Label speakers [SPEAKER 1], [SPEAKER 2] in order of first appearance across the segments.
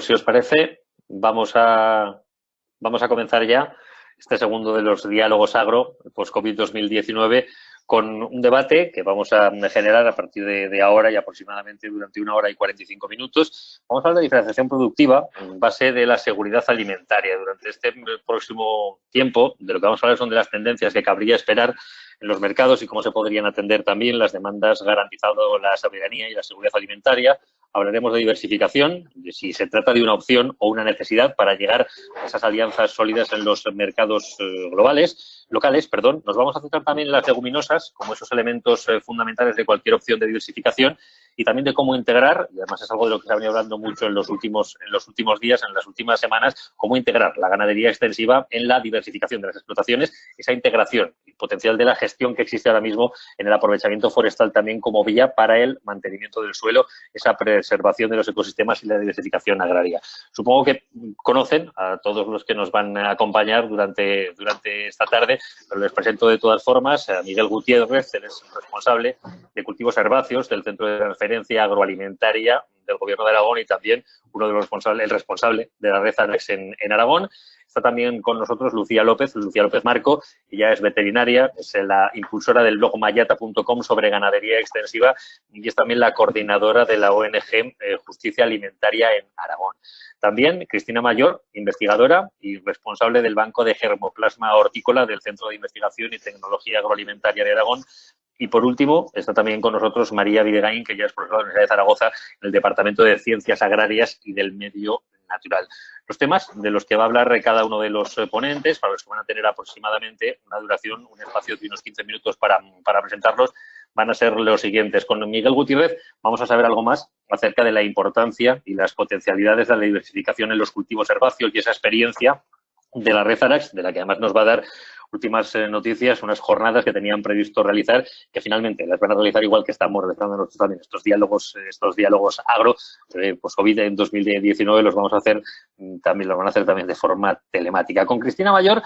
[SPEAKER 1] si os parece, vamos a comenzar ya este segundo de los diálogos agro post-COVID 2019 con un debate que vamos a generar a partir de ahora y aproximadamente durante 1 hora y 45 minutos. Vamos a hablar de diferenciación productiva en base de la seguridad alimentaria. Durante este próximo tiempo, de lo que vamos a hablar son de las tendencias que cabría esperar en los mercados y cómo se podrían atender también las demandas garantizando la soberanía y la seguridad alimentaria. Hablaremos de diversificación, de si se trata de una opción o una necesidad para llegar a esas alianzas sólidas en los mercados locales. Nos vamos a centrar también en las leguminosas como esos elementos fundamentales de cualquier opción de diversificación y también de cómo integrar, y además es algo de lo que se ha venido hablando mucho en los últimos días, en las últimas semanas, cómo integrar la ganadería extensiva en la diversificación de las explotaciones, esa integración y potencial de la gestión que existe ahora mismo en el aprovechamiento forestal también como vía para el mantenimiento del suelo, esa preservación de los ecosistemas y la diversificación agraria. Supongo que conocen a todos los que nos van a acompañar durante esta tarde, pero les presento de todas formas a Miguel Gutiérrez, él es responsable de cultivos herbáceos del Centro de Referencia Agroalimentaria del Gobierno de Aragón y también el responsable de la red ANEX en Aragón. Está también con nosotros Lucía López Marco, ella es veterinaria, es la impulsora del blog mayata.com sobre ganadería extensiva y es también la coordinadora de la ONG Justicia Alimentaria en Aragón. También Cristina Mayor, investigadora y responsable del Banco de Germoplasma Hortícola del Centro de Investigación y Tecnología Agroalimentaria de Aragón. Y, por último, está también con nosotros María Videgain, que ya es profesora de la Universidad de Zaragoza en el Departamento de Ciencias Agrarias y del Medio Natural. Los temas de los que va a hablar cada uno de los ponentes, para los que van a tener aproximadamente una duración, un espacio de unos 15 minutos para presentarlos, van a ser los siguientes. Con Miguel Gutiérrez vamos a saber algo más acerca de la importancia y las potencialidades de la diversificación en los cultivos herbáceos y esa experiencia de la red ANEX, de la que además nos va a dar últimas noticias, unas jornadas que tenían previsto realizar, que finalmente las van a realizar igual que estamos realizando nosotros también estos diálogos agro, pues COVID en 2019 los van a hacer también de forma telemática. Con Cristina Mayor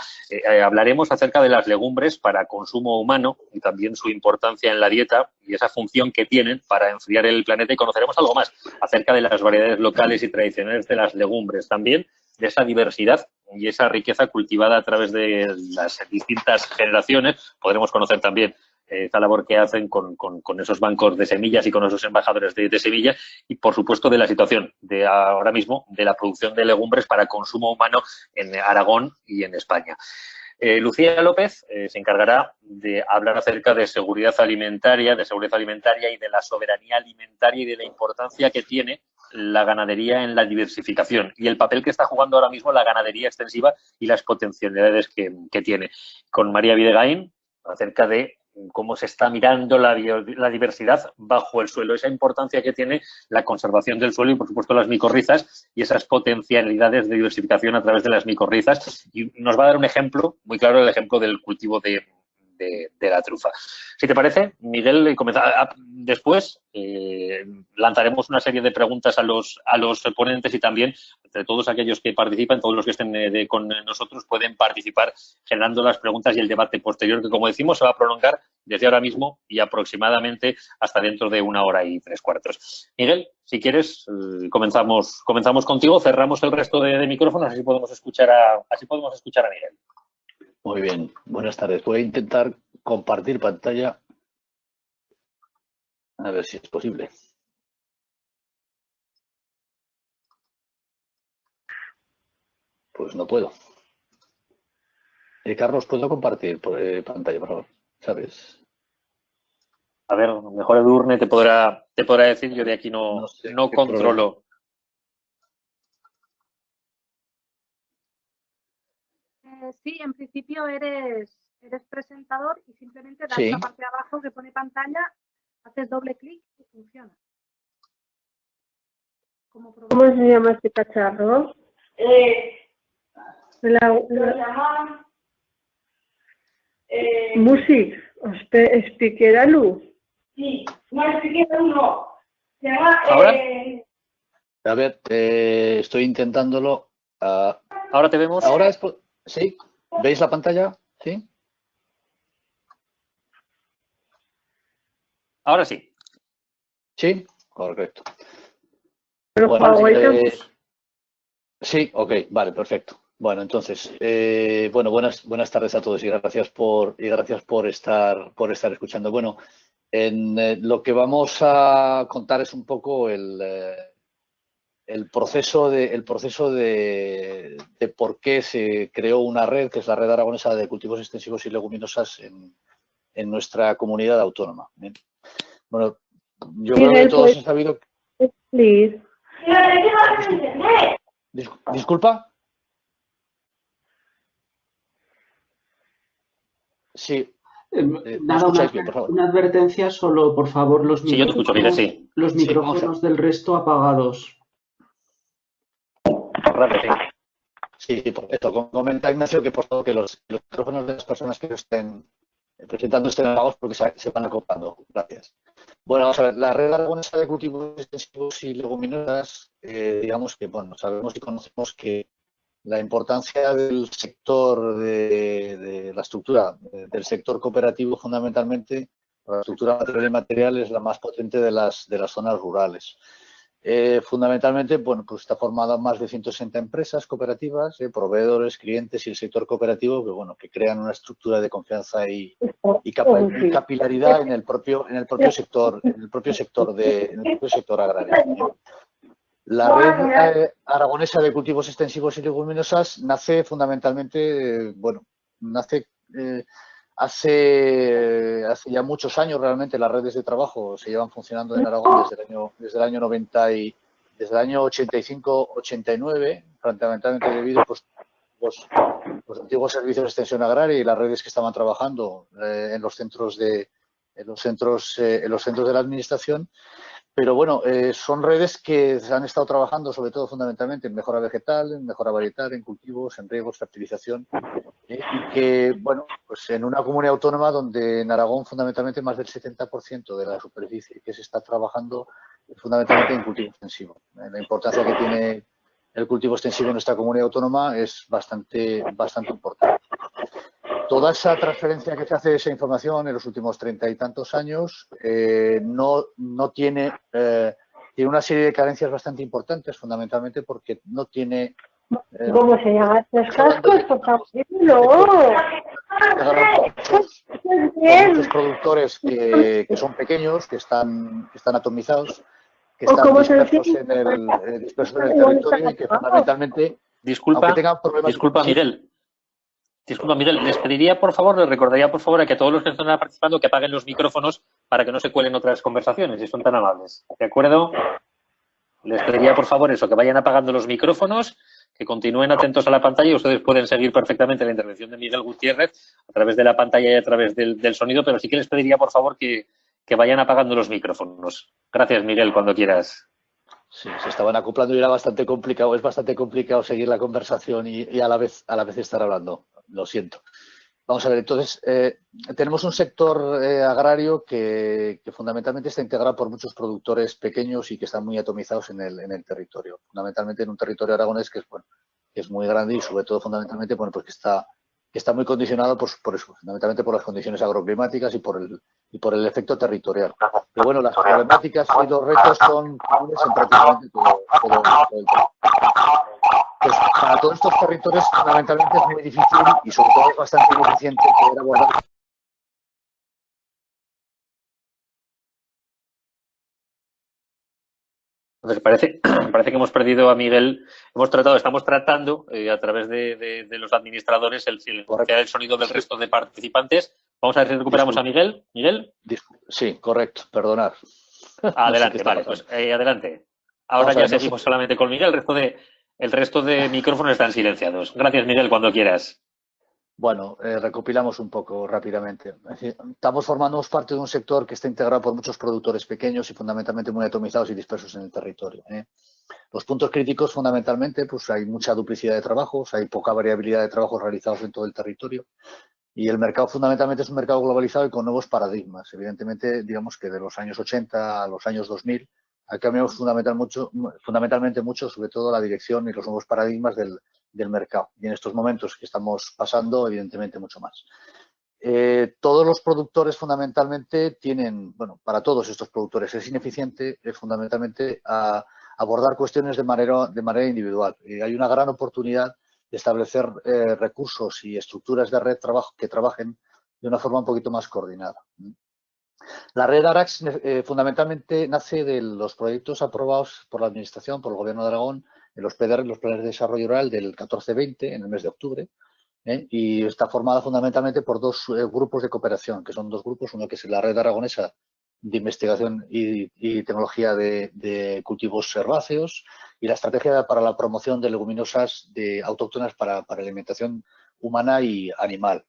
[SPEAKER 1] hablaremos acerca de las legumbres para consumo humano y también su importancia en la dieta y esa función que tienen para enfriar el planeta, y conoceremos algo más acerca de las variedades locales y tradicionales de las legumbres, también de esa diversidad y esa riqueza cultivada a través de las distintas generaciones. Podremos conocer también esta labor que hacen con esos bancos de semillas y con esos embajadores de semillas y, por supuesto, de la situación de ahora mismo de la producción de legumbres para consumo humano en Aragón y en España. Lucía López se encargará de hablar acerca de seguridad alimentaria y de la soberanía alimentaria y de la importancia que tiene la ganadería en la diversificación y el papel que está jugando ahora mismo la ganadería extensiva y las potencialidades que tiene. Con María Videgain, acerca de cómo se está mirando la diversidad bajo el suelo, esa importancia que tiene la conservación del suelo y, por supuesto, las micorrizas y esas potencialidades de diversificación a través de las micorrizas. Y nos va a dar un ejemplo muy claro, el ejemplo del cultivo de la trufa. Si te parece, Miguel, después lanzaremos una serie de preguntas a los ponentes y también entre todos aquellos que participan, todos los que estén con nosotros pueden participar generando las preguntas y el debate posterior que, como decimos, se va a prolongar desde ahora mismo y aproximadamente hasta dentro de 1 hora y 3/4. Miguel, si quieres, comenzamos contigo, cerramos el resto de micrófonos, así podemos escuchar a Miguel.
[SPEAKER 2] Muy bien, buenas tardes. Voy a intentar compartir pantalla. A ver si es posible. Pues no puedo. Carlos, ¿puedo compartir pantalla, por favor? ¿Sabes?
[SPEAKER 1] A ver, mejor Edurne te podrá decir, yo de aquí no controlo.
[SPEAKER 3] Sí, en principio eres presentador y simplemente das la parte de abajo que pone pantalla, haces doble clic y funciona. ¿Cómo se llama este cacharro? Lo llaman Music, Speakeralu. Sí, no, Speakeralu no. Se llama...
[SPEAKER 2] A ver, estoy intentándolo.
[SPEAKER 1] ¿Ahora te vemos?
[SPEAKER 2] Ahora ¿sí? ¿Veis la pantalla? ¿Sí?
[SPEAKER 1] Ahora sí.
[SPEAKER 2] ¿Sí? Correcto.
[SPEAKER 3] Pero
[SPEAKER 2] bueno, Sí, ok, vale, perfecto. Bueno, entonces, buenas tardes a todos y gracias por estar escuchando. Bueno, lo que vamos a contar es un poco el proceso de por qué se creó una red, que es la Red Aragonesa de Cultivos Extensivos y Leguminosas en nuestra comunidad autónoma. Bien. Bueno, yo creo que todos han sabido. Disculpa. Sí.
[SPEAKER 4] Nada, una advertencia solo, por favor, los
[SPEAKER 1] Sí, yo te escucho, Miguel, sí.
[SPEAKER 4] Los micrófonos del resto apagados.
[SPEAKER 2] Sí, por esto, comenta Ignacio que por favor que los micrófonos de las personas que estén presentando estén apagados porque se van acopando. Gracias. Bueno, vamos a ver, la Red Aragonesa de Cultivos Extensivos y Leguminosas, digamos que, bueno, sabemos y conocemos que la importancia del sector de la estructura del sector cooperativo, fundamentalmente, la estructura material y material es la más potente de las zonas rurales. Fundamentalmente, bueno, pues está formada más de 160 empresas cooperativas, proveedores, clientes y el sector cooperativo que crean una estructura de confianza y capilaridad en el propio sector agrario. La Red Aragonesa de Cultivos Extensivos y Leguminosas nace fundamentalmente, hace ya muchos años. Realmente las redes de trabajo se llevan funcionando en Aragón desde el año 90 y desde el año 85-89, fundamentalmente debido pues los antiguos servicios de extensión agraria y las redes que estaban trabajando en los centros de la administración. Pero bueno, son redes que se han estado trabajando sobre todo fundamentalmente en mejora vegetal, en mejora varietal, en cultivos, en riegos, fertilización, y que, bueno, pues en una comunidad autónoma donde en Aragón fundamentalmente más del 70% de la superficie que se está trabajando fundamentalmente en cultivo extensivo. La importancia que tiene el cultivo extensivo en nuestra comunidad autónoma es bastante importante. Toda esa transferencia que se hace de esa información en los últimos 30 y tantos años no tiene una serie de carencias bastante importantes, fundamentalmente porque no tiene...
[SPEAKER 5] ¿Cómo se llaman los cascos? Por favor,
[SPEAKER 2] muchos productores que son pequeños, que están atomizados, que están dispersos en el territorio y que fundamentalmente...
[SPEAKER 1] Disculpa, Miguel. Disculpa, Miguel, les pediría, por favor, les recordaría, por favor, a que todos los que están participando que apaguen los micrófonos para que no se cuelen otras conversaciones, si son tan amables. ¿De acuerdo? Les pediría, por favor, eso, que vayan apagando los micrófonos, que continúen atentos a la pantalla y ustedes pueden seguir perfectamente la intervención de Miguel Gutiérrez a través de la pantalla y a través del sonido, pero sí que les pediría, por favor, que vayan apagando los micrófonos. Gracias, Miguel, cuando quieras.
[SPEAKER 2] Sí, se estaban acoplando y era bastante complicado. Es bastante complicado seguir la conversación y a la vez estar hablando. Lo siento. Vamos a ver, entonces, tenemos un sector agrario que fundamentalmente está integrado por muchos productores pequeños y que están muy atomizados en el territorio. Fundamentalmente en un territorio aragonés que es muy grande y sobre todo fundamentalmente pues que está muy condicionado por eso, fundamentalmente por las condiciones agroclimáticas y por el efecto territorial. Pero bueno, las problemáticas y los retos son comunes en prácticamente todo el territorio. Pues para todos estos territorios fundamentalmente es muy difícil y sobre todo es bastante ineficiente poder abordar.
[SPEAKER 1] Entonces parece que hemos perdido a Miguel. Estamos tratando a través de los administradores el silenciar el sonido del resto de participantes. Vamos a ver si recuperamos a Miguel. ¿Miguel?
[SPEAKER 2] Sí, correcto, perdonad.
[SPEAKER 1] Adelante, no sé vale, pues adelante. Ahora ya seguimos solamente con Miguel. El resto de micrófonos están silenciados. Gracias, Miguel, cuando quieras.
[SPEAKER 2] Bueno, recopilamos un poco rápidamente. Es decir, estamos formando parte de un sector que está integrado por muchos productores pequeños y fundamentalmente muy atomizados y dispersos en el territorio. Los puntos críticos, fundamentalmente, pues hay mucha duplicidad de trabajos, hay poca variabilidad de trabajos realizados en todo el territorio y el mercado fundamentalmente es un mercado globalizado y con nuevos paradigmas. Evidentemente, digamos que de los años 80 a los años 2000 ha cambiado fundamentalmente mucho, sobre todo la dirección y los nuevos paradigmas del mercado. Y en estos momentos que estamos pasando, evidentemente, mucho más. Todos los productores fundamentalmente tienen, bueno, para todos estos productores es ineficiente fundamentalmente abordar cuestiones de manera individual. Hay una gran oportunidad de establecer recursos y estructuras de red que trabajen de una forma un poquito más coordinada. La red ARAX fundamentalmente nace de los proyectos aprobados por la Administración, por el Gobierno de Aragón, en los PDR, los Planes de Desarrollo Rural del 14-20, en el mes de octubre, y está formada fundamentalmente por dos grupos de cooperación, que son dos grupos, uno que es la Red Aragonesa de Investigación y Tecnología de Cultivos Herbáceos y la Estrategia para la Promoción de Leguminosas autóctonas para alimentación humana y animal.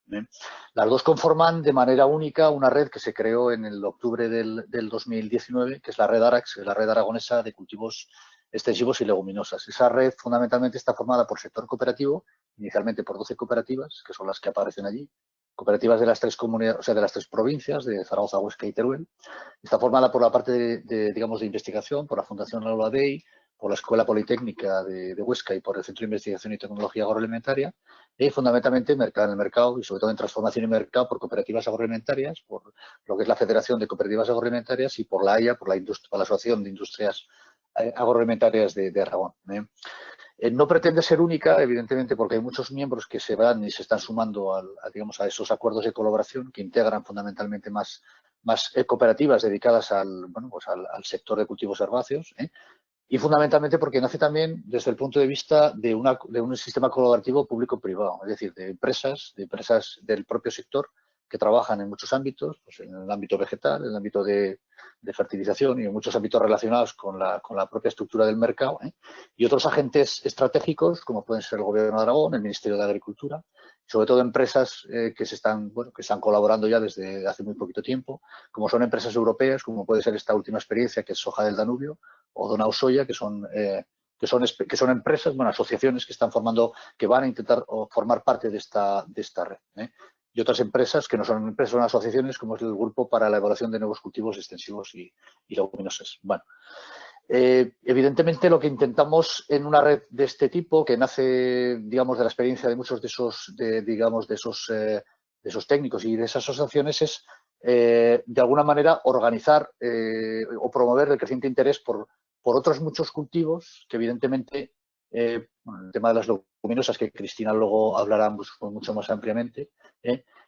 [SPEAKER 2] Las dos conforman de manera única una red que se creó en el octubre del 2019, que es la Red ARAX, la Red Aragonesa de Cultivos Extensivos y Leguminosas. Esa red fundamentalmente está formada por sector cooperativo, inicialmente por 12 cooperativas, que son las que aparecen allí, cooperativas de las tres comunidades, o sea, de las tres provincias, de Zaragoza, Huesca y Teruel. Está formada por la parte digamos, de investigación, por la Fundación Alba Dei, por la Escuela Politécnica de Huesca y por el Centro de Investigación y Tecnología Agroalimentaria, y fundamentalmente en el mercado y sobre todo en transformación y mercado por cooperativas agroalimentarias, por lo que es la Federación de Cooperativas Agroalimentarias y por la AIA, por la Asociación de Industrias Agroalimentarias de Aragón. No pretende ser única, evidentemente, porque hay muchos miembros que se van y se están sumando a esos acuerdos de colaboración que integran fundamentalmente más cooperativas dedicadas al sector de cultivos herbáceos, y fundamentalmente porque nace también desde el punto de vista de un sistema colaborativo público-privado, es decir, de empresas del propio sector que trabajan en muchos ámbitos, pues en el ámbito vegetal, en el ámbito de fertilización y en muchos ámbitos relacionados con la propia estructura del mercado, y otros agentes estratégicos como pueden ser el Gobierno de Aragón, el Ministerio de Agricultura, sobre todo empresas que están colaborando ya desde hace muy poquito tiempo, como son empresas europeas, como puede ser esta última experiencia que es Soja del Danubio o Donau Soya, que son empresas, asociaciones que están formando, que van a intentar formar parte de esta red. Y otras empresas que no son empresas, son asociaciones, como es el Grupo para la Evaluación de Nuevos Cultivos Extensivos y Leguminosas. Bueno, evidentemente lo que intentamos en una red de este tipo, que nace, digamos, de la experiencia de muchos de esos técnicos y de esas asociaciones, es de alguna manera organizar o promover el creciente interés por otros muchos cultivos que evidentemente, el tema de las leguminosas, que Cristina luego hablará mucho más ampliamente,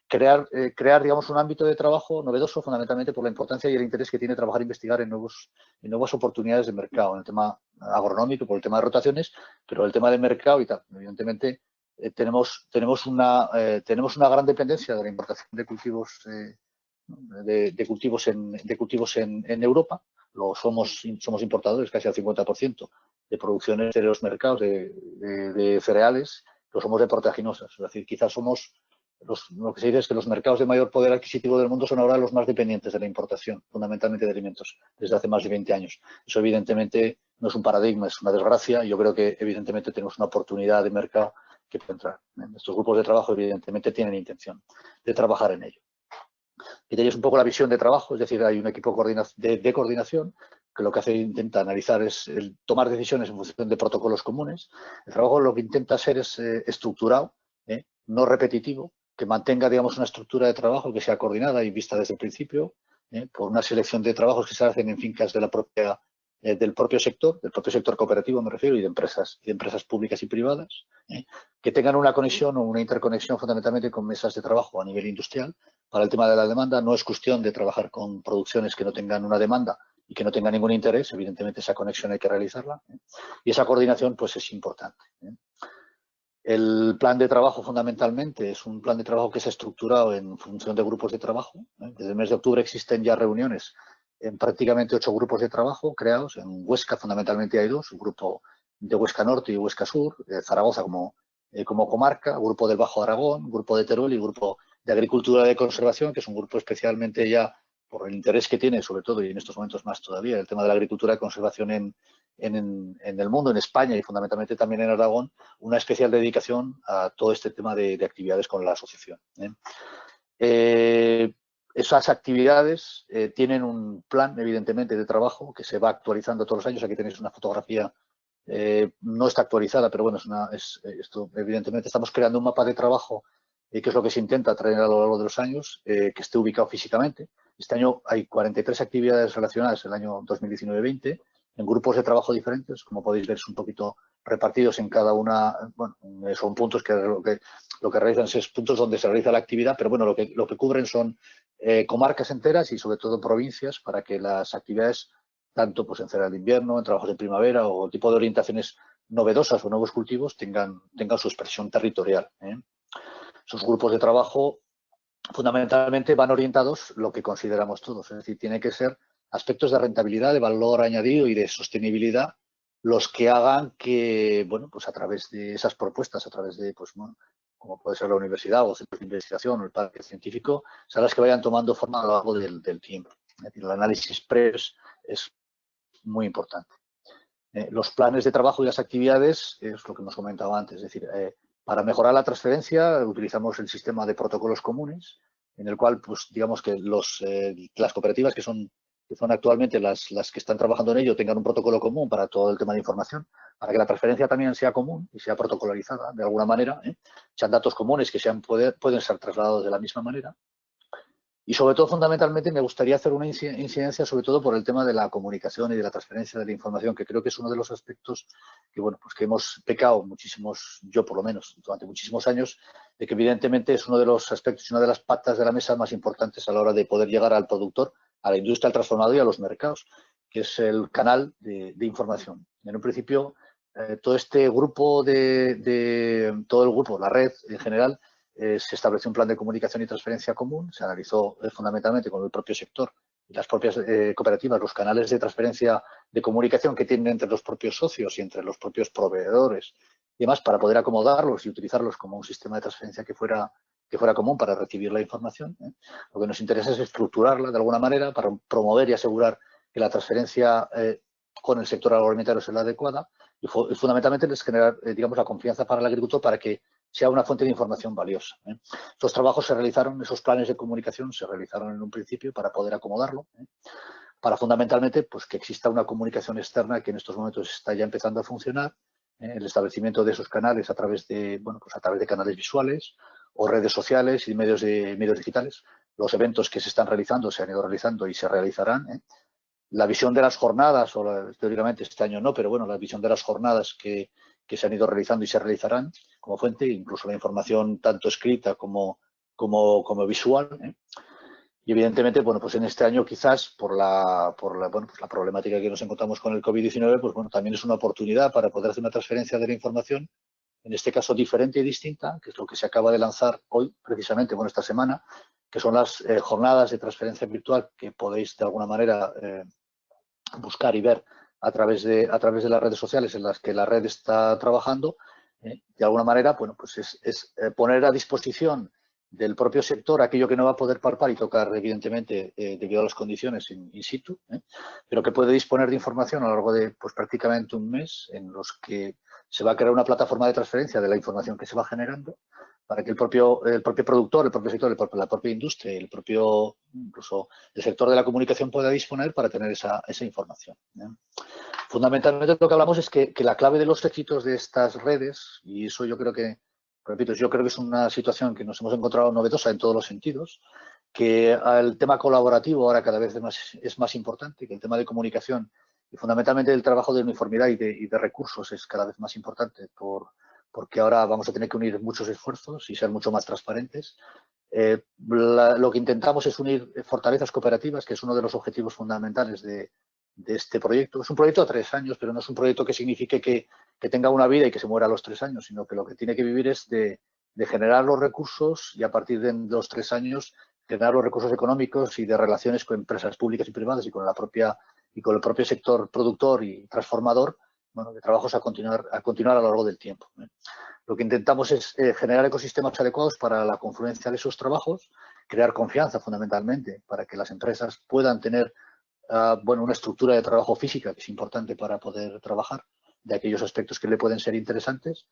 [SPEAKER 2] crear, digamos, un ámbito de trabajo novedoso fundamentalmente por la importancia y el interés que tiene trabajar e investigar en nuevas oportunidades de mercado, en el tema agronómico, por el tema de rotaciones, pero el tema de mercado y tal. Evidentemente, tenemos una gran dependencia de la importación de cultivos en Europa. Somos importadores casi al 50% de producciones de los mercados de cereales, pero somos de proteaginosas. Es decir, quizás somos lo que se dice es que los mercados de mayor poder adquisitivo del mundo son ahora los más dependientes de la importación, fundamentalmente de alimentos, desde hace más de 20 años. Eso evidentemente no es un paradigma, es una desgracia, y yo creo que evidentemente tenemos una oportunidad de mercado que puede entrar. Estos grupos de trabajo evidentemente tienen intención de trabajar en ello. Y tenéis un poco la visión de trabajo, es decir, hay un equipo de coordinación que lo que intenta analizar es tomar decisiones en función de protocolos comunes. El trabajo lo que intenta ser es estructurado, no repetitivo, que mantenga, digamos, una estructura de trabajo que sea coordinada y vista desde el principio, por una selección de trabajos que se hacen en fincas del propio sector cooperativo, me refiero, y de empresas públicas y privadas, que tengan una conexión o una interconexión fundamentalmente con mesas de trabajo a nivel industrial. Para el tema de la demanda, no es cuestión de trabajar con producciones que no tengan una demanda y que no tengan ningún interés. Evidentemente, esa conexión hay que realizarla, y esa coordinación pues es importante. El plan de trabajo fundamentalmente es un plan de trabajo que se ha estructurado en función de grupos de trabajo. Desde el mes de octubre existen ya reuniones en prácticamente 8 grupos de trabajo creados. En Huesca fundamentalmente hay 2, un grupo de Huesca Norte y Huesca Sur, Zaragoza como comarca, grupo del Bajo Aragón, grupo de Teruel y grupo de Agricultura de Conservación, que es un grupo especialmente ya por el interés que tiene, sobre todo y en estos momentos más todavía, el tema de la agricultura de conservación en el mundo, en España y fundamentalmente también en Aragón, una especial dedicación a todo este tema de actividades con la asociación. Esas actividades tienen un plan, evidentemente, de trabajo que se va actualizando todos los años. Aquí tenéis una fotografía, no está actualizada, pero bueno, esto evidentemente estamos creando un mapa de trabajo, que es lo que se intenta traer a lo largo de los años, que esté ubicado físicamente. Este año hay 43 actividades relacionadas el año 2019-20, en grupos de trabajo diferentes, como podéis ver, son un poquito repartidos en cada una, bueno, son puntos que lo que realizan es puntos donde se realiza la actividad, pero bueno, lo que cubren son comarcas enteras y sobre todo provincias para que las actividades, tanto pues en cereal de invierno, en trabajos de primavera o tipo de orientaciones novedosas o nuevos cultivos tengan su expresión territorial. Esos grupos de trabajo fundamentalmente van orientados lo que consideramos todos, es decir, tiene que ser aspectos de rentabilidad, de valor añadido y de sostenibilidad los que hagan que, bueno, pues a través de esas propuestas, a través de, pues bueno, como puede ser la universidad o centros de investigación o el parque científico, sean las que vayan tomando forma a lo largo del tiempo. Es decir, el análisis previo es muy importante. Los planes de trabajo y las actividades es lo que hemos comentado antes, es decir, para mejorar la transferencia utilizamos el sistema de protocolos comunes, en el cual, pues digamos que las cooperativas que son actualmente las que están trabajando en ello tengan un protocolo común para todo el tema de información, para que la transferencia también sea común y sea protocolarizada de alguna manera, sean datos comunes que pueden ser trasladados de la misma manera. Y sobre todo, fundamentalmente, me gustaría hacer una incidencia sobre todo por el tema de la comunicación y de la transferencia de la información, que creo que es uno de los aspectos que, bueno, pues que hemos pecado muchísimos, yo por lo menos, durante muchísimos años, de que evidentemente es uno de los aspectos y una de las patas de la mesa más importantes a la hora de poder llegar al productor, a la industria, al transformador y a los mercados, que es el canal de información. En un principio, todo este grupo todo el grupo, la red en general, se estableció un plan de comunicación y transferencia común, se analizó fundamentalmente con el propio sector y las propias cooperativas, los canales de transferencia de comunicación que tienen entre los propios socios y entre los propios proveedores y demás para poder acomodarlos y utilizarlos como un sistema de transferencia que fuera común para recibir la información. Lo que nos interesa es estructurarla de alguna manera para promover y asegurar que la transferencia con el sector agroalimentario sea la adecuada y fundamentalmente es generar, digamos, la confianza para el agricultor para que sea una fuente de información valiosa. Estos trabajos se realizaron, esos planes de comunicación se realizaron en un principio para poder acomodarlo, para fundamentalmente pues que exista una comunicación externa que en estos momentos está ya empezando a funcionar, el establecimiento de esos canales a través de, bueno, pues a través de canales visuales o redes sociales y medios digitales. Los eventos que se están realizando se han ido realizando y se realizarán. La visión de las jornadas, teóricamente este año no, pero bueno, la visión de las jornadas que se han ido realizando y se realizarán como fuente, incluso la información tanto escrita como visual. Y evidentemente, bueno, pues en este año quizás por la problemática que nos encontramos con el COVID-19, pues bueno, también es una oportunidad para poder hacer una transferencia de la información, en este caso diferente y distinta, que es lo que se acaba de lanzar hoy, precisamente, bueno, esta semana, que son las jornadas de transferencia virtual que podéis de alguna manera buscar y ver a través de las redes sociales en las que la red está trabajando. De alguna manera, bueno, pues es poner a disposición del propio sector aquello que no va a poder palpar y tocar, evidentemente, debido a las condiciones in situ, pero que puede disponer de información a lo largo de pues prácticamente un mes en los que se va a crear una plataforma de transferencia de la información que se va generando para que el propio productor, el propio sector, la propia industria, incluso el sector de la comunicación pueda disponer para tener esa información. Fundamentalmente lo que hablamos es que la clave de los éxitos de estas redes, y eso yo creo que, repito, yo creo que es una situación que nos hemos encontrado novedosa en todos los sentidos, que el tema colaborativo ahora cada vez es más importante, que el tema de comunicación y fundamentalmente el trabajo de uniformidad y de recursos es cada vez más importante porque ahora vamos a tener que unir muchos esfuerzos y ser mucho más transparentes. Lo que intentamos es unir fortalezas cooperativas, que es uno de los objetivos fundamentales de este proyecto. Es un proyecto a 3 años, pero no es un proyecto que signifique que tenga una vida y que se muera a los 3 años, sino que lo que tiene que vivir es de generar los recursos y a partir de los 3 años generar los recursos económicos y de relaciones con empresas públicas y privadas y con el propio sector productor y transformador, bueno, de trabajos a continuar a lo largo del tiempo. Lo que intentamos es generar ecosistemas adecuados para la confluencia de esos trabajos, crear confianza fundamentalmente para que las empresas puedan tener una estructura de trabajo física que es importante para poder trabajar de aquellos aspectos que le pueden ser interesantes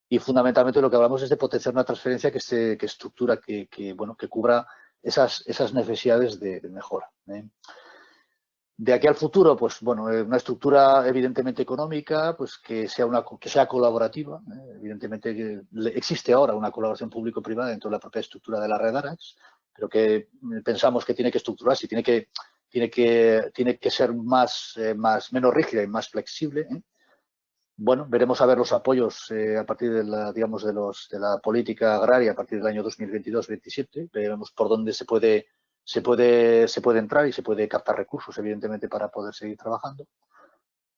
[SPEAKER 2] y fundamentalmente lo que hablamos es de potenciar una transferencia que estructura, que cubra esas necesidades de mejora. De aquí al futuro, pues bueno, una estructura evidentemente económica, pues que sea colaborativa. Evidentemente que existe ahora una colaboración público-privada dentro de la propia estructura de la red ARAX, pero que pensamos que tiene que estructurarse y tiene que tiene que ser menos rígida y más flexible. Bueno, veremos a ver los apoyos a partir de la política agraria a partir del año 2022-27. Veremos por dónde se puede entrar y se puede captar recursos, evidentemente, para poder seguir trabajando.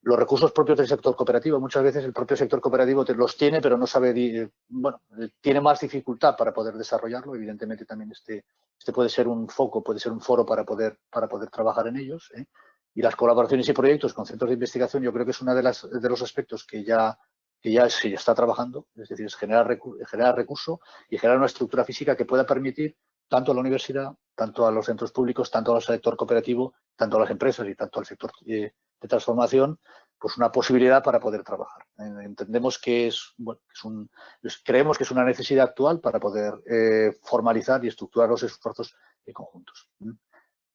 [SPEAKER 2] Los recursos propios del sector cooperativo, muchas veces el propio sector cooperativo los tiene, pero no sabe, tiene más dificultad para poder desarrollarlo. Evidentemente también este puede ser un foco, puede ser un foro para poder trabajar en ellos. Y las colaboraciones y proyectos con centros de investigación, yo creo que es uno de los aspectos que ya se está trabajando, es decir, es generar recursos y generar una estructura física que pueda permitir tanto a la universidad, tanto a los centros públicos, tanto al sector cooperativo, tanto a las empresas y tanto al sector de transformación, pues una posibilidad para poder trabajar. Entendemos que creemos que es una necesidad actual para poder formalizar y estructurar los esfuerzos conjuntos.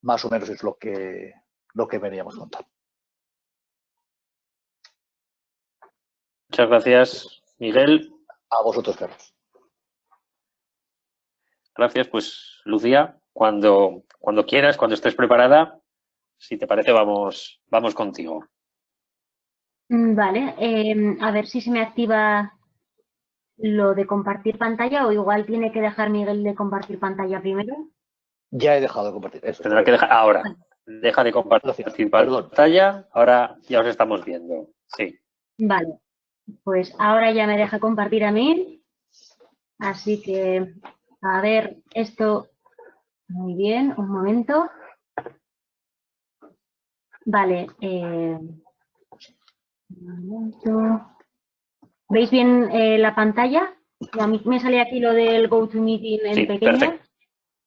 [SPEAKER 2] Más o menos es lo que veníamos contando.
[SPEAKER 1] Muchas gracias, Miguel.
[SPEAKER 2] A vosotros, Carlos.
[SPEAKER 1] Gracias, pues Lucía, cuando quieras, cuando estés preparada, si te parece, vamos contigo.
[SPEAKER 6] Vale, a ver si se me activa lo de compartir pantalla o igual tiene que dejar Miguel de compartir pantalla primero.
[SPEAKER 2] Ya he dejado de compartir. Eso.
[SPEAKER 1] Tendrá que dejar ahora. Deja de compartir pantalla. Ahora ya os estamos viendo. Sí.
[SPEAKER 6] Vale, pues ahora ya me deja compartir a mí. Así que, a ver, esto. Muy bien, un momento. Vale. Un momento. ¿Veis bien la pantalla? A mí me sale aquí lo del GoToMeeting en pequeño.
[SPEAKER 1] Perfecto.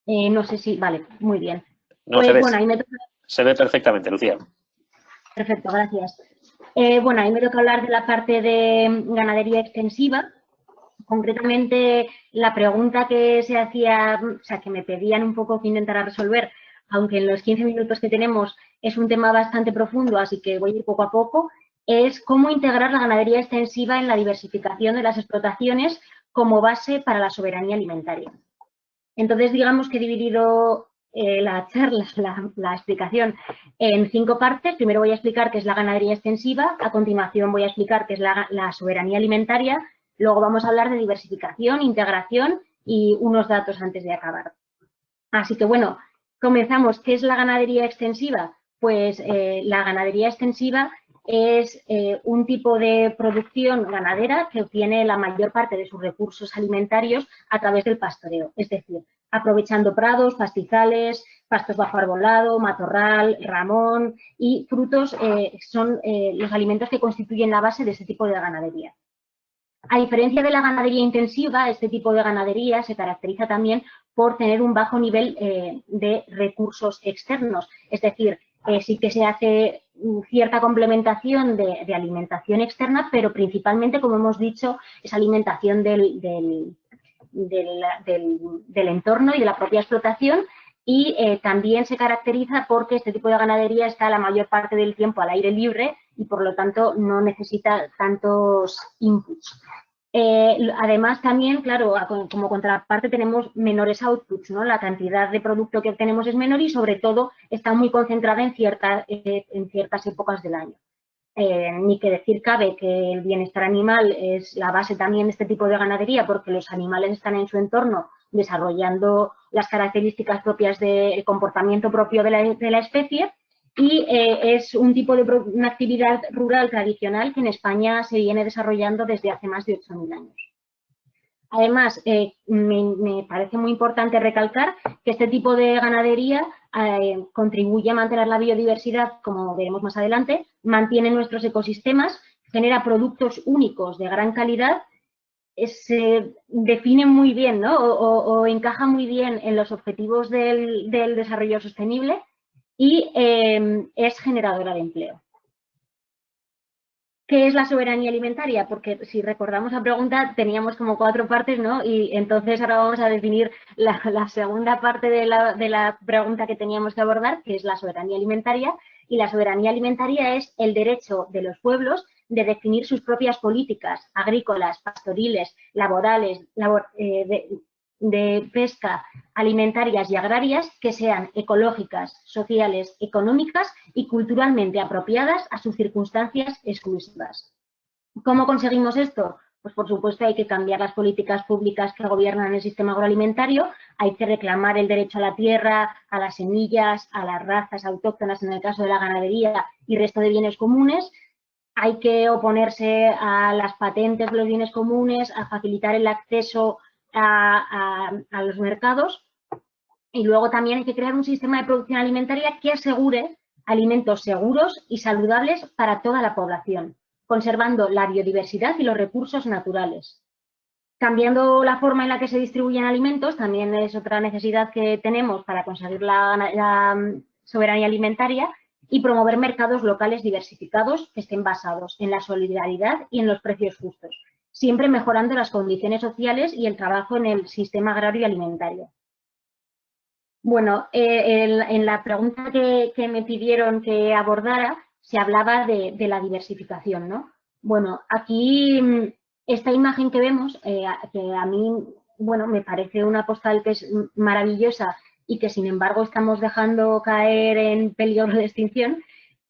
[SPEAKER 6] No sé si... Vale, muy bien.
[SPEAKER 1] No,
[SPEAKER 6] pues,
[SPEAKER 1] bueno, se ve perfectamente, Lucía.
[SPEAKER 6] Perfecto, gracias. Bueno, ahí me toca hablar de la parte de ganadería extensiva. Concretamente, la pregunta que se hacía, o sea, que me pedían un poco que intentara resolver, aunque en los 15 minutos que tenemos es un tema bastante profundo, así que voy a ir poco a poco, es cómo integrar la ganadería extensiva en la diversificación de las explotaciones como base para la soberanía alimentaria. Entonces, digamos que he dividido la charla, la explicación, en 5 partes. Primero voy a explicar qué es la ganadería extensiva, a continuación voy a explicar qué es la soberanía alimentaria, luego vamos a hablar de diversificación, integración y unos datos antes de acabar. Así que, bueno, comenzamos. ¿Qué es la ganadería extensiva? Pues la ganadería extensiva es un tipo de producción ganadera que obtiene la mayor parte de sus recursos alimentarios a través del pastoreo, es decir, aprovechando prados, pastizales, pastos bajo arbolado, matorral, ramón y frutos son los alimentos que constituyen la base de este tipo de ganadería. A diferencia de la ganadería intensiva, este tipo de ganadería se caracteriza también por tener un bajo nivel de recursos externos, es decir, sí que se hace cierta complementación de alimentación externa, pero principalmente, como hemos dicho, es alimentación del entorno y de la propia explotación y también se caracteriza porque este tipo de ganadería está la mayor parte del tiempo al aire libre y, por lo tanto, no necesita tantos inputs. Además, también, claro, como contraparte tenemos menores outputs, ¿no? La cantidad de producto que obtenemos es menor y, sobre todo, está muy concentrada en ciertas épocas del año. Ni que decir cabe que el bienestar animal es la base también de este tipo de ganadería, porque los animales están en su entorno desarrollando las características propias del comportamiento propio de la especie. Y es un tipo de una actividad rural tradicional que en España se viene desarrollando desde hace más de 8.000 años. Además, me parece muy importante recalcar que este tipo de ganadería contribuye a mantener la biodiversidad, como veremos más adelante, mantiene nuestros ecosistemas, genera productos únicos de gran calidad, se define muy bien, ¿no? o encaja muy bien en los objetivos del desarrollo sostenible y es generadora de empleo. ¿Qué es la soberanía alimentaria? Porque si recordamos la pregunta teníamos como 4 partes, ¿no? Y entonces ahora vamos a definir la segunda parte de la pregunta que teníamos que abordar, que es la soberanía alimentaria. Y la soberanía alimentaria es el derecho de los pueblos de definir sus propias políticas agrícolas, pastoriles, laborales, de pesca, alimentarias y agrarias que sean ecológicas, sociales, económicas y culturalmente apropiadas a sus circunstancias exclusivas. ¿Cómo conseguimos esto? Pues por supuesto hay que cambiar las políticas públicas que gobiernan el sistema agroalimentario, hay que reclamar el derecho a la tierra, a las semillas, a las razas autóctonas en el caso de la ganadería y resto de bienes comunes, hay que oponerse a las patentes de los bienes comunes, a facilitar el acceso a los mercados y luego también hay que crear un sistema de producción alimentaria que asegure alimentos seguros y saludables para toda la población, conservando la biodiversidad y los recursos naturales. Cambiando la forma en la que se distribuyen alimentos también es otra necesidad que tenemos para conseguir la soberanía alimentaria y promover mercados locales diversificados que estén basados en la solidaridad y en los precios justos, siempre mejorando las condiciones sociales y el trabajo en el sistema agrario y alimentario. Bueno, en la pregunta que me pidieron que abordara, se hablaba de la diversificación, ¿no? Bueno, aquí esta imagen que vemos, que a mí, bueno, me parece una postal que es maravillosa y que sin embargo estamos dejando caer en peligro de extinción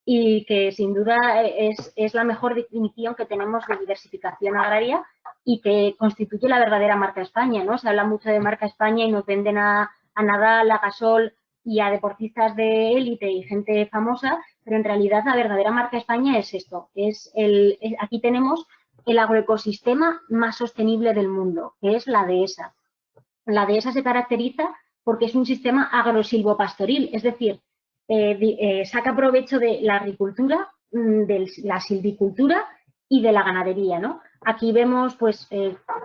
[SPEAKER 6] y que sin duda es la mejor definición que tenemos de diversificación agraria y que constituye la verdadera marca España, ¿no? Se habla mucho de marca España y nos venden a Nadal, a Gasol y a deportistas de élite y gente famosa, pero en realidad la verdadera marca España es esto, aquí tenemos el agroecosistema más sostenible del mundo, que es la dehesa. La dehesa se caracteriza porque es un sistema agrosilvopastoril, es decir, saca provecho de la agricultura, de la silvicultura y de la ganadería, ¿no? Aquí vemos pues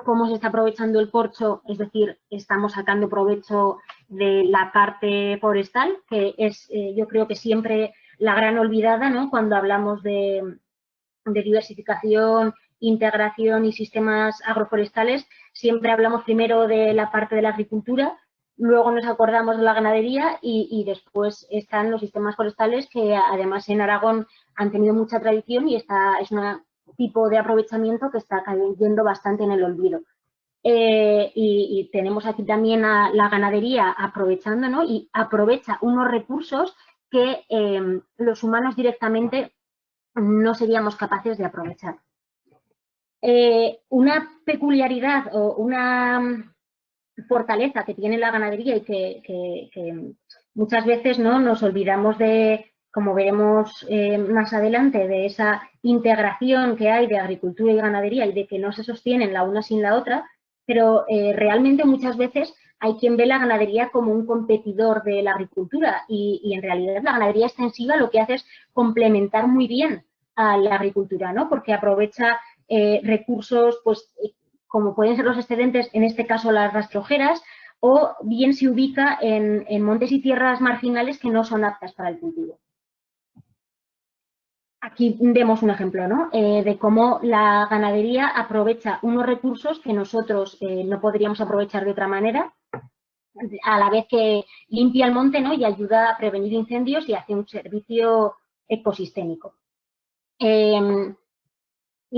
[SPEAKER 6] cómo se está aprovechando el corcho, es decir, estamos sacando provecho de la parte forestal, que es yo creo que siempre la gran olvidada, ¿no? Cuando hablamos de diversificación, integración y sistemas agroforestales, siempre hablamos primero de la parte de la agricultura, luego nos acordamos de la ganadería y después están los sistemas forestales que además en Aragón han tenido mucha tradición y es un tipo de aprovechamiento que está cayendo bastante en el olvido. Y tenemos aquí también a la ganadería aprovechando, ¿no? Y aprovecha unos recursos que los humanos directamente no seríamos capaces de aprovechar. Una peculiaridad o una fortaleza que tiene la ganadería y que muchas veces no nos olvidamos de, como veremos más adelante, de esa integración que hay de agricultura y ganadería y de que no se sostienen la una sin la otra, pero realmente muchas veces hay quien ve la ganadería como un competidor de la agricultura y en realidad la ganadería extensiva lo que hace es complementar muy bien a la agricultura, ¿no? Porque aprovecha recursos, pues como pueden ser los excedentes, en este caso las rastrojeras, o bien se ubica en montes y tierras marginales que no son aptas para el cultivo. Aquí vemos un ejemplo, ¿no? De cómo la ganadería aprovecha unos recursos que nosotros no podríamos aprovechar de otra manera, a la vez que limpia el monte, ¿no? Y ayuda a prevenir incendios y hace un servicio ecosistémico.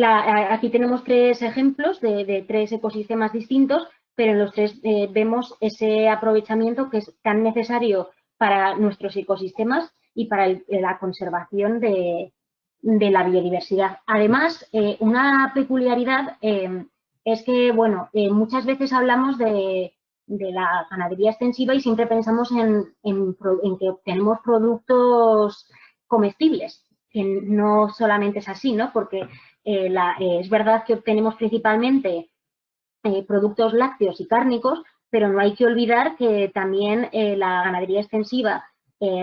[SPEAKER 6] Aquí tenemos tres ejemplos de tres ecosistemas distintos, pero en los tres vemos ese aprovechamiento que es tan necesario para nuestros ecosistemas y para la conservación de la biodiversidad. Además, una peculiaridad es que, bueno, muchas veces hablamos de la ganadería extensiva y siempre pensamos en que obtenemos productos comestibles, que no solamente es así, ¿no? Porque es verdad que obtenemos principalmente productos lácteos y cárnicos, pero no hay que olvidar que también la ganadería extensiva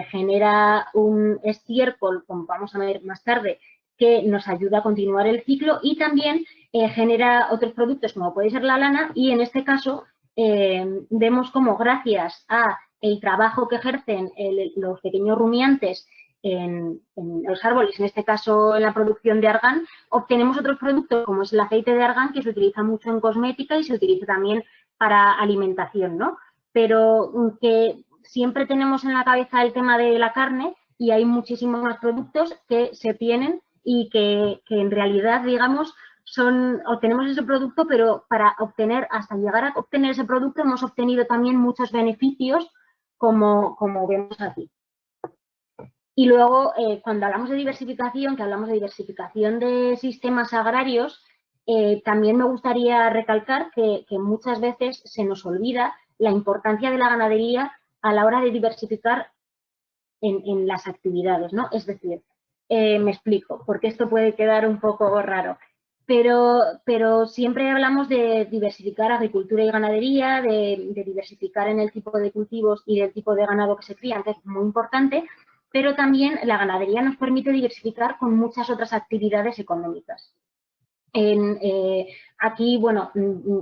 [SPEAKER 6] genera un estiércol, como vamos a ver más tarde, que nos ayuda a continuar el ciclo y también genera otros productos como puede ser la lana y en este caso vemos como gracias a el trabajo que ejercen los pequeños rumiantes en los árboles, en este caso en la producción de argán, obtenemos otros productos como es el aceite de argán que se utiliza mucho en cosmética y se utiliza también para alimentación, ¿no? Pero que siempre tenemos en la cabeza el tema de la carne y hay muchísimos más productos que se tienen y que en realidad, digamos, obtenemos ese producto, pero hasta llegar a obtener ese producto hemos obtenido también muchos beneficios, como vemos aquí. Y luego, cuando hablamos de diversificación, que hablamos de diversificación de sistemas agrarios, también me gustaría recalcar que muchas veces se nos olvida la importancia de la ganadería a la hora de diversificar en las actividades, ¿no? Es decir, me explico, porque esto puede quedar un poco raro, pero siempre hablamos de diversificar agricultura y ganadería, de diversificar en el tipo de cultivos y del tipo de ganado que se cría, que es muy importante, pero también la ganadería nos permite diversificar con muchas otras actividades económicas. Aquí, bueno,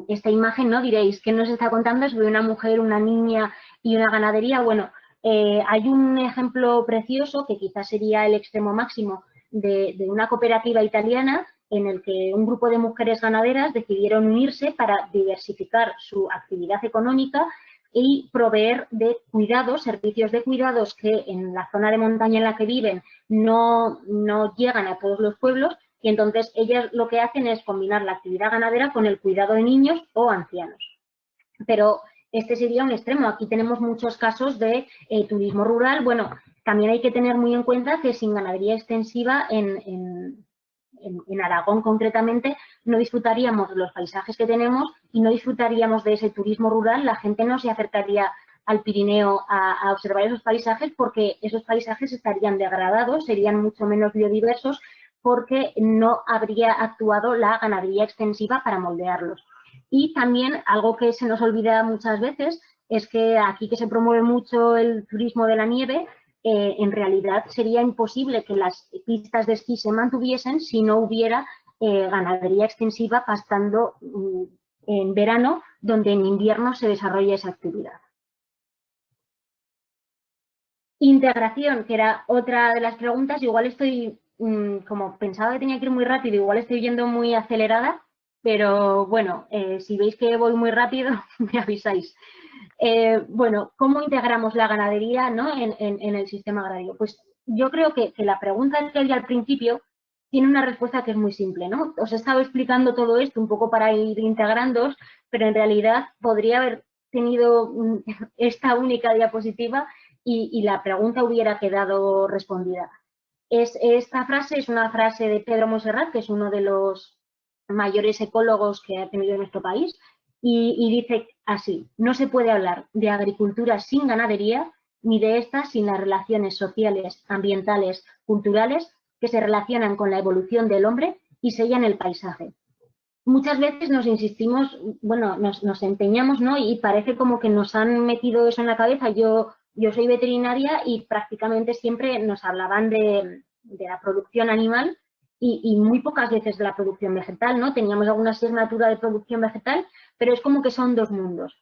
[SPEAKER 6] esta imagen, ¿no? Diréis, ¿qué nos está contando? ¿Es de una mujer, una niña y una ganadería? Bueno, hay un ejemplo precioso que quizás sería el extremo máximo de una cooperativa italiana en el que un grupo de mujeres ganaderas decidieron unirse para diversificar su actividad económica y proveer de cuidados, servicios de cuidados que en la zona de montaña en la que viven no llegan a todos los pueblos, y entonces ellas lo que hacen es combinar la actividad ganadera con el cuidado de niños o ancianos. Pero este sería un extremo. Aquí tenemos muchos casos de turismo rural. Bueno, también hay que tener muy en cuenta que sin ganadería extensiva en Aragón concretamente no disfrutaríamos de los paisajes que tenemos y no disfrutaríamos de ese turismo rural. La gente no se acercaría al Pirineo a observar esos paisajes porque esos paisajes estarían degradados, serían mucho menos biodiversos porque no habría actuado la ganadería extensiva para moldearlos. Y también algo que se nos olvida muchas veces es que aquí que se promueve mucho el turismo de la nieve, en realidad sería imposible que las pistas de esquí se mantuviesen si no hubiera ganadería extensiva pastando en verano, donde en invierno se desarrolla esa actividad. Integración, que era otra de las preguntas. Igual estoy, como pensaba que tenía que ir muy rápido, igual estoy yendo muy acelerada, pero bueno, si veis que voy muy rápido, me avisáis. Bueno, ¿cómo integramos la ganadería, ¿no? en el sistema agrario? Pues yo creo que la pregunta que había al principio tiene una respuesta que es muy simple, ¿no? Os he estado explicando todo esto un poco para ir integrándoos, pero en realidad podría haber tenido esta única diapositiva y la pregunta hubiera quedado respondida. Esta frase es una frase de Pedro Monserrat, que es uno de los mayores ecólogos que ha tenido nuestro país, y dice así: no se puede hablar de agricultura sin ganadería, ni de esta sin las relaciones sociales, ambientales, culturales que se relacionan con la evolución del hombre y sellan el paisaje. Muchas veces nos insistimos, bueno, nos empeñamos, ¿no? Y parece como que nos han metido eso en la cabeza. Yo soy veterinaria y prácticamente siempre nos hablaban de la producción animal y muy pocas veces de la producción vegetal, ¿no? Teníamos alguna asignatura de producción vegetal, pero es como que son dos mundos.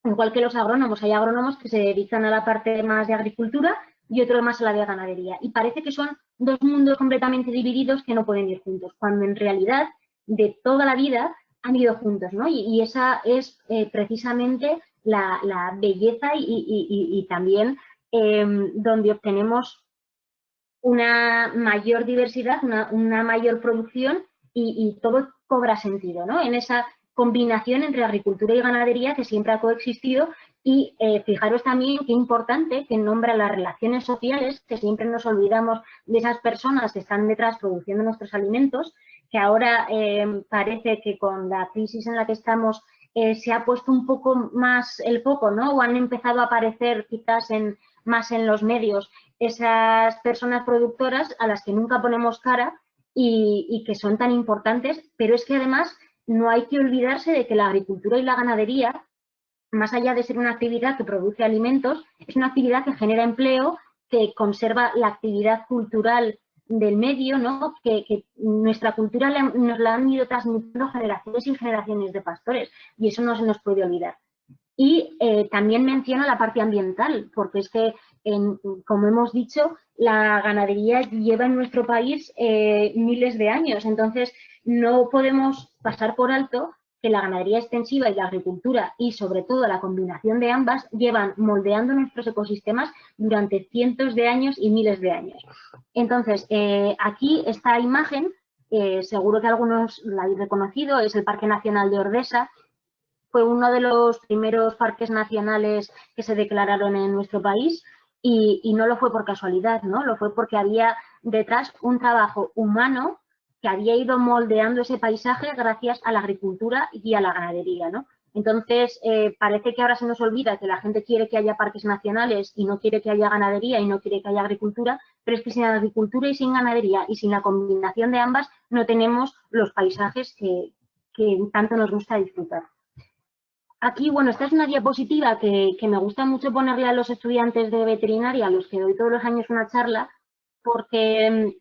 [SPEAKER 6] Igual que los agrónomos, hay agrónomos que se dedican a la parte más de agricultura y otros más a la de ganadería. Y parece que son dos mundos completamente divididos que no pueden ir juntos, cuando en realidad de toda la vida han ido juntos, ¿no? Y esa es precisamente la belleza y también donde obtenemos una mayor diversidad, una mayor producción y todo cobra sentido, ¿no? En esa combinación entre agricultura y ganadería que siempre ha coexistido. Y fijaros también qué importante que nombra las relaciones sociales, que siempre nos olvidamos de esas personas que están detrás produciendo nuestros alimentos, que ahora parece que con la crisis en la que estamos se ha puesto un poco más el foco, ¿no? O han empezado a aparecer quizás más en los medios esas personas productoras a las que nunca ponemos cara y que son tan importantes, pero es que además no hay que olvidarse de que la agricultura y la ganadería, más allá de ser una actividad que produce alimentos, es una actividad que genera empleo, que conserva la actividad cultural del medio, ¿no? Que nuestra cultura nos la han ido transmitiendo generaciones y generaciones de pastores, y eso no se nos puede olvidar. Y también menciono la parte ambiental, porque es que, como hemos dicho, la ganadería lleva en nuestro país miles de años, entonces no podemos pasar por alto que la ganadería extensiva y la agricultura, y sobre todo la combinación de ambas, llevan moldeando nuestros ecosistemas durante cientos de años y miles de años. Entonces, aquí esta imagen seguro que algunos lo habéis reconocido, es el Parque Nacional de Ordesa. Fue uno de los primeros parques nacionales que se declararon en nuestro país y no lo fue por casualidad, ¿no? Lo fue porque había detrás un trabajo humano que había ido moldeando ese paisaje gracias a la agricultura y a la ganadería, ¿no? Entonces, parece que ahora se nos olvida que la gente quiere que haya parques nacionales y no quiere que haya ganadería y no quiere que haya agricultura, pero es que sin agricultura y sin ganadería y sin la combinación de ambas no tenemos los paisajes que tanto nos gusta disfrutar. Aquí, bueno, esta es una diapositiva que me gusta mucho ponerle a los estudiantes de veterinaria, a los que doy todos los años una charla, porque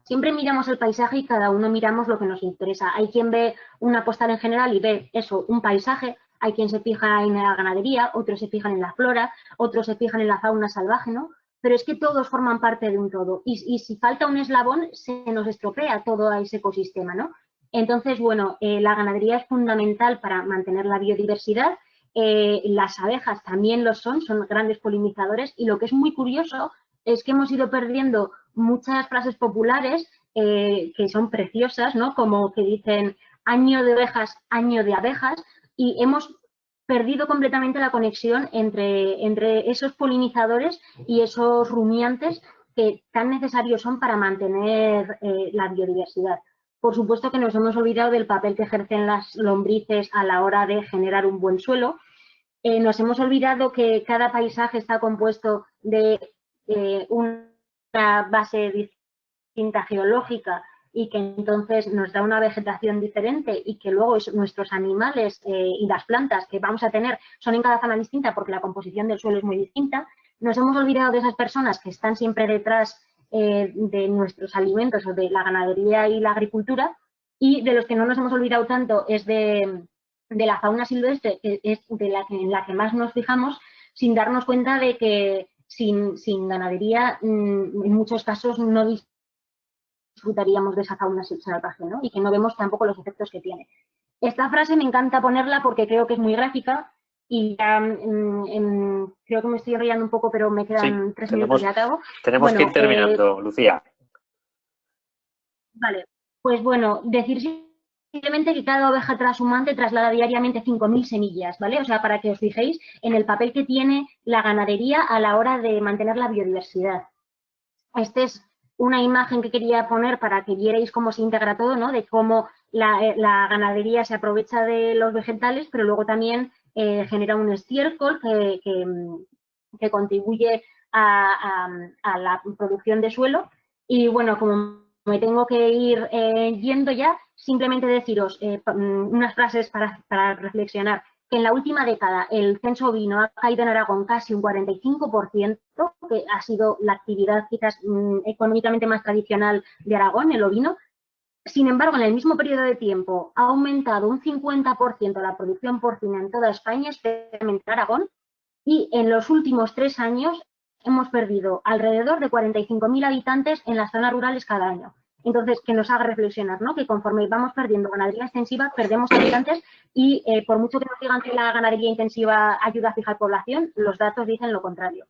[SPEAKER 6] siempre miramos el paisaje y cada uno miramos lo que nos interesa. Hay quien ve una postal en general y ve eso, un paisaje. Hay quien se fija en la ganadería, otros se fijan en la flora, otros se fijan en la fauna salvaje, ¿no? Pero es que todos forman parte de un todo. Y si falta un eslabón, se nos estropea todo ese ecosistema, ¿no? Entonces, bueno, la ganadería es fundamental para mantener la biodiversidad. Las abejas también lo son grandes polinizadores. Y lo que es muy curioso es que hemos ido perdiendo muchas frases populares que son preciosas, ¿no? Como que dicen año de ovejas, año de abejas, y hemos perdido completamente la conexión entre esos polinizadores y esos rumiantes que tan necesarios son para mantener la biodiversidad. Por supuesto que nos hemos olvidado del papel que ejercen las lombrices a la hora de generar un buen suelo. Nos hemos olvidado que cada paisaje está compuesto de una base distinta geológica y que entonces nos da una vegetación diferente y que luego nuestros animales y las plantas que vamos a tener son en cada zona distinta porque la composición del suelo es muy distinta. Nos hemos olvidado de esas personas que están siempre detrás de nuestros alimentos o de la ganadería y la agricultura, y de los que no nos hemos olvidado tanto es de la fauna silvestre, que es en la que más nos fijamos, sin darnos cuenta de que sin ganadería en muchos casos no disfrutaríamos de esa fauna salvaje, ¿no? Y que no vemos tampoco los efectos que tiene. Esta frase me encanta ponerla porque creo que es muy gráfica y ya creo que me estoy enrollando un poco, pero me quedan 3 minutos y acabo.
[SPEAKER 1] Tenemos que ir terminando, Lucía.
[SPEAKER 6] Vale, pues bueno, decir simplemente que cada oveja trashumante traslada diariamente 5.000 semillas, ¿vale? O sea, para que os fijéis en el papel que tiene la ganadería a la hora de mantener la biodiversidad. Esta es una imagen que quería poner para que vierais cómo se integra todo, ¿no? De cómo la ganadería se aprovecha de los vegetales, pero luego también genera un estiércol que contribuye a la producción de suelo. Y bueno, como me tengo que ir yendo ya, simplemente deciros unas frases para reflexionar. Que en la última década el censo ovino ha caído en Aragón casi un 45%, que ha sido la actividad quizás económicamente más tradicional de Aragón, el ovino. Sin embargo, en el mismo periodo de tiempo ha aumentado un 50% la producción porcina en toda España, especialmente en Aragón, y en los últimos 3 años hemos perdido alrededor de 45.000 habitantes en las zonas rurales cada año. Entonces, que nos haga reflexionar, ¿no? Que conforme vamos perdiendo ganadería extensiva, perdemos habitantes y por mucho que nos digan que la ganadería intensiva ayuda a fijar población, los datos dicen lo contrario.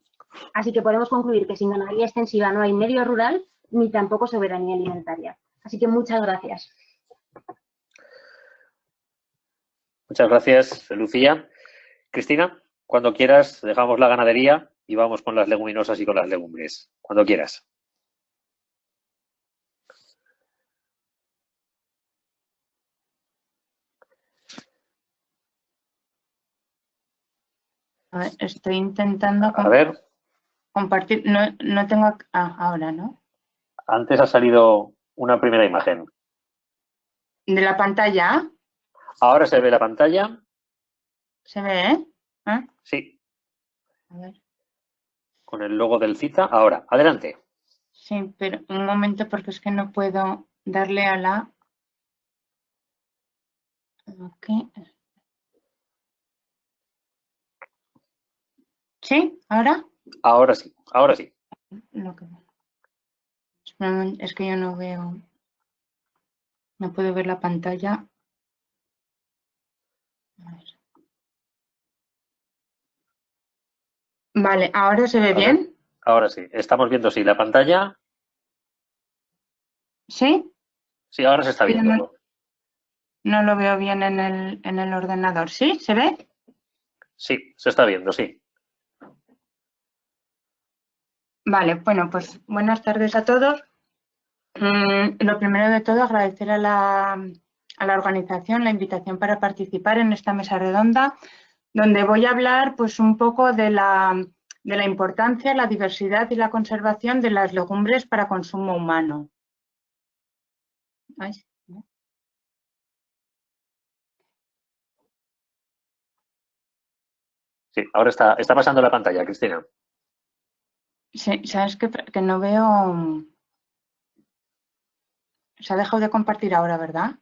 [SPEAKER 6] Así que podemos concluir que sin ganadería extensiva no hay medio rural ni tampoco soberanía alimentaria. Así que muchas gracias.
[SPEAKER 1] Muchas gracias, Lucía. Cristina, cuando quieras, dejamos la ganadería y vamos con las leguminosas y con las legumbres. Cuando quieras.
[SPEAKER 7] A ver, estoy intentando compartir. No tengo... ahora, ¿no?
[SPEAKER 1] Antes ha salido una primera imagen.
[SPEAKER 7] ¿De la pantalla?
[SPEAKER 1] Ahora se ve la pantalla.
[SPEAKER 7] ¿Se ve?
[SPEAKER 1] Sí.
[SPEAKER 7] A ver.
[SPEAKER 1] Con el logo del CITA. Ahora, adelante.
[SPEAKER 7] Sí, pero un momento porque es que no puedo darle a la... Ok. ¿Sí? ¿Ahora?
[SPEAKER 1] Ahora sí, ahora sí.
[SPEAKER 7] Es que yo no veo... No puedo ver la pantalla. A ver. Vale, ¿ahora se ve bien?
[SPEAKER 1] Ahora sí. Estamos viendo, sí, la pantalla.
[SPEAKER 7] ¿Sí?
[SPEAKER 1] Sí, ahora se está viendo.
[SPEAKER 7] No lo veo bien en el ordenador. ¿Sí? ¿Se ve?
[SPEAKER 1] Sí, se está viendo, sí.
[SPEAKER 7] Vale, bueno, pues buenas tardes a todos. Lo primero de todo, agradecer a la organización la invitación para participar en esta mesa redonda, donde voy a hablar pues un poco de la importancia, la diversidad y la conservación de las legumbres para consumo humano. Ay, ¿no?
[SPEAKER 1] Sí, ahora está pasando la pantalla, Cristina.
[SPEAKER 7] Sí, sabes que no veo. Se ha dejado de compartir ahora, ¿verdad?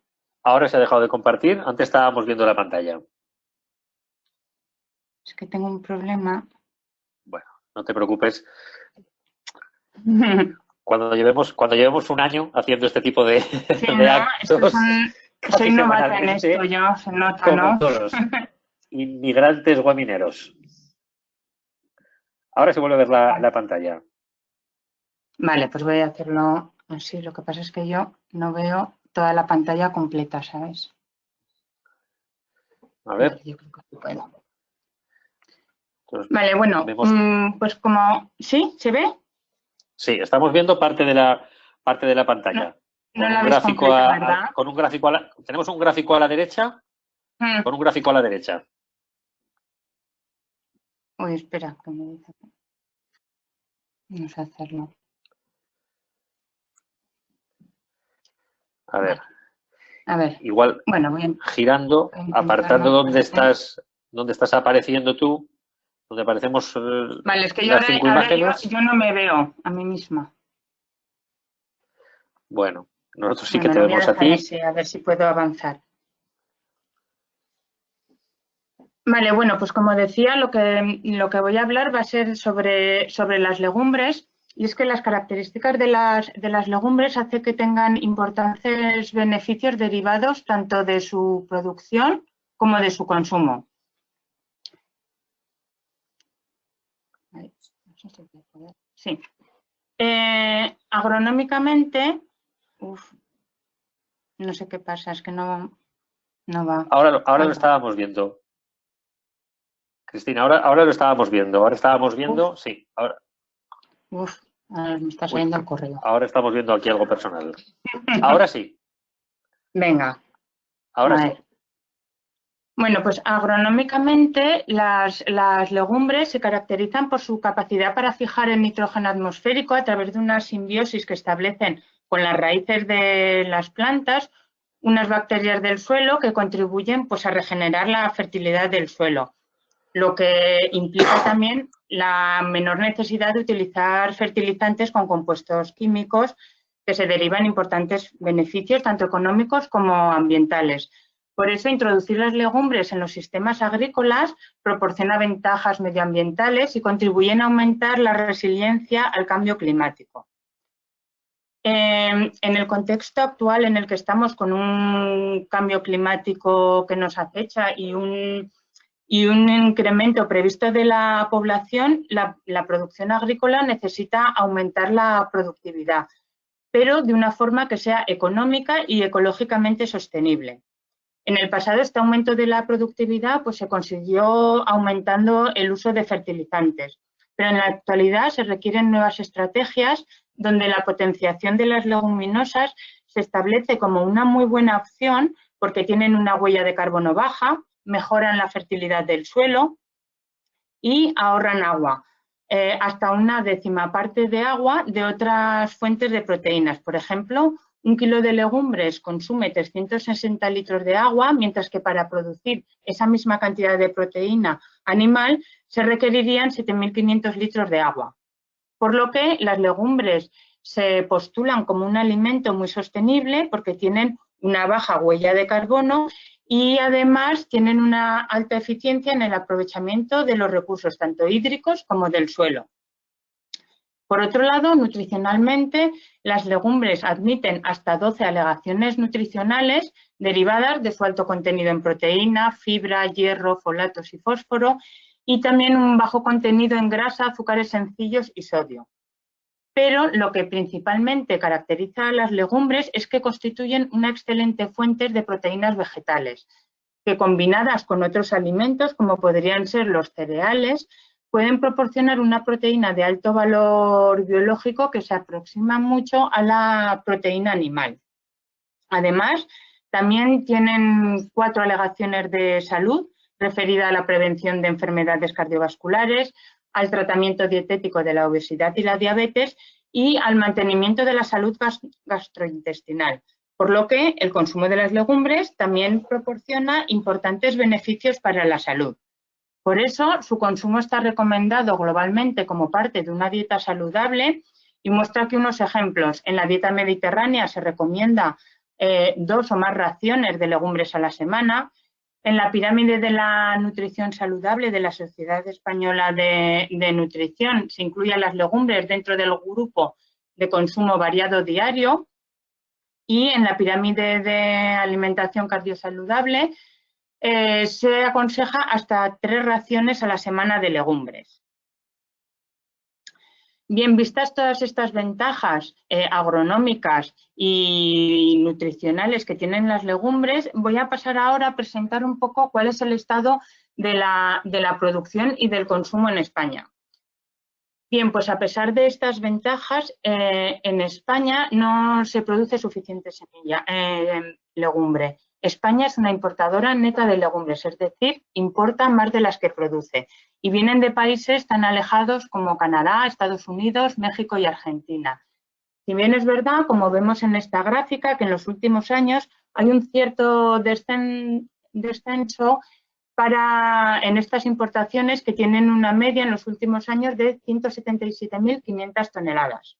[SPEAKER 1] Ahora se ha dejado de compartir. Antes estábamos viendo la pantalla.
[SPEAKER 7] Es que tengo un problema.
[SPEAKER 1] Bueno, no te preocupes. Cuando llevemos un año haciendo este tipo de,
[SPEAKER 7] Sí,
[SPEAKER 1] de actos,
[SPEAKER 7] soy novata en esto, yo se nota,
[SPEAKER 1] como
[SPEAKER 7] ¿no?
[SPEAKER 1] todos los inmigrantes guamineros. Ahora se vuelve a ver la pantalla.
[SPEAKER 7] Vale, pues voy a hacerlo así. Lo que pasa es que yo no veo toda la pantalla completa, ¿sabes?
[SPEAKER 1] A ver.
[SPEAKER 7] Yo creo que sí puedo.
[SPEAKER 1] Entonces,
[SPEAKER 7] vale, bueno, pues como... ¿Sí? ¿Se ve?
[SPEAKER 1] Sí, estamos viendo parte de la pantalla.
[SPEAKER 7] No la ves completa, ¿verdad?
[SPEAKER 1] Con un gráfico tenemos un gráfico a la derecha. Con un gráfico a la derecha.
[SPEAKER 7] Uy, espera, que me dice. Vamos a hacerlo.
[SPEAKER 1] A ver.
[SPEAKER 7] A ver.
[SPEAKER 1] Igual,
[SPEAKER 7] bueno, bien.
[SPEAKER 1] girando, apartando donde estás apareciendo tú, donde aparecemos
[SPEAKER 7] vale, es que
[SPEAKER 1] las cinco imágenes.
[SPEAKER 7] Yo no me veo a mí misma.
[SPEAKER 1] Bueno, nosotros sí que te vemos a ti.
[SPEAKER 7] Así, a ver si puedo avanzar. Vale, bueno, pues como decía, lo que voy a hablar va a ser sobre las legumbres, y es que las características de las legumbres hace que tengan importantes beneficios derivados tanto de su producción como de su consumo. Sí. Agronómicamente, no sé qué pasa, es que no va.
[SPEAKER 1] Ahora lo estábamos viendo. Cristina, ahora lo estábamos viendo. Ahora estábamos viendo, sí. Ahora.
[SPEAKER 7] Ahora me está saliendo el correo.
[SPEAKER 1] Ahora estamos viendo aquí algo personal. Ahora sí.
[SPEAKER 7] Venga.
[SPEAKER 1] Ahora sí.
[SPEAKER 7] Bueno, pues agronómicamente las legumbres se caracterizan por su capacidad para fijar el nitrógeno atmosférico a través de una simbiosis que establecen con las raíces de las plantas, unas bacterias del suelo que contribuyen pues, a regenerar la fertilidad del suelo, lo que implica también la menor necesidad de utilizar fertilizantes con compuestos químicos que se derivan importantes beneficios tanto económicos como ambientales. Por eso, introducir las legumbres en los sistemas agrícolas proporciona ventajas medioambientales y contribuyen a aumentar la resiliencia al cambio climático. En el contexto actual en el que estamos con un cambio climático que nos acecha y un incremento previsto de la población, la producción agrícola necesita aumentar la productividad, pero de una forma que sea económica y ecológicamente sostenible. En el pasado, este aumento de la productividad pues, se consiguió aumentando el uso de fertilizantes, pero en la actualidad se requieren nuevas estrategias donde la potenciación de las leguminosas se establece como una muy buena opción porque tienen una huella de carbono baja, mejoran la fertilidad del suelo y ahorran agua, hasta una 1/10 parte de agua de otras fuentes de proteínas. Por ejemplo, 1 kilo de legumbres consume 360 litros de agua, mientras que para producir esa misma cantidad de proteína animal se requerirían 7.500 litros de agua. Por lo que las legumbres se postulan como un alimento muy sostenible porque tienen una baja huella de carbono y además tienen una alta eficiencia en el aprovechamiento de los recursos tanto hídricos como del suelo. Por otro lado, nutricionalmente, las legumbres admiten hasta 12 alegaciones nutricionales derivadas de su alto contenido en proteína, fibra, hierro, folatos y fósforo, y también un bajo contenido en grasa, azúcares sencillos y sodio. pero lo que principalmente caracteriza a las legumbres es que constituyen una excelente fuente de proteínas vegetales, que combinadas con otros alimentos, como podrían ser los cereales, pueden proporcionar una proteína de alto valor biológico que se aproxima mucho a la proteína animal. Además, también tienen 4 alegaciones de salud referidas a la prevención de enfermedades cardiovasculares, al tratamiento dietético de la obesidad y la diabetes y al mantenimiento de la salud gastrointestinal, por lo que el consumo de las legumbres también proporciona importantes beneficios para la salud. Por eso, su consumo está recomendado globalmente como parte de una dieta saludable y muestra aquí unos ejemplos. En la dieta mediterránea se recomienda 2 o más raciones de legumbres a la semana. En la pirámide de la nutrición saludable de la Sociedad Española de Nutrición se incluyen las legumbres dentro del grupo de consumo variado diario. Y en la pirámide de alimentación cardiosaludable se aconseja hasta 3 raciones a la semana de legumbres. Bien, vistas todas estas ventajas agronómicas y nutricionales que tienen las legumbres, voy a pasar ahora a presentar un poco cuál es el estado de la producción y del consumo en España. Bien, pues a pesar de estas ventajas, en España no se produce suficiente legumbre. España es una importadora neta de legumbres, es decir, importa más de las que produce. Y vienen de países tan alejados como Canadá, Estados Unidos, México y Argentina. Si bien es verdad, como vemos en esta gráfica, que en los últimos años hay un cierto descenso en estas importaciones que tienen una media en los últimos años de 177.500 toneladas.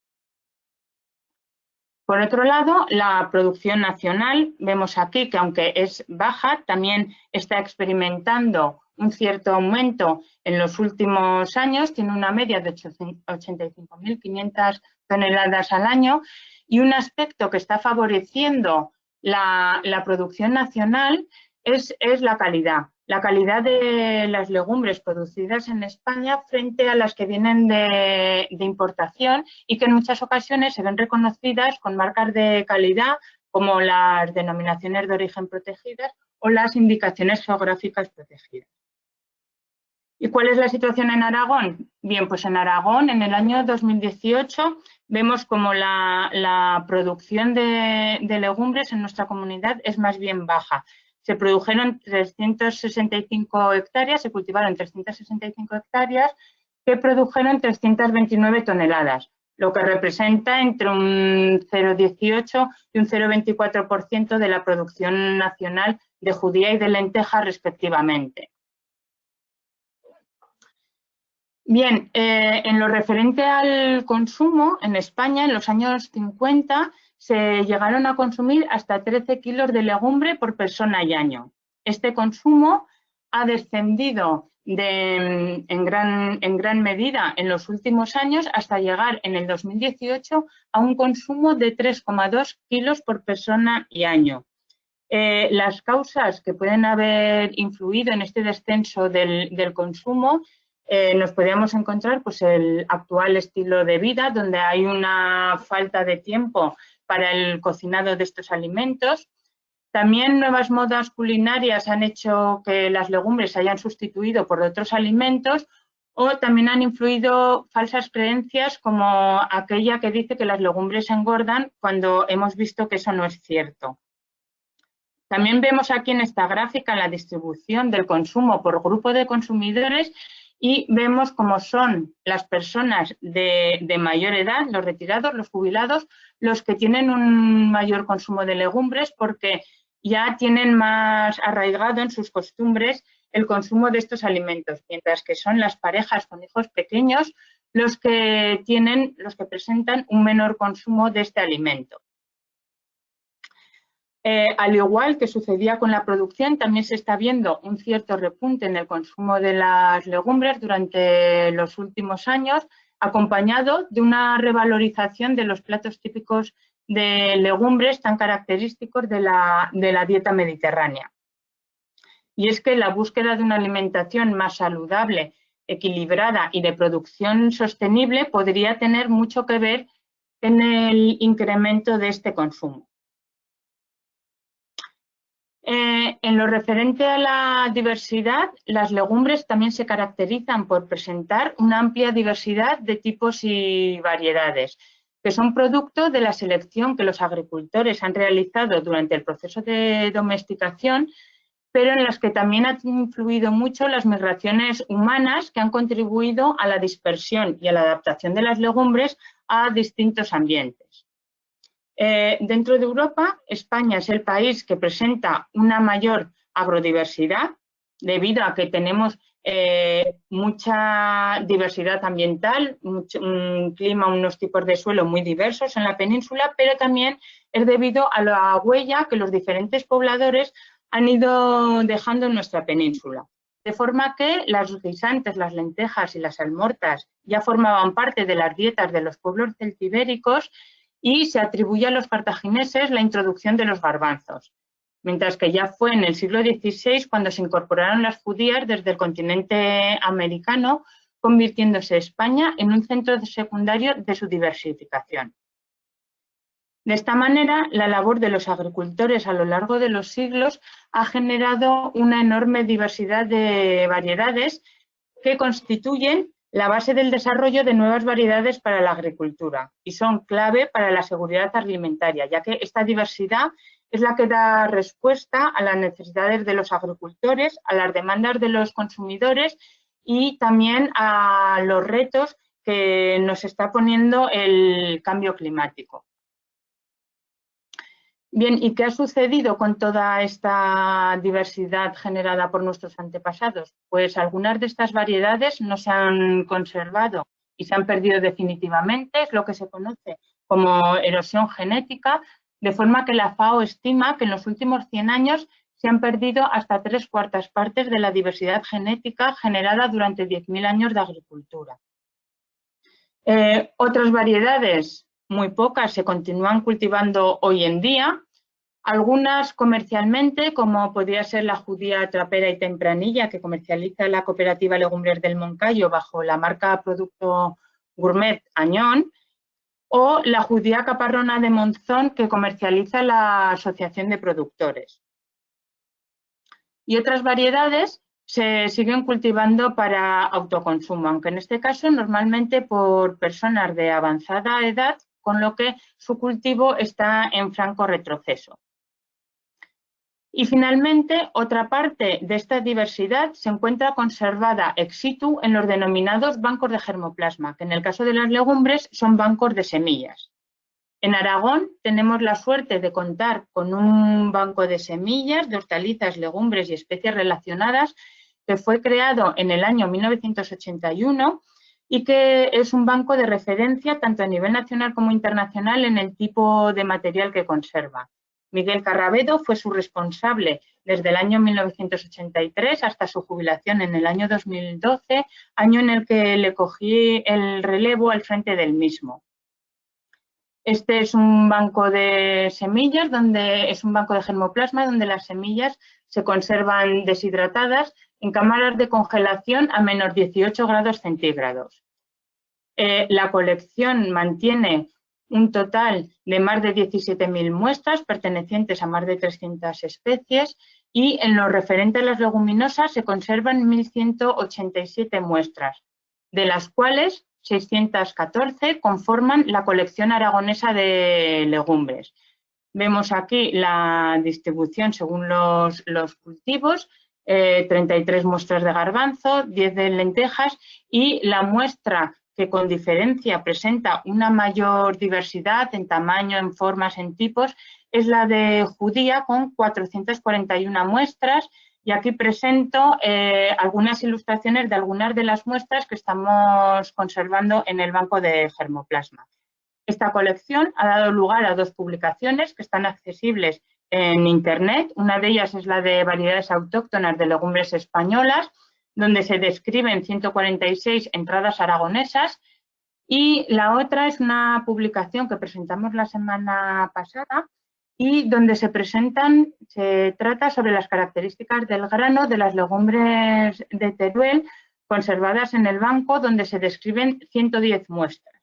[SPEAKER 7] Por otro lado, la producción nacional, vemos aquí que aunque es baja, también está experimentando un cierto aumento en los últimos años, tiene una media de 85.500 toneladas al año y un aspecto que está favoreciendo la producción nacional es la calidad. La calidad de las legumbres producidas en España frente a las que vienen de importación y que en muchas ocasiones se ven reconocidas con marcas de calidad como las denominaciones de origen protegidas o las indicaciones geográficas protegidas. ¿Y cuál es la situación en Aragón? Bien, pues en Aragón en el año 2018 vemos como la producción de legumbres en nuestra comunidad es más bien baja. Se produjeron 365 hectáreas, se cultivaron 365 hectáreas que produjeron 329 toneladas, lo que representa entre un 0,18 y un 0,24% de la producción nacional de judía y de lenteja respectivamente. Bien, en lo referente al consumo, en España en los años 50 se llegaron a consumir hasta 13 kilos de legumbre por persona y año. Este consumo ha descendido en gran medida en los últimos años hasta llegar en el 2018 a un consumo de 3,2 kilos por persona y año. Las causas que pueden haber influido en este descenso del consumo nos podríamos encontrar pues, el actual estilo de vida, donde hay una falta de tiempo para el cocinado de estos alimentos. También nuevas modas culinarias han hecho que las legumbres se hayan sustituido por otros alimentos o también han influido falsas creencias como aquella que dice que las legumbres engordan cuando hemos visto que eso no es cierto. También vemos aquí en esta gráfica la distribución del consumo por grupo de consumidores y vemos cómo son las personas de mayor edad, los retirados, los jubilados, los que tienen un mayor consumo de legumbres porque ya tienen más arraigado en sus costumbres el consumo de estos alimentos, mientras que son las parejas con hijos pequeños los que presentan un menor consumo de este alimento. Al igual que sucedía con la producción, también se está viendo un cierto repunte en el consumo de las legumbres durante los últimos años, acompañado de una revalorización de los platos típicos de legumbres tan característicos de la dieta mediterránea. Y es que la búsqueda de una alimentación más saludable equilibrada y de producción sostenible podría tener mucho que ver en el incremento de este consumo. En lo referente a la diversidad, las legumbres también se caracterizan por presentar una amplia diversidad de tipos y variedades, que son producto de la selección que los agricultores han realizado durante el proceso de domesticación, pero en las que también han influido mucho las migraciones humanas que han contribuido a la dispersión y a la adaptación de las legumbres a distintos ambientes. Dentro de Europa, España es el país que presenta una mayor agrodiversidad debido a que tenemos mucha diversidad ambiental, un clima, unos tipos de suelo muy diversos en la península, pero también es debido a la huella que los diferentes pobladores han ido dejando en nuestra península. De forma que las guisantes, las lentejas y las salmortas ya formaban parte de las dietas de los pueblos celtibéricos y se atribuye a los cartagineses la introducción de los garbanzos, mientras que ya fue en el siglo XVI cuando se incorporaron las judías desde el continente americano, convirtiéndose España en un centro secundario de su diversificación. De esta manera, la labor de los agricultores a lo largo de los siglos ha generado una enorme diversidad de variedades que constituyen la base del desarrollo de nuevas variedades para la agricultura y son clave para la seguridad alimentaria, ya que esta diversidad es la que da respuesta a las necesidades de los agricultores, a las demandas de los consumidores y también a los retos que nos está poniendo el cambio climático. Bien, ¿y qué ha sucedido con toda esta diversidad generada por nuestros antepasados? Pues algunas de estas variedades no se han conservado y se han perdido definitivamente, es lo que se conoce como erosión genética, de forma que la FAO estima que en los últimos 100 años se han perdido hasta 3/4 partes de la diversidad genética generada durante 10.000 años de agricultura. Otras variedades, muy pocas, se continúan cultivando hoy en día, algunas comercialmente, como podría ser la judía trapera y tempranilla, que comercializa la cooperativa Legumbres del Moncayo bajo la marca Producto Gourmet Añón, o la judía caparrona de Monzón, que comercializa la Asociación de Productores. Y otras variedades se siguen cultivando para autoconsumo, aunque en este caso normalmente por personas de avanzada edad, con lo que su cultivo está en franco retroceso. Y finalmente, otra parte de esta diversidad se encuentra conservada ex situ en los denominados bancos de germoplasma, que en el caso de las legumbres son bancos de semillas. En Aragón tenemos la suerte de contar con un banco de semillas, de hortalizas, legumbres y especies relacionadas que fue creado en el año 1981 y que es un banco de referencia tanto a nivel nacional como internacional en el tipo de material que conserva. Miguel Carrabedo fue su responsable desde el año 1983 hasta su jubilación en el año 2012, año en el que le cogí el relevo al frente del mismo. Este es un banco de semillas, es un banco de germoplasma donde las semillas se conservan deshidratadas en cámaras de congelación a menos 18 grados centígrados. La colección mantiene un total de más de 17.000 muestras pertenecientes a más de 300 especies y en lo referente a las leguminosas se conservan 1.187 muestras, de las cuales 614 conforman la colección aragonesa de legumbres. Vemos aquí la distribución según los cultivos, 33 muestras de garbanzo, 10 de lentejas y la muestra que con diferencia presenta una mayor diversidad en tamaño, en formas, en tipos, es la de judía con 441 muestras y aquí presento algunas ilustraciones de algunas de las muestras que estamos conservando en el banco de germoplasma. Esta colección ha dado lugar a 2 publicaciones que están accesibles en Internet. Una de ellas es la de variedades autóctonas de legumbres españolas, donde se describen 146 entradas aragonesas y la otra es una publicación que presentamos la semana pasada y donde se trata sobre las características del grano de las legumbres de Teruel conservadas en el banco, donde se describen 110 muestras.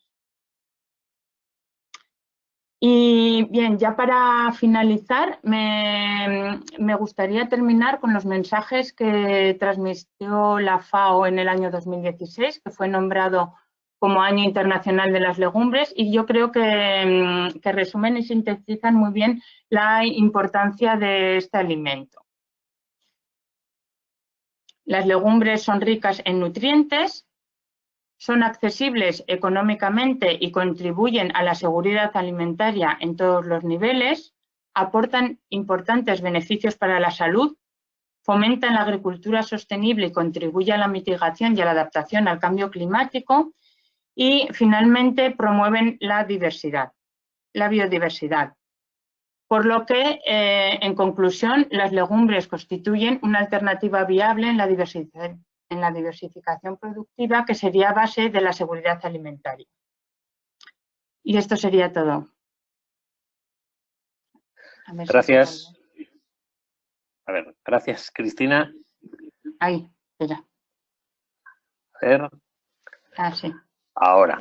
[SPEAKER 7] Y bien, ya para finalizar, me gustaría terminar con los mensajes que transmitió la FAO en el año 2016, que fue nombrado como Año Internacional de las Legumbres, y yo creo que resumen y sintetizan muy bien la importancia de este alimento. Las legumbres son ricas en nutrientes, son accesibles económicamente y contribuyen a la seguridad alimentaria en todos los niveles, aportan importantes beneficios para la salud, fomentan la agricultura sostenible y contribuyen a la mitigación y a la adaptación al cambio climático y, finalmente, promueven la biodiversidad. Por lo que, en conclusión, las legumbres constituyen una alternativa viable en la diversificación productiva, que sería base de la seguridad alimentaria. Y esto sería todo.
[SPEAKER 1] Gracias. A ver, gracias, Cristina.
[SPEAKER 7] Ahí, espera.
[SPEAKER 1] A ver.
[SPEAKER 7] Ah, sí.
[SPEAKER 1] Ahora.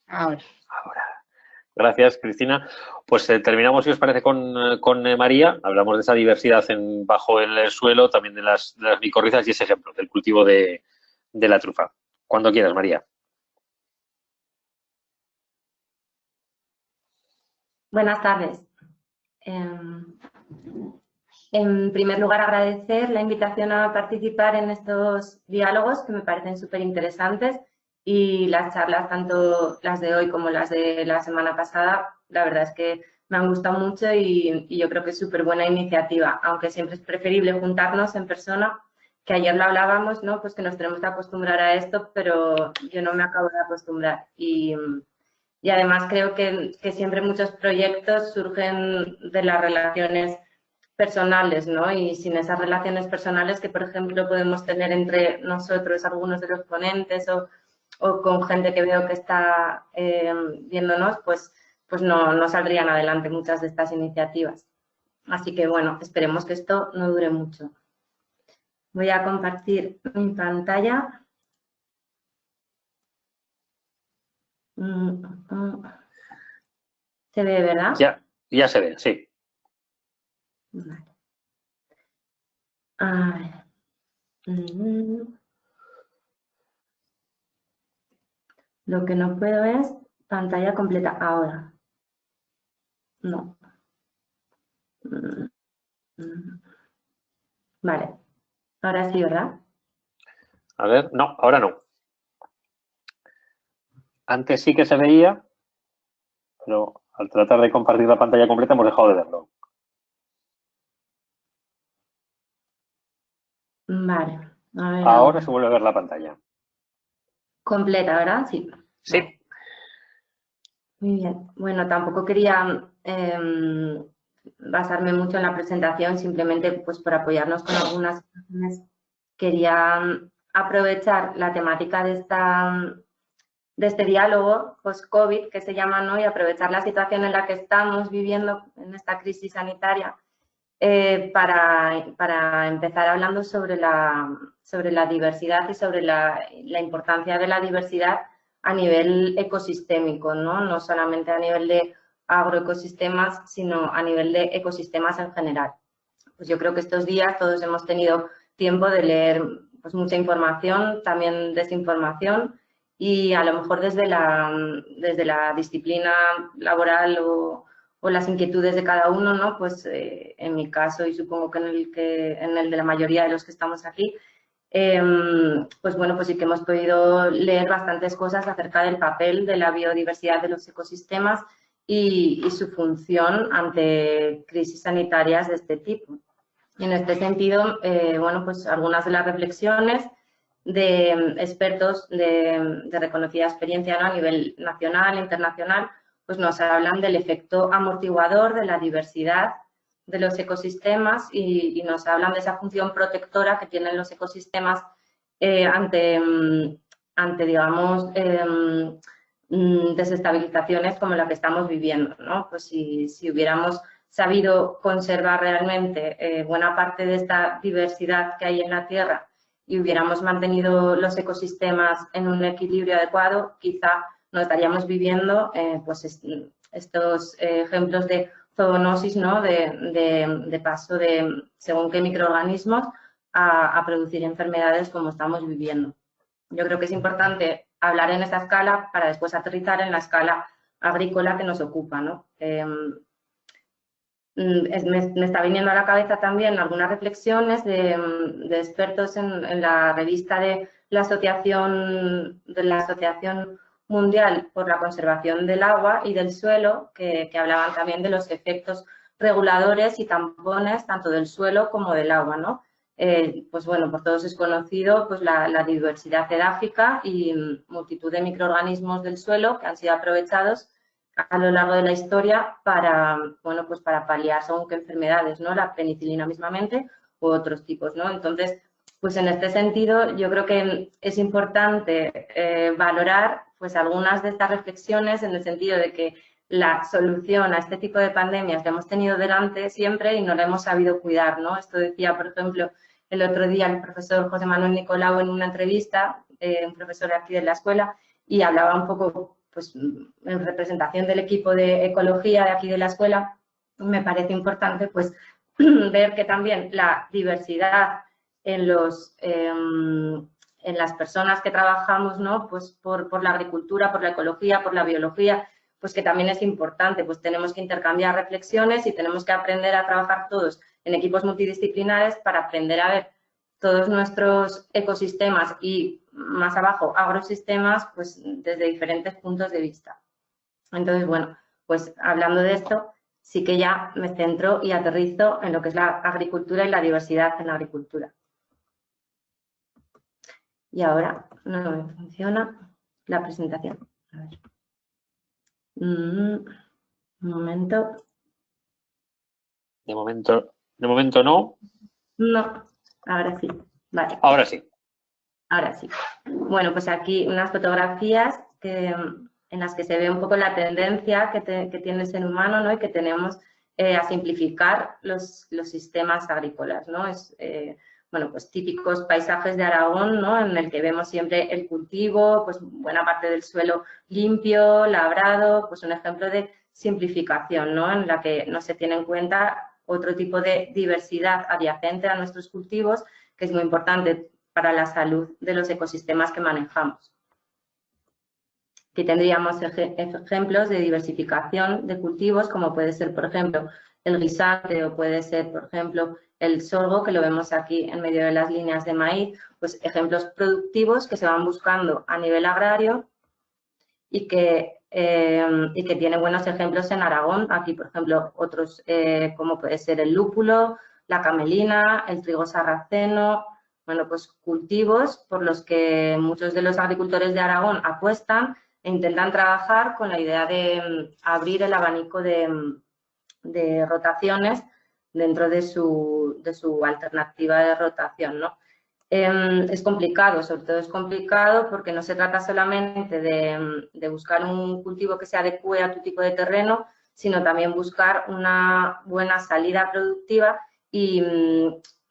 [SPEAKER 7] Ahora.
[SPEAKER 1] Gracias, Cristina. Pues terminamos, si os parece, con María. Hablamos de esa diversidad bajo el suelo, también de las micorrizas y ese ejemplo del cultivo de la trufa. Cuando quieras, María.
[SPEAKER 8] Buenas tardes. En primer lugar, agradecer la invitación a participar en estos diálogos, que me parecen súper interesantes, y las charlas, tanto las de hoy como las de la semana pasada, la verdad es que me han gustado mucho y yo creo que es súper buena iniciativa, aunque siempre es preferible juntarnos en persona, que ayer lo hablábamos, ¿no? Pues que nos tenemos que acostumbrar a esto, pero yo no me acabo de acostumbrar. Y además creo que siempre muchos proyectos surgen de las relaciones personales, ¿no? Y sin esas relaciones personales que, por ejemplo, podemos tener entre nosotros, algunos de los ponentes, o con gente que veo que está viéndonos, pues no saldrían adelante muchas de estas iniciativas. Así que, bueno, esperemos que esto no dure mucho. Voy a compartir mi pantalla. ¿Se ve, verdad?
[SPEAKER 1] Ya se ve, sí.
[SPEAKER 8] Vale. A ver. Lo que no puedo es pantalla completa ahora. No. Vale. Ahora sí, ¿verdad?
[SPEAKER 1] A ver, no, ahora no. Antes sí que se veía, pero al tratar de compartir la pantalla completa hemos dejado de verlo.
[SPEAKER 8] Vale. A ver,
[SPEAKER 1] ahora se vuelve a ver la pantalla.
[SPEAKER 8] Completa, ¿verdad? Sí.
[SPEAKER 1] Sí.
[SPEAKER 8] Vale. Muy bien. Bueno, tampoco quería basarme mucho en la presentación, simplemente pues por apoyarnos con algunas cuestiones. Quería aprovechar la temática de este diálogo post-COVID, que se llama, ¿no? Y aprovechar la situación en la que estamos viviendo en esta crisis sanitaria para empezar hablando sobre la diversidad y sobre la importancia de la diversidad a nivel ecosistémico, ¿no? No solamente a nivel de agroecosistemas, sino a nivel de ecosistemas en general. Pues yo creo que estos días todos hemos tenido tiempo de leer pues mucha información, también desinformación, y a lo mejor desde la disciplina laboral o las inquietudes de cada uno, ¿no? Pues en mi caso, y supongo que en el de la mayoría de los que estamos aquí, pues bueno, pues sí que hemos podido leer bastantes cosas acerca del papel de la biodiversidad de los ecosistemas y su función ante crisis sanitarias de este tipo. En este sentido, bueno, pues algunas de las reflexiones de expertos de reconocida experiencia, ¿no? A nivel nacional e internacional, pues nos hablan del efecto amortiguador de la diversidad de los ecosistemas y nos hablan de esa función protectora que tienen los ecosistemas ante, digamos, desestabilizaciones como la que estamos viviendo, ¿no? Pues si hubiéramos sabido conservar realmente buena parte de esta diversidad que hay en la Tierra y hubiéramos mantenido los ecosistemas en un equilibrio adecuado, quizá no estaríamos viviendo pues estos ejemplos de zoonosis, ¿no? de paso de según qué microorganismos a producir enfermedades como estamos viviendo. Yo creo que es importante hablar en esa escala para después aterrizar en la escala agrícola que nos ocupa, ¿no? Me está viniendo a la cabeza también algunas reflexiones de expertos en la revista de la Asociación Mundial por la Conservación del Agua y del Suelo, que hablaban también de los efectos reguladores y tampones tanto del suelo como del agua, ¿no? Pues bueno, por todos es conocido pues la diversidad edáfica y multitud de microorganismos del suelo que han sido aprovechados a lo largo de la historia para, bueno, pues para paliar según qué enfermedades, ¿no? La penicilina mismamente u otros tipos, ¿no? Entonces, pues en este sentido yo creo que es importante valorar pues algunas de estas reflexiones en el sentido de que la solución a este tipo de pandemias la hemos tenido delante siempre y no la hemos sabido cuidar, ¿no? Esto decía, por ejemplo, el otro día el profesor José Manuel Nicolau en una entrevista, un profesor de aquí de la escuela, y hablaba un poco pues en representación del equipo de ecología de aquí de la escuela. Me parece importante pues ver que también la diversidad en las personas que trabajamos, ¿no? Pues por la agricultura, por la ecología, por la biología, pues que también es importante, pues tenemos que intercambiar reflexiones y tenemos que aprender a trabajar todos en equipos multidisciplinares para aprender a ver todos nuestros ecosistemas y más abajo agrosistemas pues desde diferentes puntos de vista. Entonces, bueno, pues hablando de esto, sí que ya me centro y aterrizo en lo que es la agricultura y la diversidad en la agricultura. Y ahora no me funciona la presentación. A ver. Un momento.
[SPEAKER 1] De momento no.
[SPEAKER 8] No, ahora sí. Vale.
[SPEAKER 1] Ahora sí.
[SPEAKER 8] Ahora sí. Bueno, pues aquí unas fotografías en las que se ve un poco la tendencia que tiene el ser humano, ¿no? Y que tenemos a simplificar los sistemas agrícolas, ¿no? Es, bueno, pues típicos paisajes de Aragón, ¿no? En el que vemos siempre el cultivo, pues buena parte del suelo limpio, labrado, pues un ejemplo de simplificación, ¿no? En la que no se tiene en cuenta otro tipo de diversidad adyacente a nuestros cultivos, que es muy importante para la salud de los ecosistemas que manejamos. Aquí tendríamos ejemplos de diversificación de cultivos, como puede ser, por ejemplo, el guisante o puede ser, por ejemplo, el sorgo, que lo vemos aquí en medio de las líneas de maíz, pues ejemplos productivos que se van buscando a nivel agrario y que tiene buenos ejemplos en Aragón. Aquí, por ejemplo, otros como puede ser el lúpulo, la camelina, el trigo sarraceno. Bueno, pues cultivos por los que muchos de los agricultores de Aragón apuestan e intentan trabajar con la idea de abrir el abanico de rotaciones dentro de su alternativa de rotación, ¿no? Es complicado, sobre todo es complicado porque no se trata solamente de buscar un cultivo que se adecue a tu tipo de terreno, sino también buscar una buena salida productiva y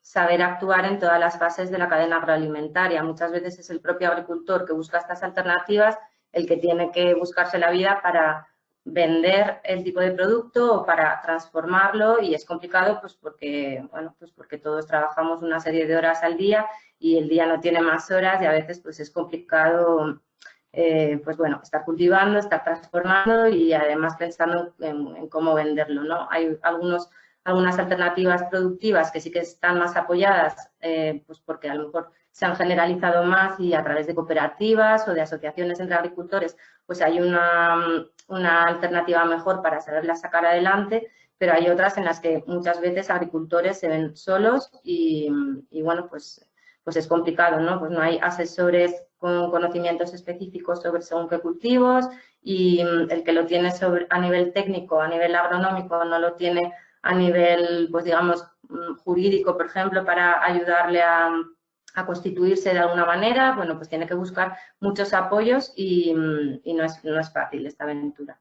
[SPEAKER 8] saber actuar en todas las fases de la cadena agroalimentaria. Muchas veces es el propio agricultor que busca estas alternativas el que tiene que buscarse la vida para vender el tipo de producto o para transformarlo, y es complicado pues porque, bueno, pues porque todos trabajamos una serie de horas al día y el día no tiene más horas y a veces pues es complicado pues bueno, estar cultivando, estar transformando y además pensando en cómo venderlo, ¿no? Hay algunas alternativas productivas que sí que están más apoyadas, pues porque a lo mejor se han generalizado más y a través de cooperativas o de asociaciones entre agricultores, pues hay una alternativa mejor para saberla sacar adelante, pero hay otras en las que muchas veces agricultores se ven solos y bueno, pues es complicado, ¿no? Pues no hay asesores con conocimientos específicos sobre según qué cultivos y el que lo tiene a nivel técnico, a nivel agronómico, no lo tiene a nivel, pues digamos, jurídico, por ejemplo, para ayudarle a constituirse de alguna manera. Bueno, pues tiene que buscar muchos apoyos y no es fácil esta aventura.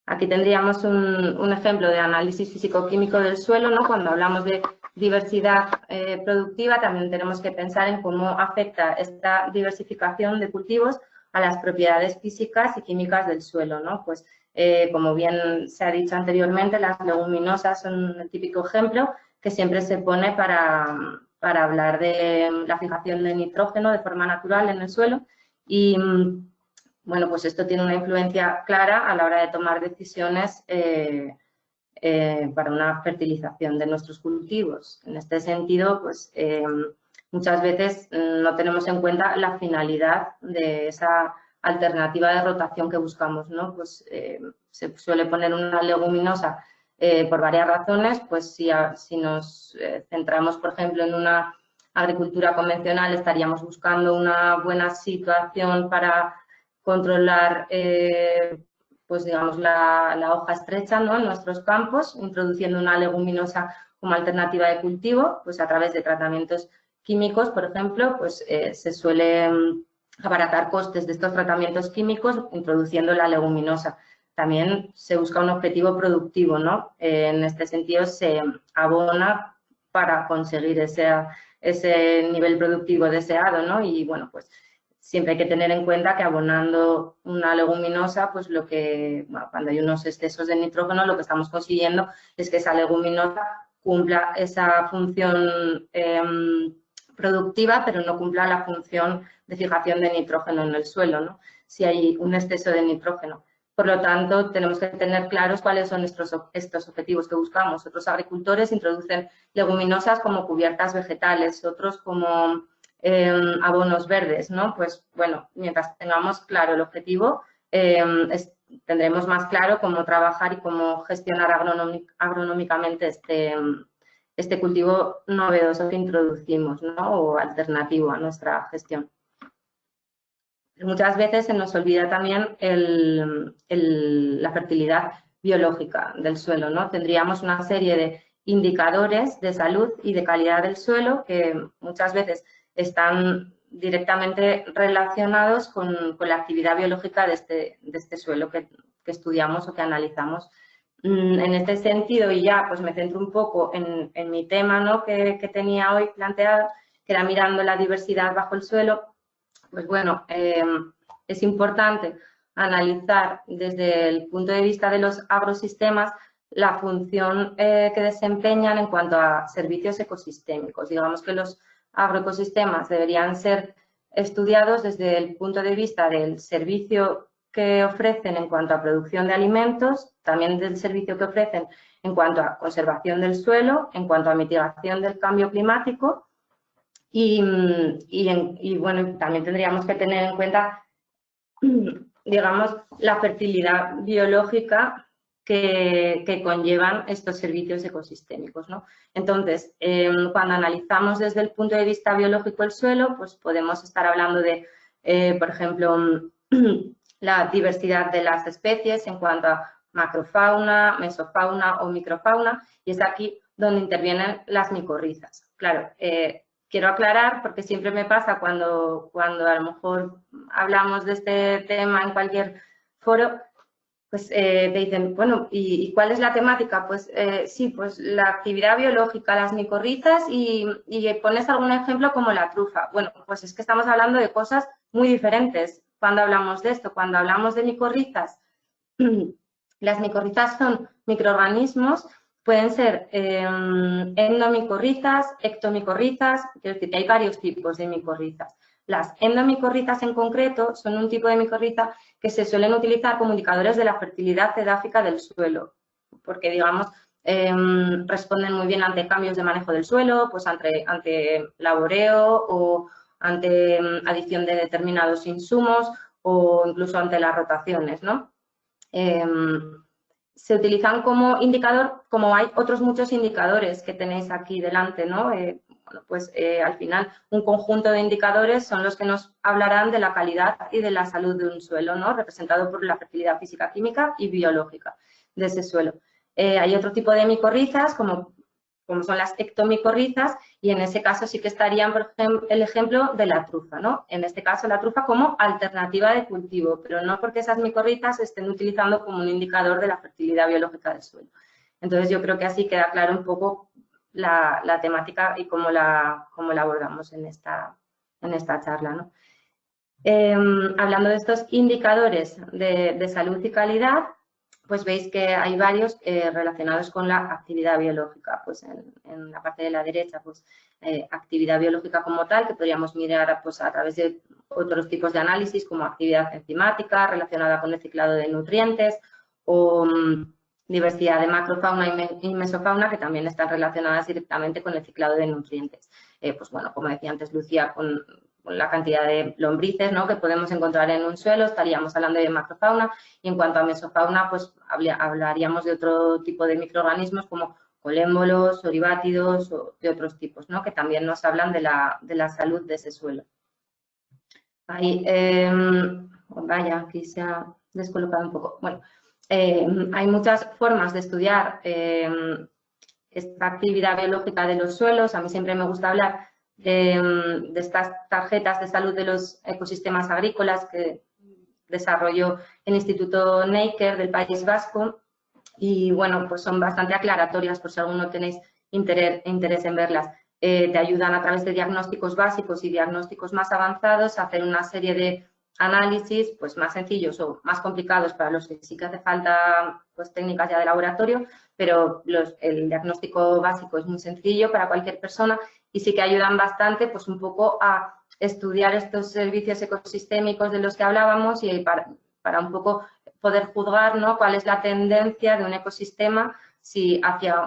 [SPEAKER 8] Aquí tendríamos un ejemplo de análisis físico-químico del suelo, ¿no? Cuando hablamos de diversidad productiva, también tenemos que pensar en cómo afecta esta diversificación de cultivos a las propiedades físicas y químicas del suelo, ¿no? Pues, como bien se ha dicho anteriormente, las leguminosas son el típico ejemplo que siempre se pone para hablar de la fijación de nitrógeno de forma natural en el suelo y, bueno, pues esto tiene una influencia clara a la hora de tomar decisiones para una fertilización de nuestros cultivos. En este sentido, pues muchas veces no tenemos en cuenta la finalidad de esa alternativa de rotación que buscamos, ¿no? Pues se suele poner una leguminosa por varias razones, pues si nos centramos, por ejemplo, en una agricultura convencional, estaríamos buscando una buena situación para controlar pues digamos la hoja estrecha, ¿no? En nuestros campos, introduciendo una leguminosa como alternativa de cultivo, pues a través de tratamientos químicos, por ejemplo, pues se suele abaratar costes de estos tratamientos químicos introduciendo la leguminosa. También se busca un objetivo productivo, ¿no? En este sentido se abona para conseguir ese nivel productivo deseado, ¿no? Y bueno, pues siempre hay que tener en cuenta que abonando una leguminosa, pues cuando hay unos excesos de nitrógeno, lo que estamos consiguiendo es que esa leguminosa cumpla esa función productiva, pero no cumpla la función de fijación de nitrógeno en el suelo, ¿no? Si hay un exceso de nitrógeno. Por lo tanto, tenemos que tener claros cuáles son estos objetivos que buscamos. Otros agricultores introducen leguminosas como cubiertas vegetales, otros como abonos verdes, ¿no? Pues bueno, mientras tengamos claro el objetivo, tendremos más claro cómo trabajar y cómo gestionar agronómicamente este cultivo novedoso que introducimos, ¿no? O alternativo a nuestra gestión. Muchas veces se nos olvida también la fertilidad biológica del suelo, ¿no? Tendríamos una serie de indicadores de salud y de calidad del suelo que muchas veces están directamente relacionados con la actividad biológica de este suelo que estudiamos o que analizamos. En este sentido, y ya pues me centro un poco en mi tema, ¿no? que tenía hoy planteado, que era mirando la diversidad bajo el suelo. Pues bueno, es importante analizar desde el punto de vista de los agrosistemas la función que desempeñan en cuanto a servicios ecosistémicos. Digamos que los agroecosistemas deberían ser estudiados desde el punto de vista del servicio que ofrecen en cuanto a producción de alimentos, también del servicio que ofrecen en cuanto a conservación del suelo, en cuanto a mitigación del cambio climático y bueno, también tendríamos que tener en cuenta, digamos, la fertilidad biológica que conllevan estos servicios ecosistémicos, ¿no? Entonces, cuando analizamos desde el punto de vista biológico el suelo, pues podemos estar hablando de, por ejemplo, la diversidad de las especies en cuanto a macrofauna, mesofauna o microfauna, y es aquí donde intervienen las micorrizas. Claro, quiero aclarar, porque siempre me pasa cuando a lo mejor hablamos de este tema en cualquier foro, pues te dicen, bueno, ¿y cuál es la temática? Pues sí, pues la actividad biológica, las micorrizas y pones algún ejemplo como la trufa. Bueno, pues es que estamos hablando de cosas muy diferentes cuando hablamos de esto. Cuando hablamos de micorrizas, las micorrizas son microorganismos, pueden ser endomicorrizas, ectomicorrizas, quiero decir que hay varios tipos de micorrizas. Las endomicorrizas en concreto son un tipo de micorriza que se suelen utilizar como indicadores de la fertilidad edáfica del suelo, porque, digamos, responden muy bien ante cambios de manejo del suelo, pues ante laboreo o ante adición de determinados insumos o incluso ante las rotaciones, ¿no? Se utilizan como indicador, como hay otros muchos indicadores que tenéis aquí delante, ¿no? Bueno, pues al final un conjunto de indicadores son los que nos hablarán de la calidad y de la salud de un suelo, ¿no? Representado por la fertilidad física, química y biológica de ese suelo. Hay otro tipo de micorrizas, como son las ectomicorrizas, y en ese caso sí que estarían, por ejemplo, el ejemplo de la trufa, ¿no? En este caso la trufa como alternativa de cultivo, pero no porque esas micorrizas se estén utilizando como un indicador de la fertilidad biológica del suelo. Entonces yo creo que así queda claro un poco la temática y cómo la abordamos en esta charla, ¿no? Hablando de estos indicadores de salud y calidad, pues veis que hay varios relacionados con la actividad biológica. Pues en la parte de la derecha, pues actividad biológica como tal, que podríamos mirar pues, a través de otros tipos de análisis como actividad enzimática relacionada con el ciclado de nutrientes o diversidad de macrofauna y mesofauna que también están relacionadas directamente con el ciclado de nutrientes. Pues bueno, como decía antes Lucía, con la cantidad de lombrices, ¿no?, que podemos encontrar en un suelo, estaríamos hablando de macrofauna, y en cuanto a mesofauna, pues hablaríamos de otro tipo de microorganismos como colémbolos, oribátidos o de otros tipos, ¿no?, que también nos hablan de la salud de ese suelo. Ahí, vaya, aquí se ha descolocado un poco. Bueno, hay muchas formas de estudiar esta actividad biológica de los suelos. A mí siempre me gusta hablar de estas tarjetas de salud de los ecosistemas agrícolas que desarrolló el Instituto Neiker del País Vasco y, bueno, pues son bastante aclaratorias por si alguno tenéis interés en verlas. Te ayudan a través de diagnósticos básicos y diagnósticos más avanzados a hacer una serie de análisis pues más sencillos o más complicados para los que sí que hace falta pues técnicas ya de laboratorio, pero el diagnóstico básico es muy sencillo para cualquier persona y sí que ayudan bastante pues un poco a estudiar estos servicios ecosistémicos de los que hablábamos y para un poco poder juzgar, ¿no?, cuál es la tendencia de un ecosistema, si hacia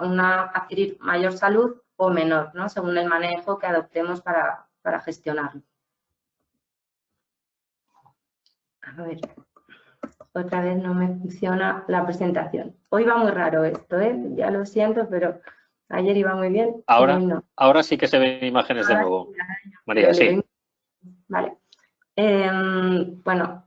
[SPEAKER 8] adquirir mayor salud o menor, ¿no?, según el manejo que adoptemos para gestionarlo. A ver, otra vez no me funciona la presentación. Hoy va muy raro esto, ya lo siento, pero ayer iba muy bien.
[SPEAKER 1] Ahora sí que se ven imágenes de nuevo. María, sí.
[SPEAKER 8] Vale. Bueno,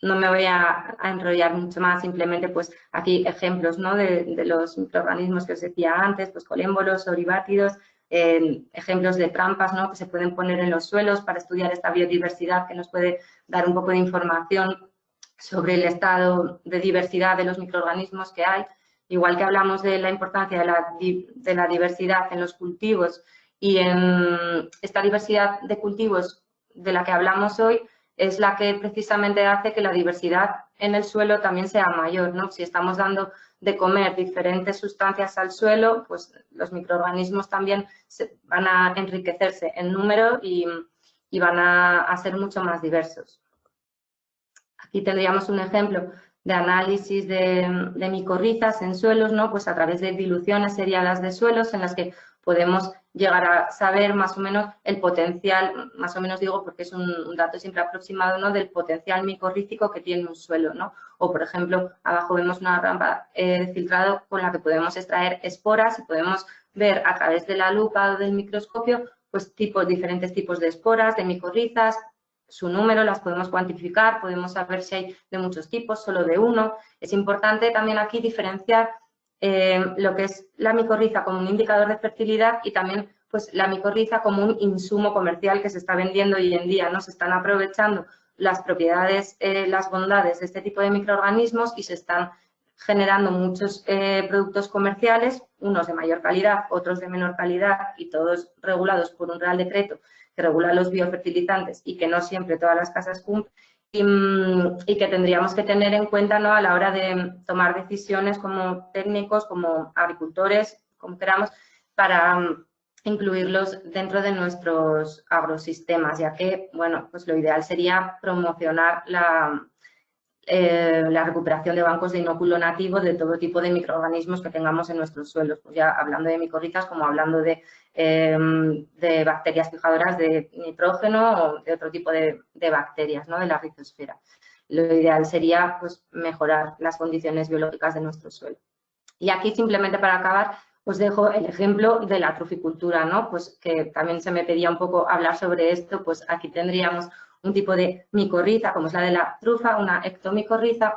[SPEAKER 8] no me voy a enrollar mucho más, simplemente pues aquí ejemplos, ¿no?, de los microorganismos que os decía antes, pues colémbolos, oribátidos, ejemplos de trampas, ¿no?, que se pueden poner en los suelos para estudiar esta biodiversidad que nos puede dar un poco de información sobre el estado de diversidad de los microorganismos que hay. Igual que hablamos de la importancia de la diversidad en los cultivos y en esta diversidad de cultivos de la que hablamos hoy es la que precisamente hace que la diversidad en el suelo también sea mayor, ¿no? Si estamos dando de comer diferentes sustancias al suelo, pues los microorganismos también van a enriquecerse en número y van a ser mucho más diversos. Aquí tendríamos un ejemplo de análisis de micorrizas en suelos, ¿no?, pues a través de diluciones seriadas de suelos en las que podemos llegar a saber más o menos el potencial, más o menos digo porque es un dato siempre aproximado, ¿no?, del potencial micorrícico que tiene un suelo, ¿no? O, por ejemplo, abajo vemos una rampa de filtrado con la que podemos extraer esporas y podemos ver a través de la lupa o del microscopio pues diferentes tipos de esporas, de micorrizas, su número, las podemos cuantificar, podemos saber si hay de muchos tipos, solo de uno. Es importante también aquí diferenciar lo que es la micorriza como un indicador de fertilidad y también pues la micorriza como un insumo comercial que se está vendiendo hoy en día, ¿no? Se están aprovechando las propiedades, las bondades de este tipo de microorganismos y se están generando muchos productos comerciales, unos de mayor calidad, otros de menor calidad y todos regulados por un Real Decreto que regula los biofertilizantes y que no siempre todas las casas cumplen y que tendríamos que tener en cuenta, ¿no?, a la hora de tomar decisiones como técnicos, como agricultores, como queramos, para incluirlos dentro de nuestros agrosistemas, ya que, bueno, pues lo ideal sería promocionar la recuperación de bancos de inóculo nativo de todo tipo de microorganismos que tengamos en nuestros suelos, pues ya hablando de micorrizas como hablando de bacterias fijadoras de nitrógeno o de otro tipo de bacterias, ¿no?, de la rizosfera. Lo ideal sería pues mejorar las condiciones biológicas de nuestro suelo. Y aquí simplemente para acabar os dejo el ejemplo de la truficultura, ¿no?, pues que también se me pedía un poco hablar sobre esto, pues aquí tendríamos un tipo de micorriza, como es la de la trufa, una ectomicorriza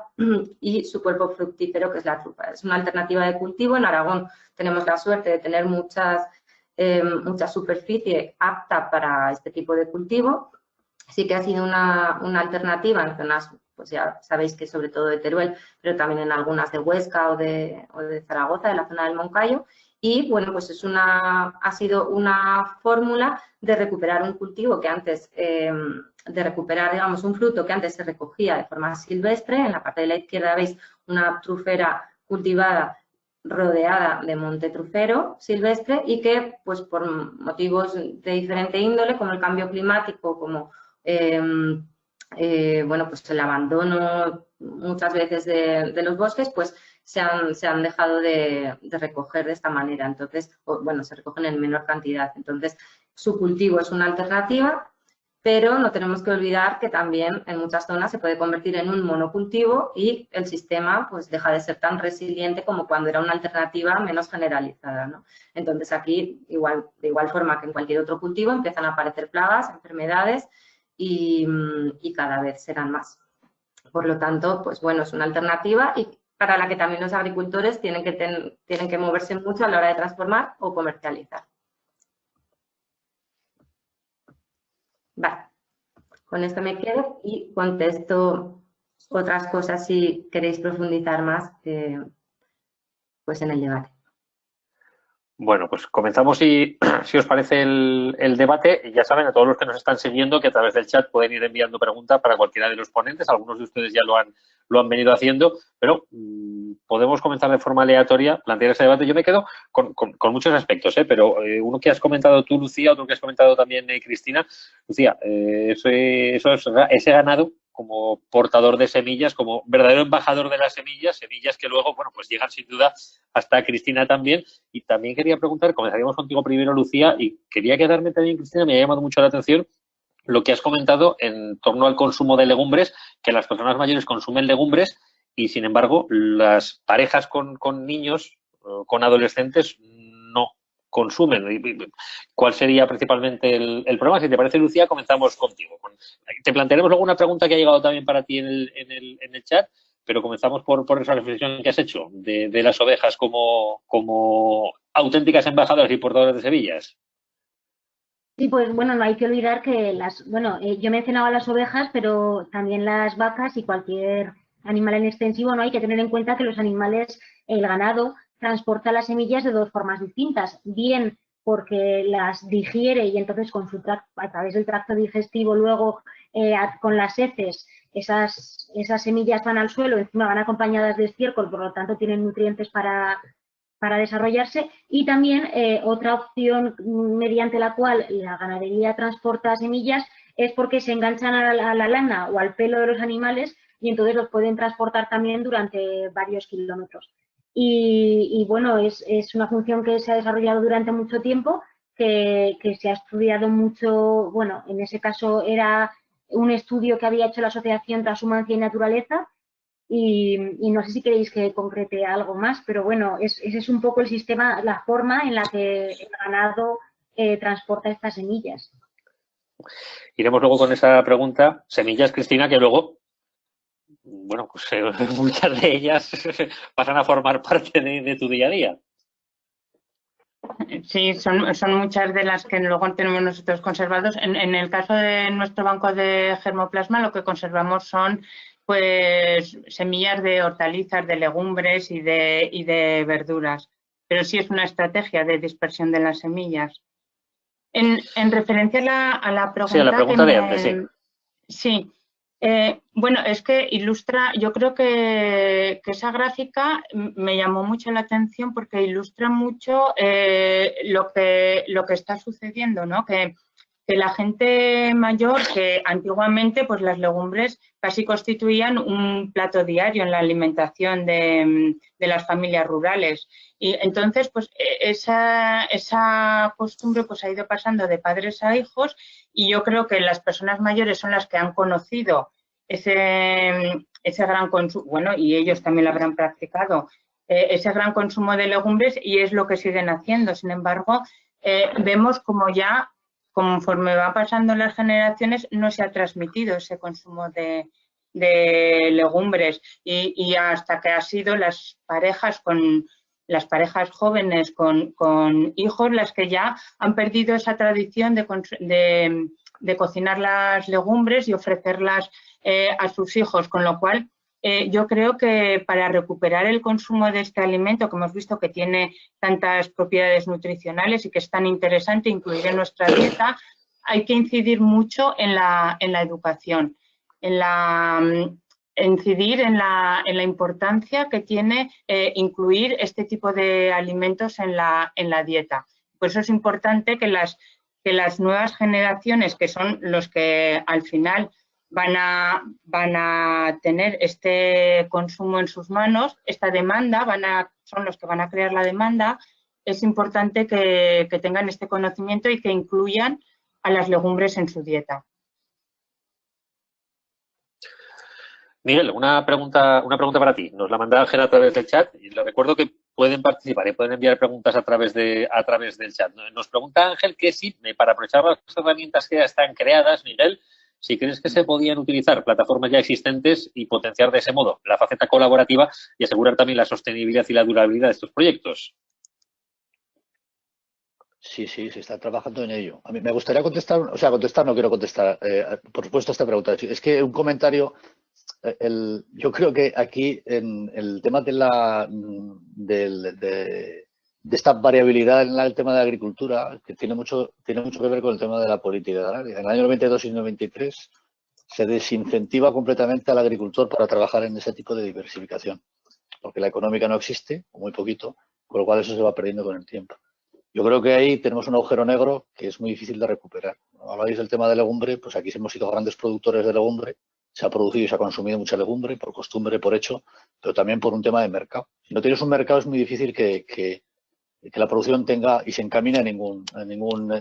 [SPEAKER 8] y su cuerpo fructífero, que es la trufa. Es una alternativa de cultivo. En Aragón tenemos la suerte de tener mucha superficie apta para este tipo de cultivo. Sí que ha sido una alternativa en zonas, pues ya sabéis que sobre todo de Teruel, pero también en algunas de Huesca o de Zaragoza, de la zona del Moncayo. y bueno, pues ha sido una fórmula de recuperar un cultivo que antes, de recuperar, digamos, un fruto que antes se recogía de forma silvestre. En la parte de la izquierda veis una trufera cultivada rodeada de monte trufero silvestre y que, pues por motivos de diferente índole, como el cambio climático, como bueno, pues el abandono muchas veces de los bosques, pues se han dejado de recoger de esta manera. Entonces, bueno, se recogen en menor cantidad. Entonces, su cultivo es una alternativa, pero no tenemos que olvidar que también en muchas zonas se puede convertir en un monocultivo y el sistema pues deja de ser tan resiliente como cuando era una alternativa menos generalizada, ¿no? Entonces, aquí, de igual forma que en cualquier otro cultivo, empiezan a aparecer plagas, enfermedades y cada vez serán más. Por lo tanto, pues bueno, es una alternativa y para la que también los agricultores tienen que moverse mucho a la hora de transformar o comercializar. Vale, con esto me quedo y contesto otras cosas si queréis profundizar más pues en el debate.
[SPEAKER 1] Bueno, pues comenzamos si os parece el debate. Ya saben, a todos los que nos están siguiendo, que a través del chat pueden ir enviando preguntas para cualquiera de los ponentes. Algunos de ustedes ya lo han venido haciendo, pero podemos comenzar de forma aleatoria, plantear ese debate. Yo me quedo con muchos aspectos, pero uno que has comentado tú, Lucía, otro que has comentado también, Cristina. Lucía, ese ganado como portador de semillas, como verdadero embajador de las semillas que luego, bueno, pues llegan sin duda hasta Cristina también. Y también quería preguntar, comenzaríamos contigo primero, Lucía, y quería quedarme también, Cristina, me ha llamado mucho la atención lo que has comentado en torno al consumo de legumbres, que las personas mayores consumen legumbres y, sin embargo, las parejas con niños, con adolescentes, no consumen. ¿Cuál sería principalmente el problema? Si te parece, Lucía, comenzamos contigo. Te plantearemos luego una pregunta que ha llegado también para ti en el chat, pero comenzamos por esa reflexión que has hecho de las ovejas como auténticas embajadoras y portadoras de semillas.
[SPEAKER 6] Sí, pues bueno, no hay que olvidar que yo mencionaba las ovejas, pero también las vacas y cualquier animal en extensivo, ¿no? Hay que tener en cuenta que los animales, el ganado, transporta las semillas de dos formas distintas, bien porque las digiere y entonces a través del tracto digestivo luego con las heces esas semillas van al suelo, encima van acompañadas de estiércol, por lo tanto tienen nutrientes para desarrollarse, y también otra opción mediante la cual la ganadería transporta semillas es porque se enganchan a la lana o al pelo de los animales y entonces los pueden transportar también durante varios kilómetros. Y bueno, es una función que se ha desarrollado durante mucho tiempo, que se ha estudiado mucho. Bueno, en ese caso era un estudio que había hecho la Asociación Transhumancia y Naturaleza, y no sé si queréis que concrete algo más, pero bueno, ese es un poco el sistema, la forma en la que el ganado transporta estas semillas.
[SPEAKER 1] Iremos luego con esa pregunta, semillas, Cristina, que luego, bueno, pues muchas de ellas pasan a formar parte de tu día a día.
[SPEAKER 7] Sí, son muchas de las que luego tenemos nosotros conservados. En el caso de nuestro banco de germoplasma, lo que conservamos son pues semillas de hortalizas, de legumbres y de verduras. Pero sí es una estrategia de dispersión de las semillas. En referencia a la pregunta,
[SPEAKER 1] sí, a la pregunta de antes, sí.
[SPEAKER 7] Sí. Bueno, es que ilustra, yo creo que esa gráfica me llamó mucho la atención porque ilustra mucho lo que está sucediendo, ¿no? Que la gente mayor, que antiguamente pues las legumbres casi constituían un plato diario en la alimentación de las familias rurales. Y entonces pues esa costumbre pues ha ido pasando de padres a hijos, y yo creo que las personas mayores son las que han conocido ese gran consumo, bueno, y ellos también lo habrán practicado, ese gran consumo de legumbres, y es lo que siguen haciendo. Sin embargo, vemos como ya conforme van pasando las generaciones no se ha transmitido ese consumo de legumbres, y hasta que ha sido las parejas jóvenes con hijos las que ya han perdido esa tradición de cocinar las legumbres y ofrecerlas a sus hijos, con lo cual yo creo que para recuperar el consumo de este alimento, que hemos visto que tiene tantas propiedades nutricionales y que es tan interesante incluir en nuestra dieta, hay que incidir mucho en la educación, incidir en la importancia que tiene incluir este tipo de alimentos en la dieta. Por eso es importante que las nuevas generaciones, que son los que al final van a tener este consumo en sus manos, esta demanda, son los que van a crear la demanda, es importante que tengan este conocimiento y que incluyan a las legumbres en su dieta.
[SPEAKER 1] Miguel, una pregunta para ti. Nos la manda Ángel a través del chat y les recuerdo que pueden participar y pueden enviar preguntas a través del chat. Nos pregunta Ángel que si, para aprovechar las herramientas que ya están creadas, Miguel, si crees que se podían utilizar plataformas ya existentes y potenciar de ese modo la faceta colaborativa y asegurar también la sostenibilidad y la durabilidad de estos proyectos.
[SPEAKER 2] Sí, se está trabajando en ello. A mí me gustaría contestar, no quiero contestar, por supuesto, esta pregunta. Es que un comentario, yo creo que aquí en el tema de esta variabilidad en el tema de la agricultura, que tiene mucho que ver con el tema de la política agraria. En el año 92 y 93 se desincentiva completamente al agricultor para trabajar en ese tipo de diversificación, porque la económica no existe, o muy poquito, con lo cual eso se va perdiendo con el tiempo. Yo creo que ahí tenemos un agujero negro que es muy difícil de recuperar. Cuando habláis del tema de legumbre, pues aquí hemos sido grandes productores de legumbre, se ha producido y se ha consumido mucha legumbre, por costumbre, por hecho, pero también por un tema de mercado. Si no tienes un mercado es muy difícil que la producción tenga y se encamine en ningún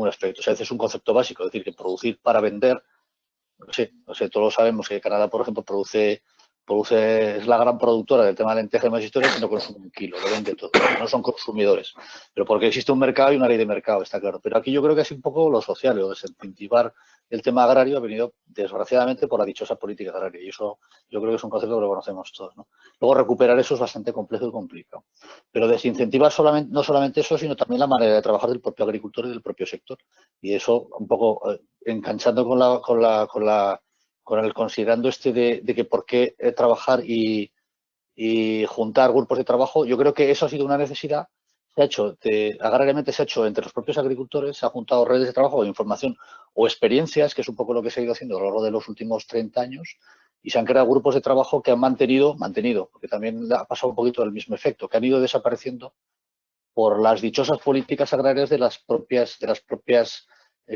[SPEAKER 2] aspecto. O sea, ese es un concepto básico, es decir, que producir para vender, no sé, todos sabemos que Canadá, por ejemplo, es la gran productora del tema de lentejas y más historias, que no consume un kilo, lo vende todo, no son consumidores. Pero porque existe un mercado y una ley de mercado, está claro. Pero aquí yo creo que es un poco lo social, lo de desincentivar el tema agrario ha venido, desgraciadamente, por la dichosa política agraria. Y eso yo creo que es un concepto que lo conocemos todos, ¿no? Luego recuperar eso es bastante complejo y complicado. Pero desincentivar no solamente eso, sino también la manera de trabajar del propio agricultor y del propio sector. Y eso un poco enganchando con el considerando de que por qué trabajar y juntar grupos de trabajo, yo creo que eso ha sido una necesidad. Agrariamente se ha hecho entre los propios agricultores, se han juntado redes de trabajo de información o experiencias, que es un poco lo que se ha ido haciendo a lo largo de los últimos 30 años, y se han creado grupos de trabajo que han mantenido, porque también ha pasado un poquito el mismo efecto, que han ido desapareciendo por las dichosas políticas agrarias de las propias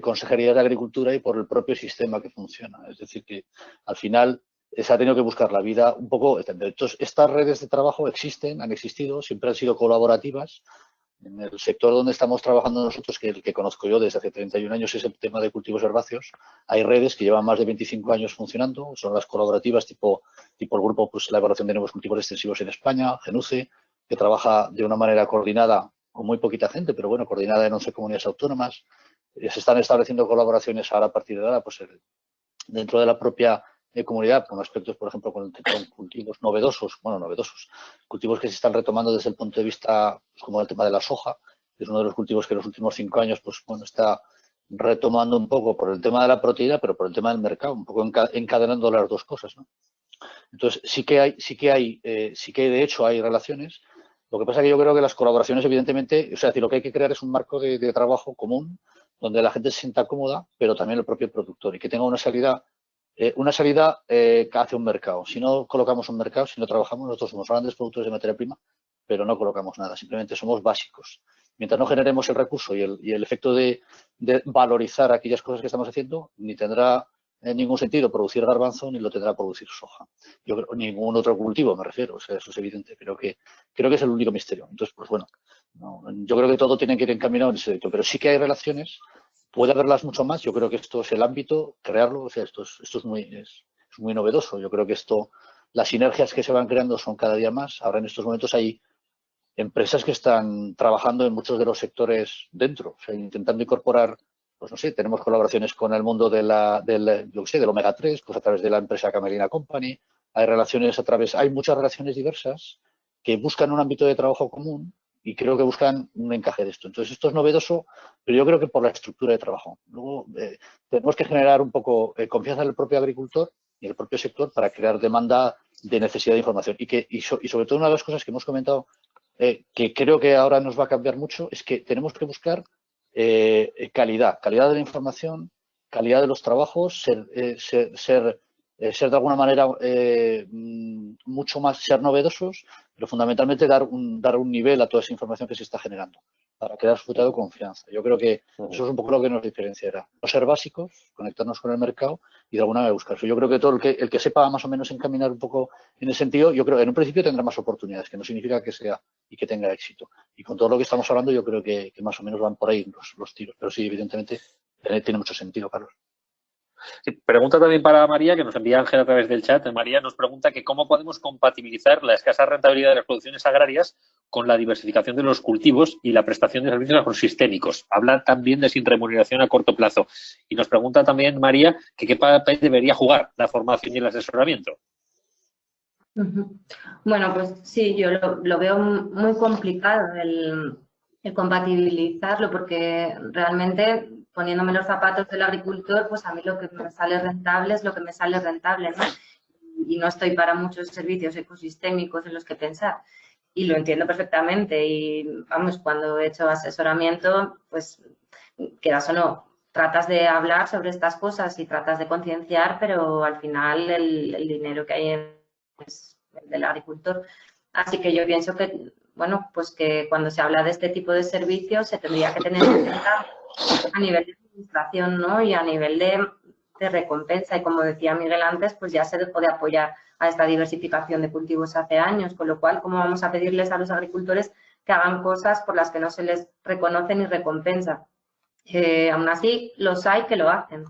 [SPEAKER 2] consejerías de agricultura y por el propio sistema que funciona. Es decir, que al final se ha tenido que buscar la vida un poco. Entonces, estas redes de trabajo han existido, siempre han sido colaborativas. En el sector donde estamos trabajando nosotros, que el que conozco yo desde hace 31 años, es el tema de cultivos herbáceos. Hay redes que llevan más de 25 años funcionando, son las colaborativas tipo el grupo, pues la evaluación de nuevos cultivos extensivos en España, GENUCE, que trabaja de una manera coordinada con muy poquita gente, pero bueno, coordinada en 11 comunidades autónomas. Se están estableciendo colaboraciones ahora a partir de ahora, pues dentro de la propia comunidad, con aspectos, por ejemplo, con cultivos novedosos, cultivos que se están retomando desde el punto de vista, pues, como el tema de la soja, que es uno de los cultivos que en los últimos 5 años, pues bueno, está retomando un poco por el tema de la proteína, pero por el tema del mercado, un poco encadenando las dos cosas, ¿no? Entonces, sí que de hecho hay relaciones. Lo que pasa es que yo creo que las colaboraciones, evidentemente, lo que hay que crear es un marco de trabajo común, donde la gente se sienta cómoda, pero también el propio productor, y que tenga una salida hacia un mercado. Si no colocamos un mercado, si no trabajamos, nosotros somos grandes productores de materia prima, pero no colocamos nada, simplemente somos básicos. Mientras no generemos el recurso y el efecto de valorizar aquellas cosas que estamos haciendo, ni tendrá ningún sentido producir garbanzo, ni lo tendrá producir soja. Yo creo, ningún otro cultivo, me refiero, eso es evidente, pero creo que es el único misterio. Entonces, pues bueno, yo creo que todo tiene que ir encaminado en ese sentido, pero sí que hay relaciones. Puede haberlas mucho más. Yo creo que esto es el ámbito, crearlo. Esto es muy novedoso. Yo creo que las sinergias que se van creando son cada día más. Ahora en estos momentos hay empresas que están trabajando en muchos de los sectores dentro, intentando incorporar, pues no sé, tenemos colaboraciones con el mundo del omega 3, pues a través de la empresa Camelina Company. Hay muchas relaciones diversas que buscan un ámbito de trabajo común. Y creo que buscan un encaje de esto. Entonces, esto es novedoso, pero yo creo que por la estructura de trabajo. Luego, tenemos que generar un poco confianza en el propio agricultor ni el propio sector para crear demanda de necesidad de información. Y sobre todo una de las cosas que hemos comentado, que creo que ahora nos va a cambiar mucho, es que tenemos que buscar calidad de la información, calidad de los trabajos, ser de alguna manera mucho más, ser novedosos, pero fundamentalmente dar un nivel a toda esa información que se está generando para crear resultado de confianza. Yo creo que eso es un poco lo que nos diferenciará. No ser básicos, conectarnos con el mercado y de alguna manera buscar eso. Yo creo que todo el que sepa más o menos encaminar un poco en ese sentido, yo creo que en un principio tendrá más oportunidades, que no significa que sea y que tenga éxito. Y con todo lo que estamos hablando, yo creo que más o menos van por ahí los tiros. Pero sí, evidentemente, tiene mucho sentido, Carlos.
[SPEAKER 1] Sí, pregunta también para María, que nos envía Ángel a través del chat. María nos pregunta que cómo podemos compatibilizar la escasa rentabilidad de las producciones agrarias con la diversificación de los cultivos y la prestación de servicios agrosistémicos. Habla también de sin remuneración a corto plazo. Y nos pregunta también María que qué papel debería jugar la formación y el asesoramiento.
[SPEAKER 8] Bueno, pues sí, yo lo veo muy complicado el compatibilizarlo, porque realmente, poniéndome los zapatos del agricultor, pues a mí lo que me sale rentable es lo que me sale rentable, ¿no? Y no estoy para muchos servicios ecosistémicos en los que pensar. Y lo entiendo perfectamente. Y vamos, cuando he hecho asesoramiento, pues quieras o no, tratas de hablar sobre estas cosas y tratas de concienciar, pero al final el dinero que hay es el del agricultor. Así que yo pienso que, bueno, pues que cuando se habla de este tipo de servicios se tendría que tener en cuenta a nivel de administración, ¿no? Y a nivel de recompensa. Y como decía Miguel antes, pues ya se dejó de apoyar a esta diversificación de cultivos hace años, con lo cual, ¿cómo vamos a pedirles a los agricultores que hagan cosas por las que no se les reconoce ni recompensa? Aún así, los hay que lo hacen.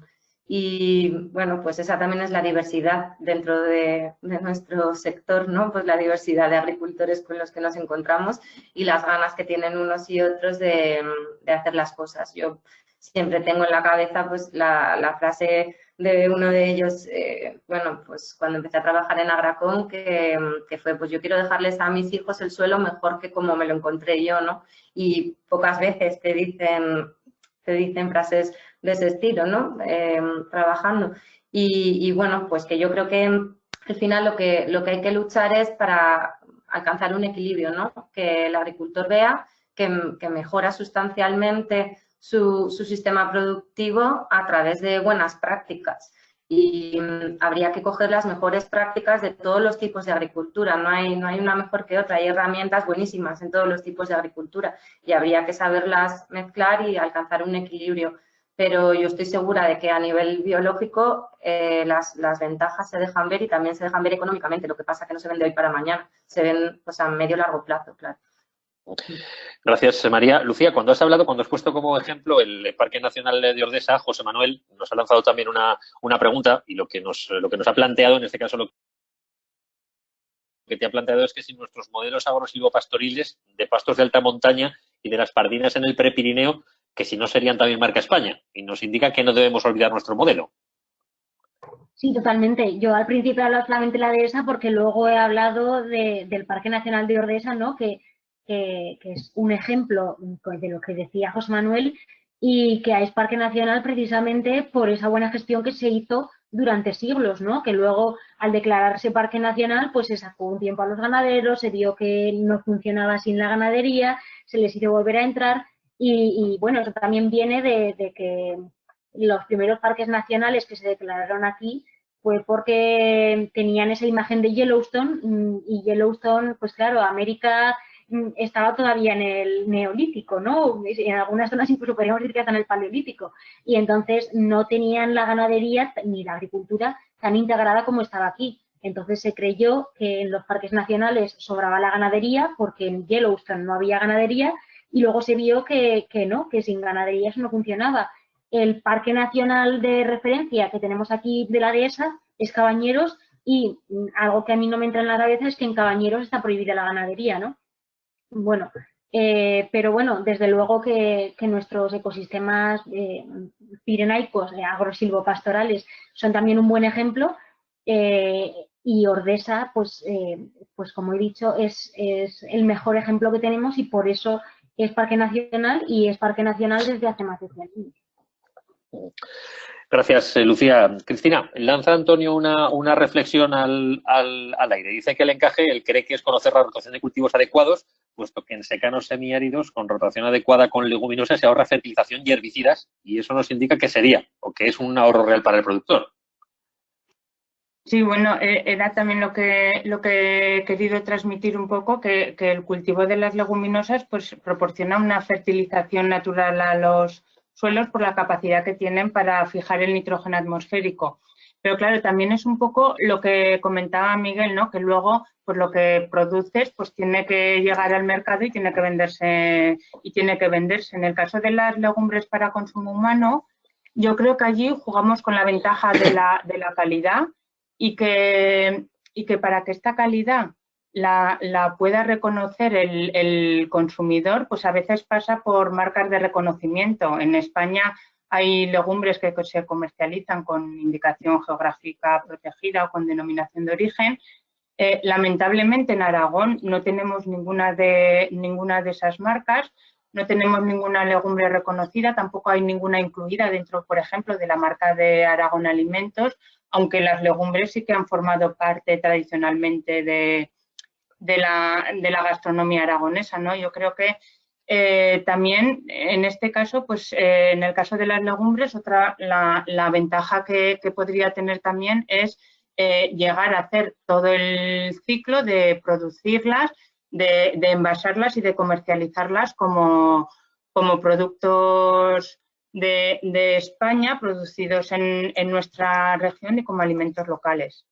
[SPEAKER 8] Y bueno, pues esa también es la diversidad dentro de nuestro sector, ¿no? Pues la diversidad de agricultores con los que nos encontramos y las ganas que tienen unos y otros de hacer las cosas. Yo siempre tengo en la cabeza pues la frase de uno de ellos, bueno, pues cuando empecé a trabajar en Agracon, que fue, pues yo quiero dejarles a mis hijos el suelo mejor que como me lo encontré yo, ¿no? Y pocas veces te dicen frases de ese estilo, ¿no? Trabajando. Y bueno, pues que yo creo que al final lo que hay que luchar es para alcanzar un equilibrio, ¿no? Que el agricultor vea que mejora sustancialmente su sistema productivo a través de buenas prácticas. Y habría que coger las mejores prácticas de todos los tipos de agricultura. No hay una mejor que otra. Hay herramientas buenísimas en todos los tipos de agricultura y habría que saberlas mezclar y alcanzar un equilibrio. Pero yo estoy segura de que a nivel biológico las ventajas se dejan ver y también se dejan ver económicamente. Lo que pasa es que no se ven de hoy para mañana, se ven pues, a medio largo plazo, claro.
[SPEAKER 1] Gracias, María. Lucía, cuando has puesto como ejemplo el Parque Nacional de Ordesa, José Manuel nos ha lanzado también una pregunta y lo que nos ha planteado, en este caso lo que te ha planteado es que si nuestros modelos agrosilvopastoriles de pastos de alta montaña y de las pardinas en el Prepirineo, que si no serían también marca España, y nos indica que no debemos olvidar nuestro modelo.
[SPEAKER 6] Sí, totalmente. Yo al principio he hablado solamente de la dehesa porque luego he hablado del Parque Nacional de Ordesa, ¿no? Que es un ejemplo de lo que decía José Manuel y que es Parque Nacional precisamente por esa buena gestión que se hizo durante siglos, ¿no? Que luego al declararse Parque Nacional pues se sacó un tiempo a los ganaderos, se vio que no funcionaba sin la ganadería, se les hizo volver a entrar y bueno, eso también viene de que los primeros parques nacionales que se declararon aquí fue porque tenían esa imagen de Yellowstone y Yellowstone, pues claro, América estaba todavía en el Neolítico, ¿no? En algunas zonas incluso podríamos decir que hasta en el Paleolítico. Y entonces no tenían la ganadería ni la agricultura tan integrada como estaba aquí. Entonces se creyó que en los parques nacionales sobraba la ganadería porque en Yellowstone no había ganadería y luego se vio que no, que sin ganadería eso no funcionaba. El parque nacional de referencia que tenemos aquí de la dehesa es Cabañeros y algo que a mí no me entra en la cabeza es que en Cabañeros está prohibida la ganadería, ¿no? Bueno, pero bueno, desde luego que nuestros ecosistemas pirenaicos, agrosilvopastorales, son también un buen ejemplo y Ordesa, pues como he dicho, es el mejor ejemplo que tenemos y por eso es Parque Nacional y es Parque Nacional desde hace más de 100 años.
[SPEAKER 1] Gracias, Lucía. Cristina, lanza Antonio una reflexión al aire. Dice que el encaje, él cree que es conocer la rotación de cultivos adecuados, puesto que en secanos semiáridos, con rotación adecuada con leguminosas, se ahorra fertilización y herbicidas, y eso nos indica que sería, o que es un ahorro real para el productor.
[SPEAKER 7] Sí, bueno, era también lo que he querido transmitir un poco, que el cultivo de las leguminosas pues proporciona una fertilización natural a los suelos por la capacidad que tienen para fijar el nitrógeno atmosférico. Pero claro, también es un poco lo que comentaba Miguel, ¿no? Que luego, pues lo que produces, pues tiene que llegar al mercado y tiene que venderse. En el caso de las legumbres para consumo humano, yo creo que allí jugamos con la ventaja de la calidad y que para que esta calidad la pueda reconocer el consumidor, pues a veces pasa por marcas de reconocimiento. En España hay legumbres que se comercializan con indicación geográfica protegida o con denominación de origen. Lamentablemente en Aragón no tenemos ninguna de esas marcas, no tenemos ninguna legumbre reconocida, tampoco hay ninguna incluida dentro, por ejemplo, de la marca de Aragón Alimentos, aunque las legumbres sí que han formado parte tradicionalmente de la gastronomía aragonesa, ¿no? Yo creo que también en este caso, pues en el caso de las legumbres, la ventaja que podría tener también es llegar a hacer todo el ciclo de producirlas, de envasarlas y de comercializarlas como productos de España producidos en nuestra región y como alimentos locales.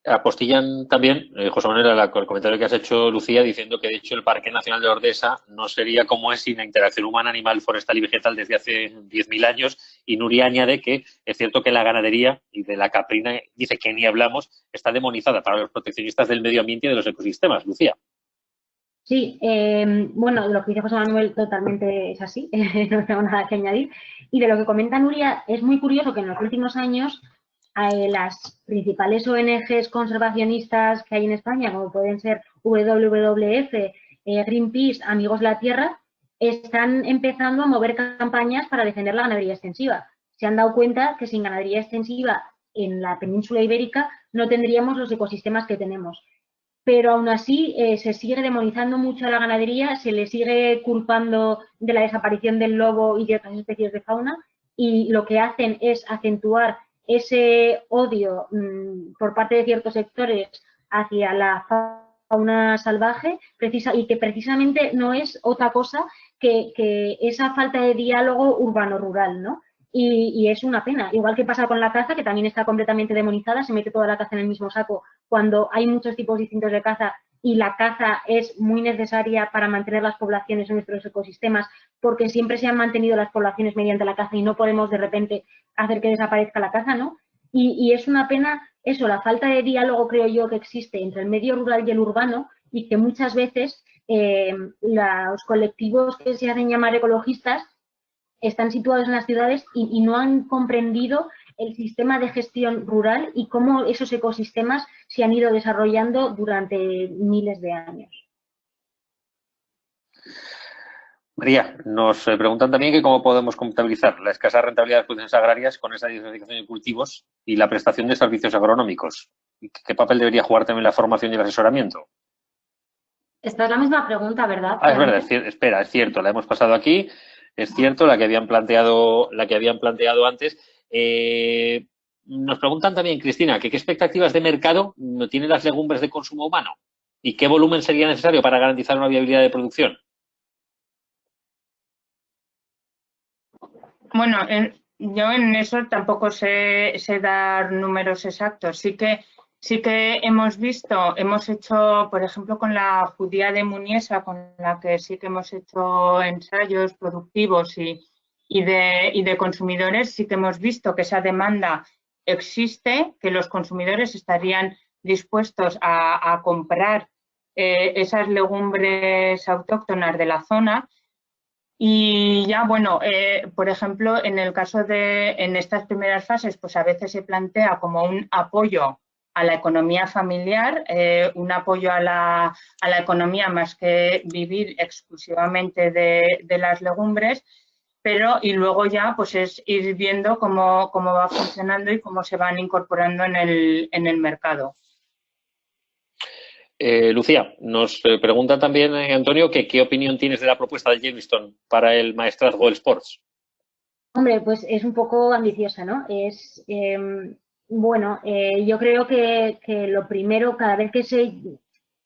[SPEAKER 1] Apostillan también, José Manuel, el comentario que has hecho, Lucía, diciendo que de hecho el Parque Nacional de Ordesa no sería como es sin la interacción humana, animal, forestal y vegetal desde hace 10.000 años. Y Nuria añade que es cierto que la ganadería y de la caprina, dice que ni hablamos, está demonizada para los proteccionistas del medio ambiente y de los ecosistemas. Lucía.
[SPEAKER 6] Sí, bueno, lo que dice José Manuel totalmente es así, no tengo nada que añadir. Y de lo que comenta Nuria, es muy curioso que en los últimos años las principales ONGs conservacionistas que hay en España, como pueden ser WWF, Greenpeace, Amigos de la Tierra, están empezando a mover campañas para defender la ganadería extensiva. Se han dado cuenta que sin ganadería extensiva en la península ibérica no tendríamos los ecosistemas que tenemos. Pero aún así se sigue demonizando mucho a la ganadería, se le sigue culpando de la desaparición del lobo y de otras especies de fauna, y lo que hacen es acentuar ese odio por parte de ciertos sectores hacia la fauna salvaje, y que precisamente no es otra cosa que esa falta de diálogo urbano-rural, ¿no? Y es una pena, igual que pasa con la caza, que también está completamente demonizada, se mete toda la caza en el mismo saco cuando hay muchos tipos distintos de caza, y la caza es muy necesaria para mantener las poblaciones en nuestros ecosistemas, porque siempre se han mantenido las poblaciones mediante la caza y no podemos de repente hacer que desaparezca la caza, ¿no? Y es una pena eso, la falta de diálogo, creo yo, que existe entre el medio rural y el urbano, y que muchas veces los colectivos que se hacen llamar ecologistas están situados en las ciudades y no han comprendido el sistema de gestión rural y cómo esos ecosistemas se han ido desarrollando durante miles de años.
[SPEAKER 1] María, nos preguntan también que cómo podemos contabilizar la escasa rentabilidad de las producciones agrarias con esa diversificación de cultivos y la prestación de servicios agronómicos. ¿Qué papel debería jugar también la formación y el asesoramiento?
[SPEAKER 8] Esta es la misma pregunta, ¿verdad?
[SPEAKER 1] Es verdad, espera, es cierto, la hemos pasado aquí, es cierto, la que habían planteado antes. Nos preguntan también, Cristina, que qué expectativas de mercado tienen las legumbres de consumo humano y qué volumen sería necesario para garantizar una viabilidad de producción.
[SPEAKER 7] Bueno, yo en eso tampoco sé dar números exactos. Sí que hemos hecho, por ejemplo, con la judía de Muniesa, con la que sí que hemos hecho ensayos productivos y de consumidores, sí que hemos visto que esa demanda existe, que los consumidores estarían dispuestos a comprar esas legumbres autóctonas de la zona. Y ya, bueno, por ejemplo, en el caso en estas primeras fases, pues a veces se plantea como un apoyo a la economía familiar, un apoyo a la economía más que vivir exclusivamente de las legumbres, y luego ya pues es ir viendo cómo va funcionando y cómo se van incorporando en el mercado.
[SPEAKER 1] Lucía, nos pregunta también Antonio que qué opinión tienes de la propuesta de Jamestown para el maestrazgo del sports.
[SPEAKER 6] Hombre, pues es un poco ambiciosa, ¿no? Bueno, yo creo que lo primero, cada vez que se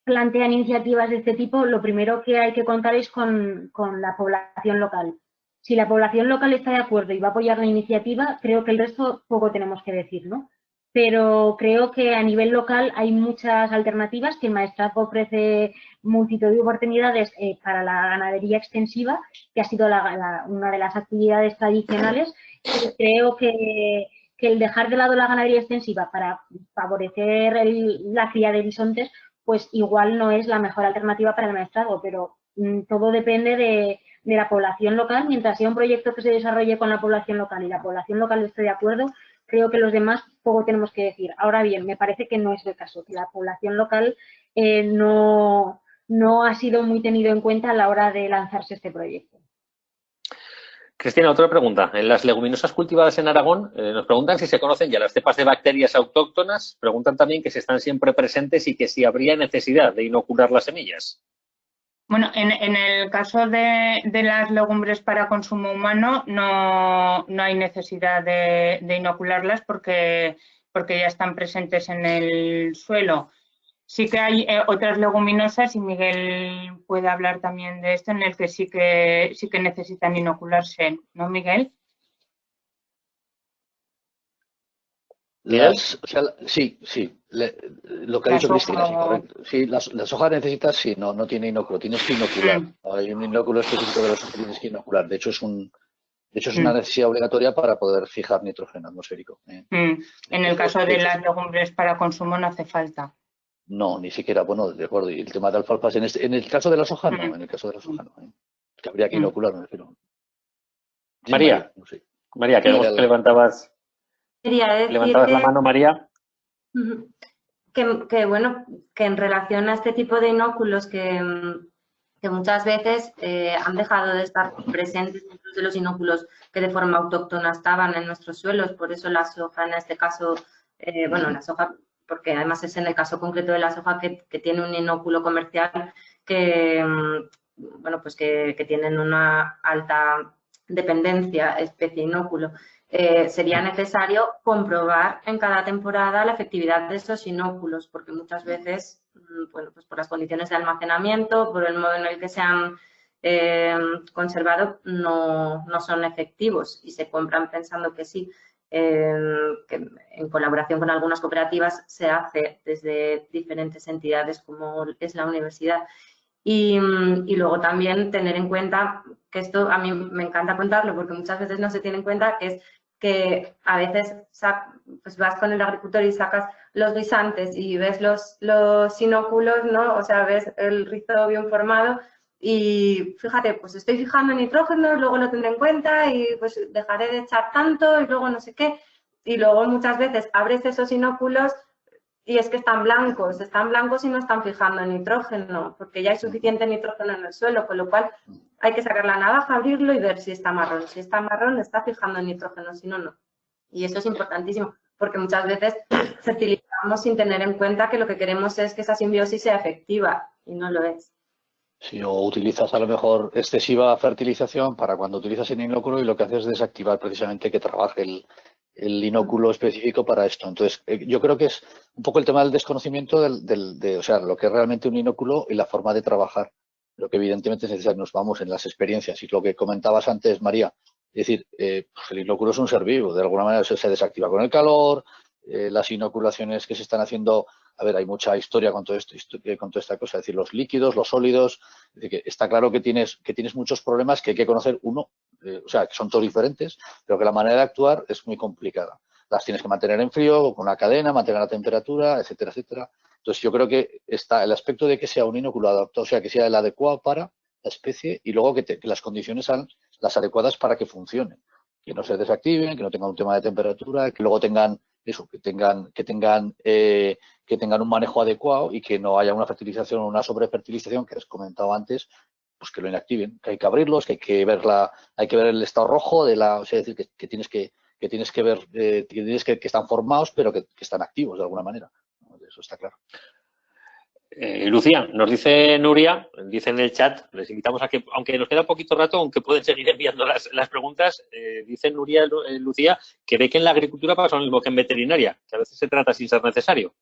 [SPEAKER 6] plantean iniciativas de este tipo, lo primero que hay que contar es con la población local. Si la población local está de acuerdo y va a apoyar la iniciativa, creo que el resto poco tenemos que decir, ¿no? Pero creo que a nivel local hay muchas alternativas, que el maestrazgo ofrece multitud de oportunidades para la ganadería extensiva, que ha sido una de las actividades tradicionales. Y creo que el dejar de lado la ganadería extensiva para favorecer la cría de bisontes, pues igual no es la mejor alternativa para el maestrazgo, pero todo depende de la población local. Mientras sea un proyecto que se desarrolle con la población local y la población local esté de acuerdo, creo que los demás poco tenemos que decir. Ahora bien, me parece que no es el caso, que la población local no ha sido muy tenido en cuenta a la hora de lanzarse este proyecto.
[SPEAKER 1] Cristina, otra pregunta. En las leguminosas cultivadas en Aragón nos preguntan si se conocen ya las cepas de bacterias autóctonas. Preguntan también que si están siempre presentes y que si habría necesidad de inocular las semillas.
[SPEAKER 7] Bueno, en el caso de las legumbres para consumo humano no hay necesidad de inocularlas porque ya están presentes en el suelo. Sí que hay otras leguminosas, y Miguel puede hablar también de esto, en el que sí que necesitan inocularse, ¿no, Miguel?
[SPEAKER 2] Sí. Lo que ha dicho Cristina, sí, correcto. Sí, las hojas necesitas, sí, no tiene inóculo, tienes que inocular. Hay un inóculo específico de las hojas que tienes que inocular. De hecho, es una necesidad obligatoria para poder fijar nitrógeno atmosférico.
[SPEAKER 7] En el caso de las legumbres para consumo no hace falta.
[SPEAKER 2] No, ni siquiera, bueno, de acuerdo. Y el tema de alfalfas, en el caso de la soja, no. En el caso de la soja, no. Que habría que inocular, me refiero.
[SPEAKER 1] María, no sé. María, que levantabas la mano, María.
[SPEAKER 8] Bueno, que en relación a este tipo de inóculos que muchas veces han dejado de estar presentes dentro de los inóculos que de forma autóctona estaban en nuestros suelos, por eso la soja en este caso, la soja, porque además es en el caso concreto de la soja que tiene un inóculo comercial que tienen una alta dependencia especie inóculo. Sería necesario comprobar en cada temporada la efectividad de estos inóculos, porque muchas veces, pues por las condiciones de almacenamiento, por el modo en el que se han conservado, no son efectivos y se compran pensando que sí. Que en colaboración con algunas cooperativas se hace desde diferentes entidades como es la universidad. Y luego también tener en cuenta, que esto a mí me encanta contarlo porque muchas veces no se tiene en cuenta, que es que a veces pues vas con el agricultor y sacas los guisantes y ves los inóculos, ¿no? O sea, ves el rizo bien formado y fíjate, pues estoy fijando nitrógeno, luego lo tendré en cuenta y pues dejaré de echar tanto y luego no sé qué. Y luego muchas veces abres esos inóculos y es que están blancos y no están fijando nitrógeno, porque ya hay suficiente nitrógeno en el suelo, con lo cual hay que sacar la navaja, abrirlo y ver si está marrón. Si está marrón, está fijando nitrógeno, si no, no. Y eso es importantísimo, porque muchas veces fertilizamos sin tener en cuenta que lo que queremos es que esa simbiosis sea efectiva, y no lo es.
[SPEAKER 2] Si o utilizas a lo mejor excesiva fertilización para cuando utilizas el inóculo y lo que haces es desactivar precisamente que trabaje el inóculo específico para esto. Entonces, yo creo que es un poco el tema del desconocimiento o sea, lo que es realmente un inóculo y la forma de trabajar. Lo que evidentemente es necesario, nos vamos en las experiencias. Y lo que comentabas antes, María, es decir, pues el inóculo es un ser vivo, de alguna manera se desactiva con el calor, las inoculaciones que se están haciendo, a ver, hay mucha historia con todo esto, con toda esta cosa, es decir, los líquidos, los sólidos, es decir, que está claro que tienes muchos problemas que hay que conocer o sea, que son todos diferentes, pero que la manera de actuar es muy complicada. Las tienes que mantener en frío, con una cadena, mantener la temperatura, etcétera, etcétera. Entonces, yo creo que está el aspecto de que sea un inóculo adaptado, o sea, que sea el adecuado para la especie y luego que las condiciones sean las adecuadas para que funcione. Que no se desactiven, que no tengan un tema de temperatura, que luego tengan eso, que tengan un manejo adecuado y que no haya una fertilización o una sobrefertilización que has comentado antes, pues que lo inactiven, que hay que abrirlos, que hay que ver el estado rojo de la, o sea, es decir, que tienes que ver, que están formados, pero que están activos de alguna manera. Eso está claro.
[SPEAKER 1] Lucía, nos dice Nuria, dice en el chat, les invitamos a que, aunque nos queda poquito rato, aunque pueden seguir enviando las preguntas, dice Nuria, Lucía, que ve que en la agricultura pasa lo mismo que en veterinaria, que a veces se trata sin ser necesario.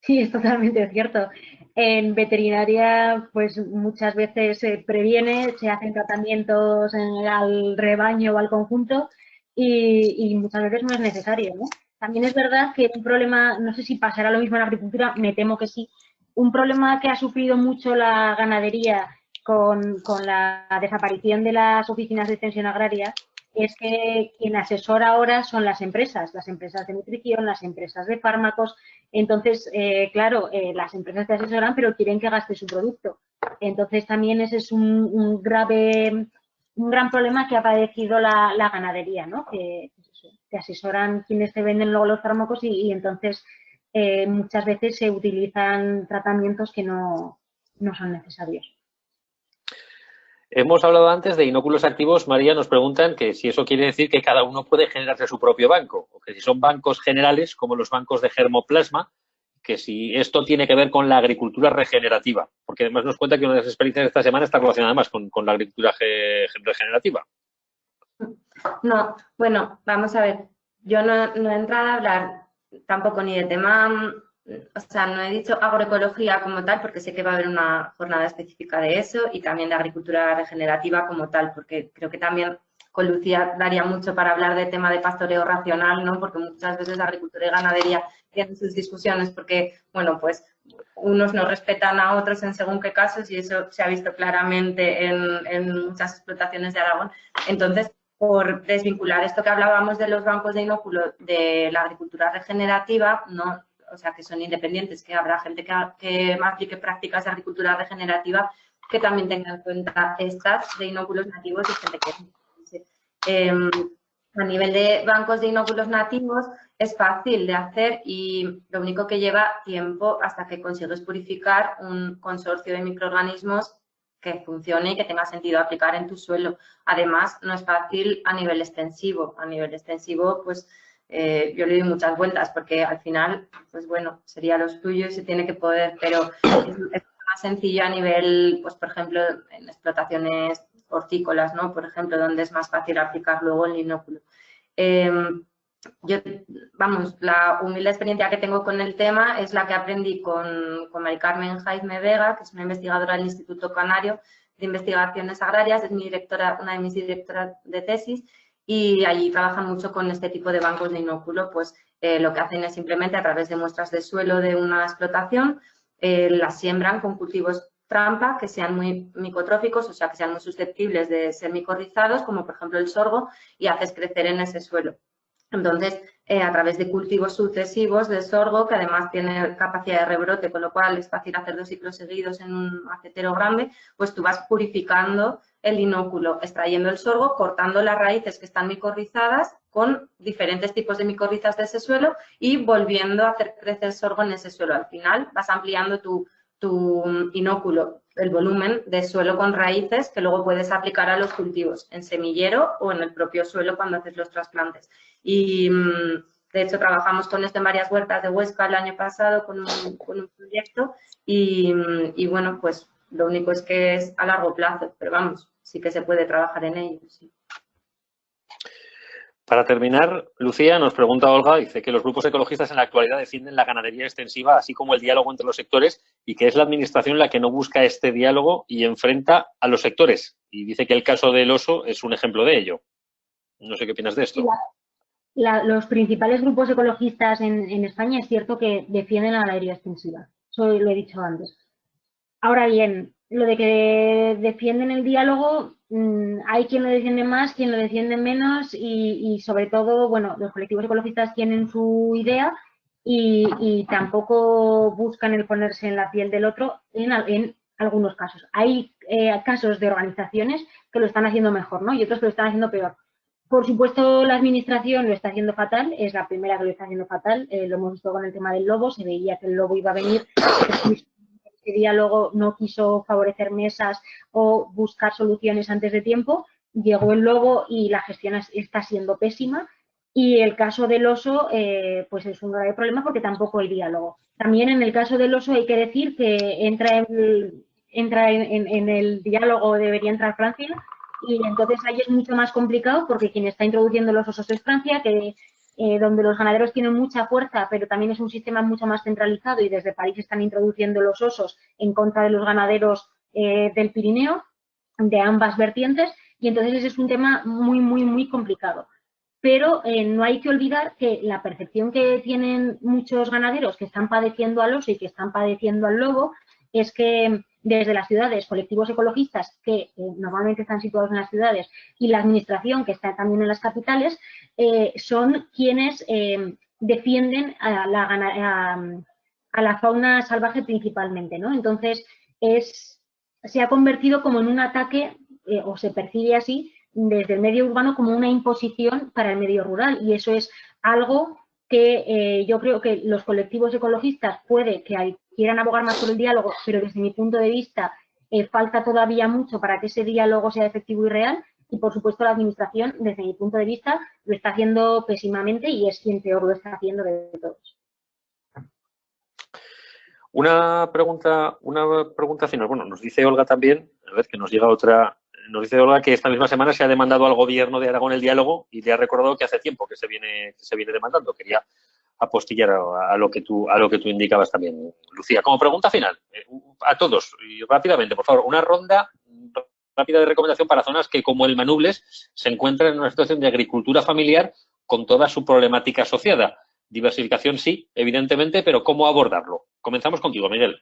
[SPEAKER 6] Sí, es totalmente cierto. En veterinaria, pues muchas veces se previene, se hacen tratamientos al rebaño o al conjunto y muchas veces no es necesario, ¿no? También es verdad que un problema, no sé si pasará lo mismo en la agricultura, me temo que sí. Un problema que ha sufrido mucho la ganadería con la desaparición de las oficinas de extensión agraria es que quien asesora ahora son las empresas de nutrición, las empresas de fármacos. Entonces, claro, las empresas te asesoran, pero quieren que gastes su producto. Entonces, también ese es un gran problema que ha padecido la ganadería, ¿no? Que te asesoran quienes te venden luego los fármacos y entonces muchas veces se utilizan tratamientos que no son necesarios.
[SPEAKER 1] Hemos hablado antes de inóculos activos. María, nos preguntan que si eso quiere decir que cada uno puede generarse su propio banco, o que si son bancos generales, como los bancos de germoplasma, que si esto tiene que ver con la agricultura regenerativa, porque además nos cuenta que una de las experiencias de esta semana está relacionada además con la agricultura regenerativa.
[SPEAKER 8] No, bueno, vamos a ver, yo no he entrado a hablar tampoco ni de tema, o sea, no he dicho agroecología como tal, porque sé que va a haber una jornada específica de eso, y también de agricultura regenerativa como tal, porque creo que también con Lucía daría mucho para hablar de tema de pastoreo racional, ¿no? Porque muchas veces la agricultura y ganadería tienen sus discusiones porque, bueno, pues unos no respetan a otros en según qué casos, y eso se ha visto claramente en muchas explotaciones de Aragón. Entonces, por desvincular esto que hablábamos de los bancos de inóculo de la agricultura regenerativa, no, o sea, que son independientes, que habrá gente que aplique prácticas de agricultura regenerativa que también tenga en cuenta estas de inóculos nativos y gente que a nivel de bancos de inóculos nativos es fácil de hacer y lo único que lleva tiempo hasta que consigues purificar un consorcio de microorganismos que funcione y que tenga sentido aplicar en tu suelo. Además, no es fácil a nivel extensivo. A nivel extensivo, pues yo le doy muchas vueltas porque al final, pues bueno, sería lo suyo y se tiene que poder, pero es más sencillo a nivel, pues por ejemplo, en explotaciones hortícolas, ¿no? Por ejemplo, donde es más fácil aplicar luego el inóculo. Vamos, la humilde experiencia que tengo con el tema es la que aprendí con Mari Carmen Jaime Vega, que es una investigadora del Instituto Canario de Investigaciones Agrarias, es mi directora, una de mis directoras de tesis, y allí trabajan mucho con este tipo de bancos de inóculo. Pues lo que hacen es simplemente a través de muestras de suelo de una explotación, las siembran con cultivos trampa que sean muy micotróficos, o sea, que sean muy susceptibles de ser micorrizados, como por ejemplo el sorgo, y haces crecer en ese suelo. Entonces, a través de cultivos sucesivos de sorgo, que además tiene capacidad de rebrote, con lo cual es fácil hacer 2 ciclos seguidos en un macetero grande, pues tú vas purificando el inóculo, extrayendo el sorgo, cortando las raíces que están micorrizadas con diferentes tipos de micorrizas de ese suelo y volviendo a hacer crecer sorgo en ese suelo. Al final vas ampliando tu inóculo, el volumen de suelo con raíces que luego puedes aplicar a los cultivos en semillero o en el propio suelo cuando haces los trasplantes. Y de hecho trabajamos con esto en varias huertas de Huesca el año pasado con un proyecto y bueno, pues lo único es que es a largo plazo, pero vamos, sí que se puede trabajar en ello, sí.
[SPEAKER 1] Para terminar, Lucía, nos pregunta Olga, dice que los grupos ecologistas en la actualidad defienden la ganadería extensiva, así como el diálogo entre los sectores, y que es la administración la que no busca este diálogo y enfrenta a los sectores. Y dice que el caso del oso es un ejemplo de ello. No sé qué opinas de esto.
[SPEAKER 6] Los principales grupos ecologistas en España es cierto que defienden la ganadería extensiva. Eso lo he dicho antes. Ahora bien, lo de que defienden el diálogo, hay quien lo defiende más, quien lo defiende menos y sobre todo, bueno, los colectivos ecologistas tienen su idea y tampoco buscan el ponerse en la piel del otro en algunos casos. Hay casos de organizaciones que lo están haciendo mejor, ¿no? Y otros que lo están haciendo peor. Por supuesto, la administración lo está haciendo fatal, es la primera que lo está haciendo fatal. Lo hemos visto con el tema del lobo, se veía que el lobo iba a venir ese diálogo no quiso favorecer mesas o buscar soluciones antes de tiempo, llegó el lobo y la gestión está siendo pésima. Y el caso del oso, pues es un grave problema porque tampoco hay diálogo. También en el caso del oso hay que decir que entra en el diálogo, debería entrar Francia, y entonces ahí es mucho más complicado porque quien está introduciendo los osos es Francia, que donde los ganaderos tienen mucha fuerza, pero también es un sistema mucho más centralizado y desde París están introduciendo los osos en contra de los ganaderos del Pirineo, de ambas vertientes, y entonces ese es un tema muy, muy, muy complicado. Pero no hay que olvidar que la percepción que tienen muchos ganaderos que están padeciendo al oso y que están padeciendo al lobo es que desde las ciudades, colectivos ecologistas que normalmente están situados en las ciudades y la administración que está también en las capitales son quienes defienden a la fauna salvaje principalmente, ¿no? Entonces se ha convertido como en un ataque o se percibe así desde el medio urbano como una imposición para el medio rural, y eso es algo que yo creo que los colectivos ecologistas puede que quieran abogar más por el diálogo, pero desde mi punto de vista falta todavía mucho para que ese diálogo sea efectivo y real, y por supuesto la administración, desde mi punto de vista, lo está haciendo pésimamente y es quien peor lo está haciendo de todos.
[SPEAKER 1] Una pregunta final. Bueno, nos dice Olga también, a ver, que nos llega otra. Nos dice Olga que esta misma semana se ha demandado al Gobierno de Aragón el diálogo y le ha recordado que hace tiempo que se viene demandando. Quería apostillar a lo que tú indicabas también, Lucía. Como pregunta final, a todos, y rápidamente, por favor, una ronda rápida de recomendación para zonas que, como el Manubles, se encuentran en una situación de agricultura familiar con toda su problemática asociada. Diversificación sí, evidentemente, pero ¿cómo abordarlo? Comenzamos contigo, Miguel.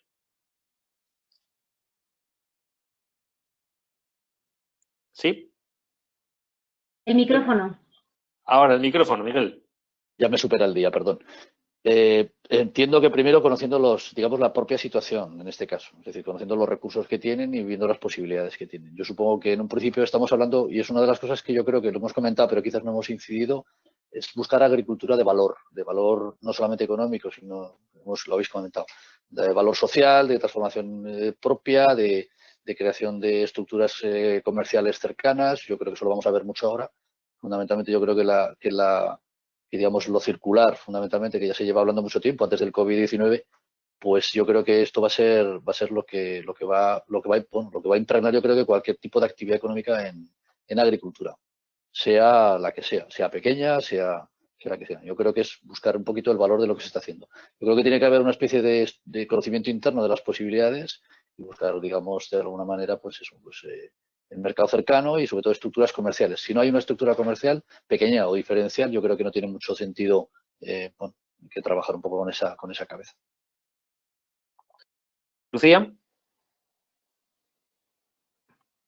[SPEAKER 1] ¿Sí?
[SPEAKER 6] El micrófono.
[SPEAKER 1] Ahora el micrófono, Miguel.
[SPEAKER 2] Ya me supera el día, perdón. Entiendo que primero conociendo la propia situación en este caso, es decir, conociendo los recursos que tienen y viendo las posibilidades que tienen. Yo supongo que en un principio estamos hablando, y es una de las cosas que yo creo que lo hemos comentado, pero quizás no hemos incidido, es buscar agricultura de valor no solamente económico, sino, lo habéis comentado, de valor social, de transformación propia, de creación de estructuras comerciales cercanas. Yo creo que eso lo vamos a ver mucho ahora. Fundamentalmente yo creo que digamos lo circular, fundamentalmente, que ya se lleva hablando mucho tiempo antes del COVID-19, pues yo creo que esto va a ser lo que va a impregnar, yo creo, que cualquier tipo de actividad económica en agricultura, sea la que sea pequeña, sea la que sea. Yo creo que es buscar un poquito el valor de lo que se está haciendo. Yo creo que tiene que haber una especie de conocimiento interno de las posibilidades y buscar, digamos, de alguna manera, pues eso, el mercado cercano y sobre todo estructuras comerciales. Si no hay una estructura comercial pequeña o diferencial, yo creo que no tiene mucho sentido que trabajar un poco con esa cabeza.
[SPEAKER 1] Lucía.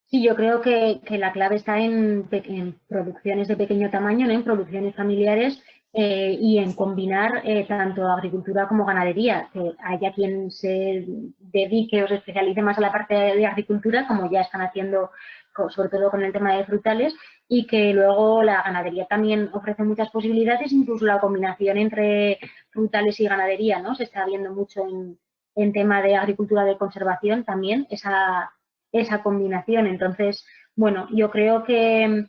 [SPEAKER 6] Sí, yo creo que la clave está en producciones de pequeño tamaño, ¿no? En producciones familiares y en combinar tanto agricultura como ganadería, que haya quien se dedique o se especialice más a la parte de agricultura, como ya están haciendo sobre todo con el tema de frutales, y que luego la ganadería también ofrece muchas posibilidades, incluso la combinación entre frutales y ganadería, ¿no? Se está viendo mucho en tema de agricultura de conservación también esa combinación. Entonces, bueno, yo creo que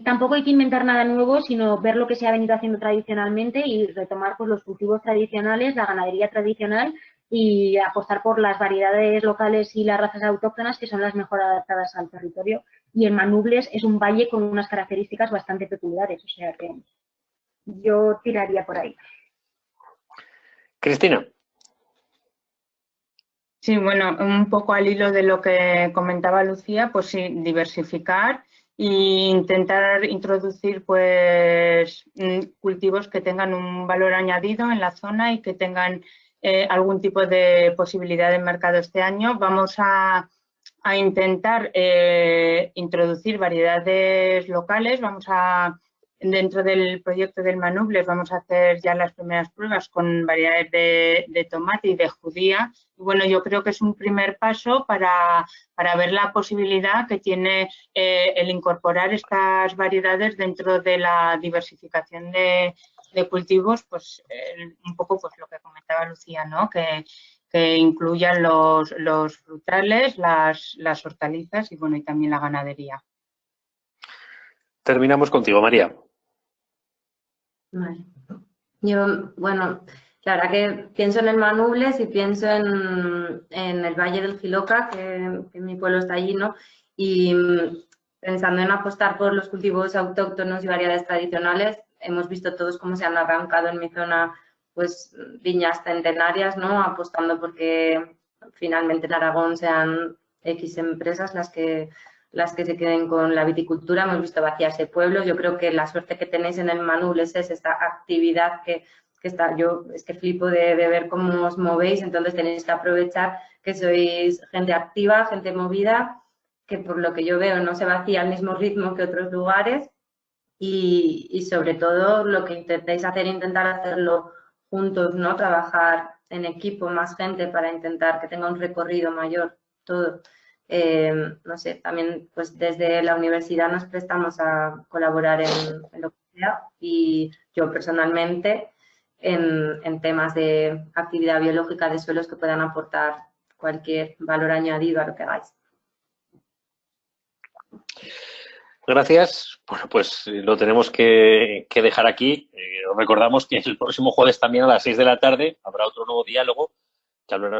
[SPEAKER 6] tampoco hay que inventar nada nuevo, sino ver lo que se ha venido haciendo tradicionalmente y retomar pues los cultivos tradicionales, la ganadería tradicional y apostar por las variedades locales y las razas autóctonas que son las mejor adaptadas al territorio. Y el Manubles es un valle con unas características bastante peculiares, o sea que yo tiraría por ahí.
[SPEAKER 1] Cristina.
[SPEAKER 7] Sí, bueno, un poco al hilo de lo que comentaba Lucía, pues sí, diversificar e intentar introducir pues cultivos que tengan un valor añadido en la zona y que tengan algún tipo de posibilidad de mercado este año. Vamos a intentar introducir variedades locales. Dentro del proyecto del Manubles vamos a hacer ya las primeras pruebas con variedades de tomate y de judía. Y bueno, yo creo que es un primer paso para ver la posibilidad que tiene el incorporar estas variedades dentro de la diversificación de cultivos, pues un poco pues lo que comentaba Lucía, ¿no? Que incluyan los frutales, las hortalizas y bueno, y también la ganadería.
[SPEAKER 1] Terminamos contigo, María.
[SPEAKER 8] Vale. Yo, bueno, la verdad que pienso en el Manubles y pienso en el Valle del Jiloca, que mi pueblo está allí, ¿no? Y pensando en apostar por los cultivos autóctonos y variedades tradicionales, hemos visto todos cómo se han arrancado en mi zona pues viñas centenarias, ¿no? Apostando porque finalmente en Aragón sean X empresas las que se queden con la viticultura. Hemos visto vaciarse pueblos. Yo creo que la suerte que tenéis en el Manubles es esta actividad que está. Yo es que flipo de ver cómo os movéis, entonces tenéis que aprovechar que sois gente activa, gente movida, que por lo que yo veo no se vacía al mismo ritmo que otros lugares y sobre todo lo que intentéis hacer, intentar hacerlo juntos, ¿no? Trabajar en equipo, más gente para intentar que tenga un recorrido mayor todo. No sé, también pues desde la universidad nos prestamos a colaborar en lo que sea y yo personalmente en temas de actividad biológica de suelos que puedan aportar cualquier valor añadido a lo que hagáis.
[SPEAKER 1] Gracias. Bueno, pues lo tenemos que dejar aquí. Os recordamos que el próximo jueves también a las 6 de la tarde habrá otro nuevo diálogo que hablará